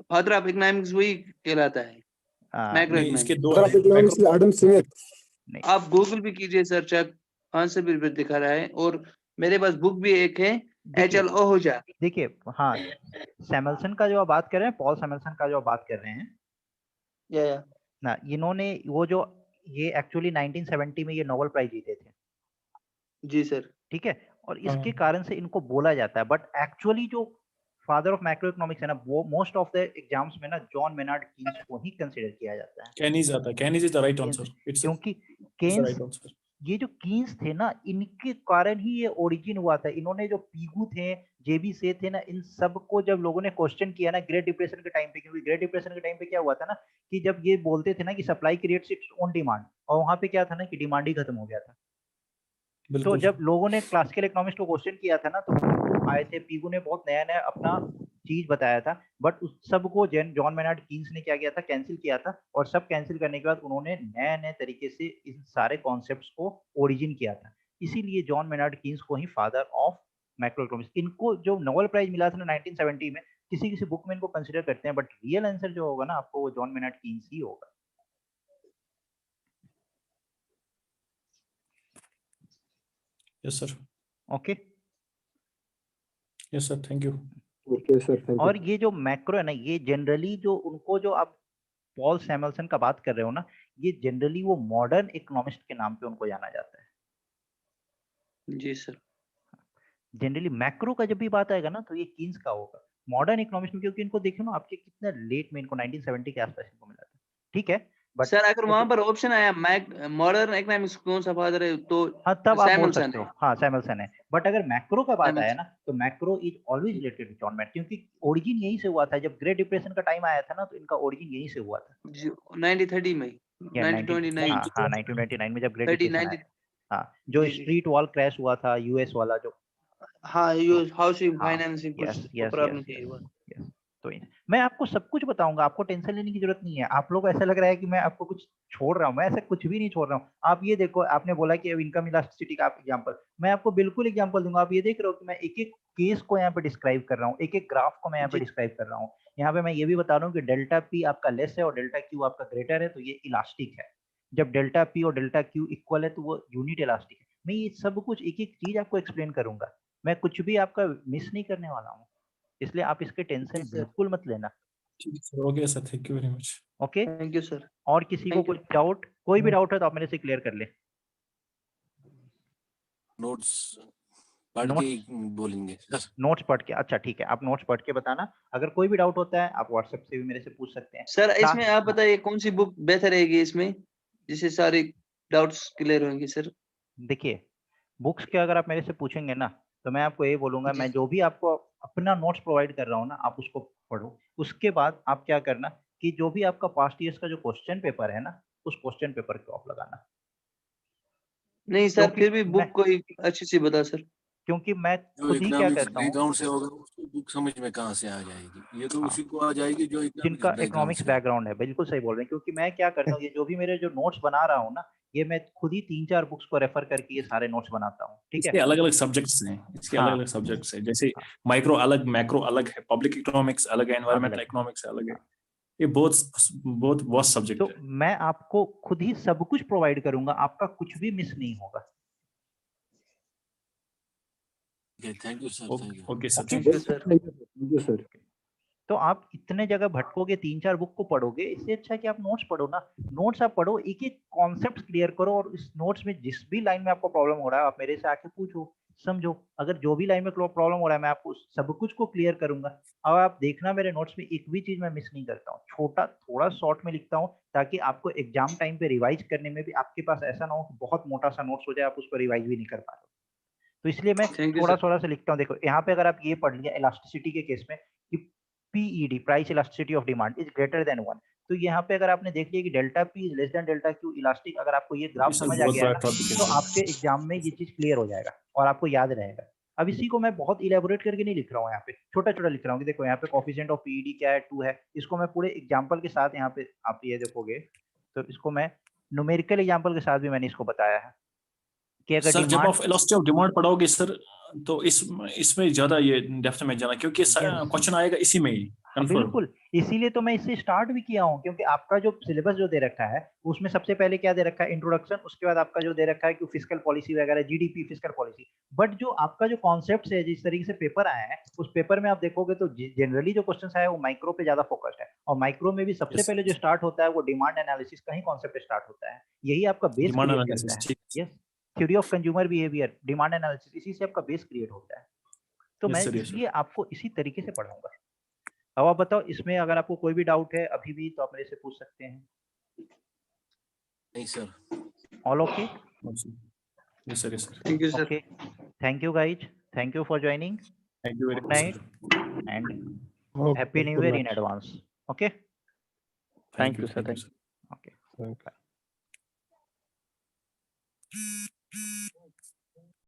फादर ऑफ इकोनॉमिक्स वही कहलाता है, मैक्रो नहीं, इसके इकोनॉमिक्स। दो हैं, एडम स्मिथ। आप गूगल भी कीजिए सर, चेक आंसर भी दिखा रहा है, और मेरे पास बुक भी एक है, एचएल ओहोजा। देखिए हाँ, सैमुअलसन का जो आप बात कर रहे हैं, पॉल सैमुअलसन का जो आप बात कर रहे हैं या ना, इन्होंने वो जो ये एक्चुअली 1970 में ये नोबेल प्राइज जीते थे। जी सर। ठीक है, और इसके कारण से इनको बोला जाता है, बट एक्चुअली जो फादर ऑफ मैक्रो इकोनॉमिक्स है ना, वो मोस्ट ऑफ द एग्जाम्स में ना जॉन मेनार्ड कीन्स को ही कंसीडर किया जाता है। केनीज आता है, Kaynes is the right answer. क्योंकि केन्स, ये जो कीन्स थे ना, इनके कारण ही ये ओरिजिन हुआ था। इन्होंने जो पीगू थे, जेबी से थे ना, इन सब को जब लोगों ने क्वेश्चन किया ना ग्रेट डिप्रेशन के टाइम पे, क्योंकि ग्रेट डिप्रेशन के टाइम पे क्या हुआ था ना कि जब ये बोलते थे ना कि supply creates its own demand, और वहां पे क्या था ना कि डिमांड ही खत्म हो गया था। तो जब लोगों ने क्लासिकल इकोनॉमिक्स को क्वेश्चन किया था ना, तो पीगू आए थे, पीगू ने बहुत नया नया अपना चीज बताया था, बट उस सब को जॉन मेनार्ड कीन्स ने क्या किया था, कैंसिल किया था, और सब कैंसिल करने के बाद उन्होंने नए नए तरीके से इन सारे कॉन्सेप्ट्स को ओरिजिन किया था। इसीलिए जॉन मेनार्ड कीन्स को ही फादर ऑफ मैक्रो इकोनॉमिक्स, इनको जो नोबेल प्राइज मिला था ना 1970 में, किसी किसी बुक में इनको कंसिडर करते हैं, बट रियल आंसर जो होगा ना आपको, वो जॉन मेनार्ड कीन्स ही होगा। Yes sir. Okay, yes sir, thank you. Okay sir, thank you. और ये जो मैक्रो है ना, ये जनरली जो उनको जो आप पॉल सैमुअलसन का बात कर रहे हो ना, ये जनरली वो मॉडर्न इकोनॉमिस्ट के नाम पे उनको जाना जाता है। जी सर। जनरली मैक्रो का जब भी बात आएगा ना, तो ये कीन्स का होगा। मॉडर्न इकोनॉमिस्ट में क्योंकि इनको देखो ना, आपके कितने लेट में इनको 1970 के आसपास इनको मिला था। ठीक है, बट सर अगर वहां पर ऑप्शन आया मॉडर्न इकोनॉमिक्स कौन सा फादर है, तो हाँ तब आप बोल सैमुअलसन सकते हो, है। हाँ सैमुअलसन है। बट अगर मैक्रो का बात आया ना, तो macro is always related to John Maynard, क्योंकि ओरिजिन यहीं से हुआ था। जब ग्रेट डिप्रेशन का टाइम आया था ना, तो इनका ओरिजिन यहीं से हुआ था 1930 में, 1929। हाँ 1929 में जब ग्रेट 30, डिप्रेशन आया। हाँ, जो स्ट्रीट वॉल क्रैश हुआ था यूएस वाला, जो हाँ हाउसिंग फाइनेंसिंग कुछ प्रॉब्लम थी। तो मैं आपको सब कुछ बताऊंगा, आपको टेंशन लेने की जरूरत नहीं है। आप लोग को ऐसा लग रहा है कि मैं आपको कुछ छोड़ रहा हूँ, मैं ऐसा कुछ भी नहीं छोड़ रहा हूँ। आप ये देखो, आपने बोला कि अब इनकम इलास्टिसिटी का आप एग्जांपल, मैं आपको बिल्कुल एग्जांपल दूंगा। आप ये देख रहे हो कि मैं एक एक केस को यहाँ पे डिस्क्राइब कर रहा हूँ, एक एक ग्राफ को मैं यहाँ पे डिस्क्राइब कर रहा हूँ। यहाँ पे मैं ये भी बता रहा हूँ कि डेल्टा पी आपका लेस है और डेल्टा क्यू आपका ग्रेटर है, तो ये इलास्टिक है। जब डेल्टा पी और डेल्टा क्यू इक्वल है, तो वो यूनिट इलास्टिक है। मैं ये सब कुछ एक एक चीज आपको एक्सप्लेन करूंगा, मैं कुछ भी आपका मिस नहीं करने वाला हूँ, इसलिए आप इसके टेंशन बिल्कुल मत लेना। Okay sir, thank you very much. Okay, thank you sir. और किसी को कुछ डाउट, कोई भी डाउट है तो आप मेरे से क्लियर कर ले। नोट्स पढ़ के बोलेंगे सर। नोट्स पढ़ के, अच्छा ठीक है, आप नोट्स पढ़ के बताना। अगर कोई भी डाउट होता है आप व्हाट्सएप से भी मेरे से पूछ सकते हैं। सर इसमें आप बताइए कौन सी बुक बेहतर रहेगी इसमें, जिससे सारे डाउट्स क्लियर होंगे सर। देखिए, बुक्स के अगर आप मेरे से पूछेंगे ना, तो मैं आपको ये बोलूंगा, मैं जो भी आपको अपना नोट्स प्रोवाइड कर रहा हूँ ना, आप उसको पढ़ो। उसके बाद आप क्या करना कि जो भी आपका पास्ट ईयर्स का जो क्वेश्चन पेपर है ना, उस क्वेश्चन पेपर को आप लगाना। नहीं सर, फिर भी बुक कोई अच्छी सी बता सर। क्योंकि मैं खुद ही क्या कहता हूँ, बैकग्राउंड से होगा उसको बुक समझ में कहाँ से आ जाएगी, ये तो उसी को आ जाएगी जो जिनका इकोनॉमिक्स बैकग्राउंड है। बिल्कुल सही बोल रहे हैं, क्योंकि मैं क्या करता हूँ, ये जो भी मेरे जो नोट्स बना रहा हूँ ना, ये मैं खुद ही 3-4 बुक्स को रेफर करके ये सारे नोट्स बनाता हूँ। ठीक है, इसके अलग अलग सब्जेक्ट्स हैं, इसके अलग अलग सब्जेक्ट्स हैं, जैसे माइक्रो अलग, मैक्रो अलग है, पब्लिक इकोनॉमिक्स अलग है, एनवायरमेंटल इकोनॉमिक्स अलग है। ये बहुत वास्ट सब्जेक्ट है। तो मैं आपको खुद ही सब कुछ प्रोवाइड करूंगा, आपका कुछ भी मिस नहीं होगा। Thank you sir. Okay sir, thank you sir. तो आप इतने जगह भटकोगे, 3-4 बुक को पढ़ोगे, इससे अच्छा कि आप नोट्स पढ़ो ना। नोट्स आप पढ़ो, एक एक कॉन्सेप्ट क्लियर करो, और इस नोट्स में जिस भी लाइन में आपको प्रॉब्लम हो रहा है, आप मेरे से आके पूछो, समझो। अगर जो भी लाइन में प्रॉब्लम हो रहा है, मैं आपको सब कुछ को क्लियर करूंगा। अब आप देखना, मेरे नोट्स में एक भी चीज मैं मिस नहीं करता हूँ। छोटा थोड़ा शॉर्ट में लिखता हूँ, ताकि आपको एग्जाम टाइम पे रिवाइज करने में भी आपके पास ऐसा ना हो कि बहुत मोटा सा नोट्स हो जाए, आप उसको रिवाइज भी नहीं कर पा रहे। तो इसलिए मैं Thank you, थोड़ा sir. थोड़ा सा लिखता हूँ। देखो यहाँ पे अगर आप ये पढ़ लिया इलास्टिसिटी के केस में कि PED price elasticity of demand is greater than 1, तो यहाँ पे अगर आपने देख लिया कि delta P is less than delta Q elastic, अगर आपको ये ग्राफ This is समझ आ बहुत गया बड़ा ना, topic है तो सर। आपके एग्जाम में ये चीज क्लियर हो जाएगा और आपको याद रहेगा। अब इसी को मैं बहुत इलेबोरेट करके नहीं लिख रहा हूँ, यहाँ पे छोटा छोटा लिख रहा हूँ कि देखो यहाँ पे कोफिशिएंट ऑफ PED क्या है, 2 है। इसको मैं पूरे एग्जाम्पल के साथ यहाँ पे आप ये देखोगे तो इसको मैं न्यूमेरिकल एग्जाम्पल के साथ भी मैंने इसको बताया है कि अगर सर जब डिमांड आप इलास्टिसिटी ऑफ डिमांड पढ़ोगे सर, तो इसमें ज्यादा ये डेप्थ में जाना, क्योंकि क्वेश्चन आएगा इसी में ही कंफर्म। बिल्कुल, इसीलिए तो मैं इससे स्टार्ट भी किया हूँ, क्योंकि आपका जो सिलेबस जो दे रखा है उसमें सबसे पहले क्या दे रखा है, इंट्रोडक्शन, उसके बाद आपका जो दे रखा है कि फिस्कल पॉलिसी वगैरह, जीडीपी, फिस्कल पॉलिसी। बट जो आपका जो कॉन्सेप्ट है, जिस तरीके से पेपर आया है, उस पेपर में आप देखोगे तो जनरली जो क्वेश्चन आया है वो माइक्रो पे ज्यादा फोकस्ड है, और माइक्रो में भी सबसे पहले जो स्टार्ट होता है वो डिमांड एनालिसिस का ही कॉन्सेप्ट स्टार्ट होता है। यही आपका बेस डिमांड क्रिएट एनालिसिस, करता है। ठीक। Yes, theory of consumer behaviour, demand analysis, इसी से आपका बेस क्रिएट होता है। तो मैं इसलिए आपको इसी तरीके से पढ़ाऊंगा। अब आप बताओ, इसमें अगर आपको कोई भी डाउट है अभी भी तो आप मेरे से पूछ सकते हैं। नहीं sir. All okay? Yes sir, yes sir. Thank you, sir. Okay. Thank you guys. Thank you for joining. Thank you very Good much, night sir. and Okay, Happy New good Year night. in advance. Okay? Thank you, sir. Okay. Thank you.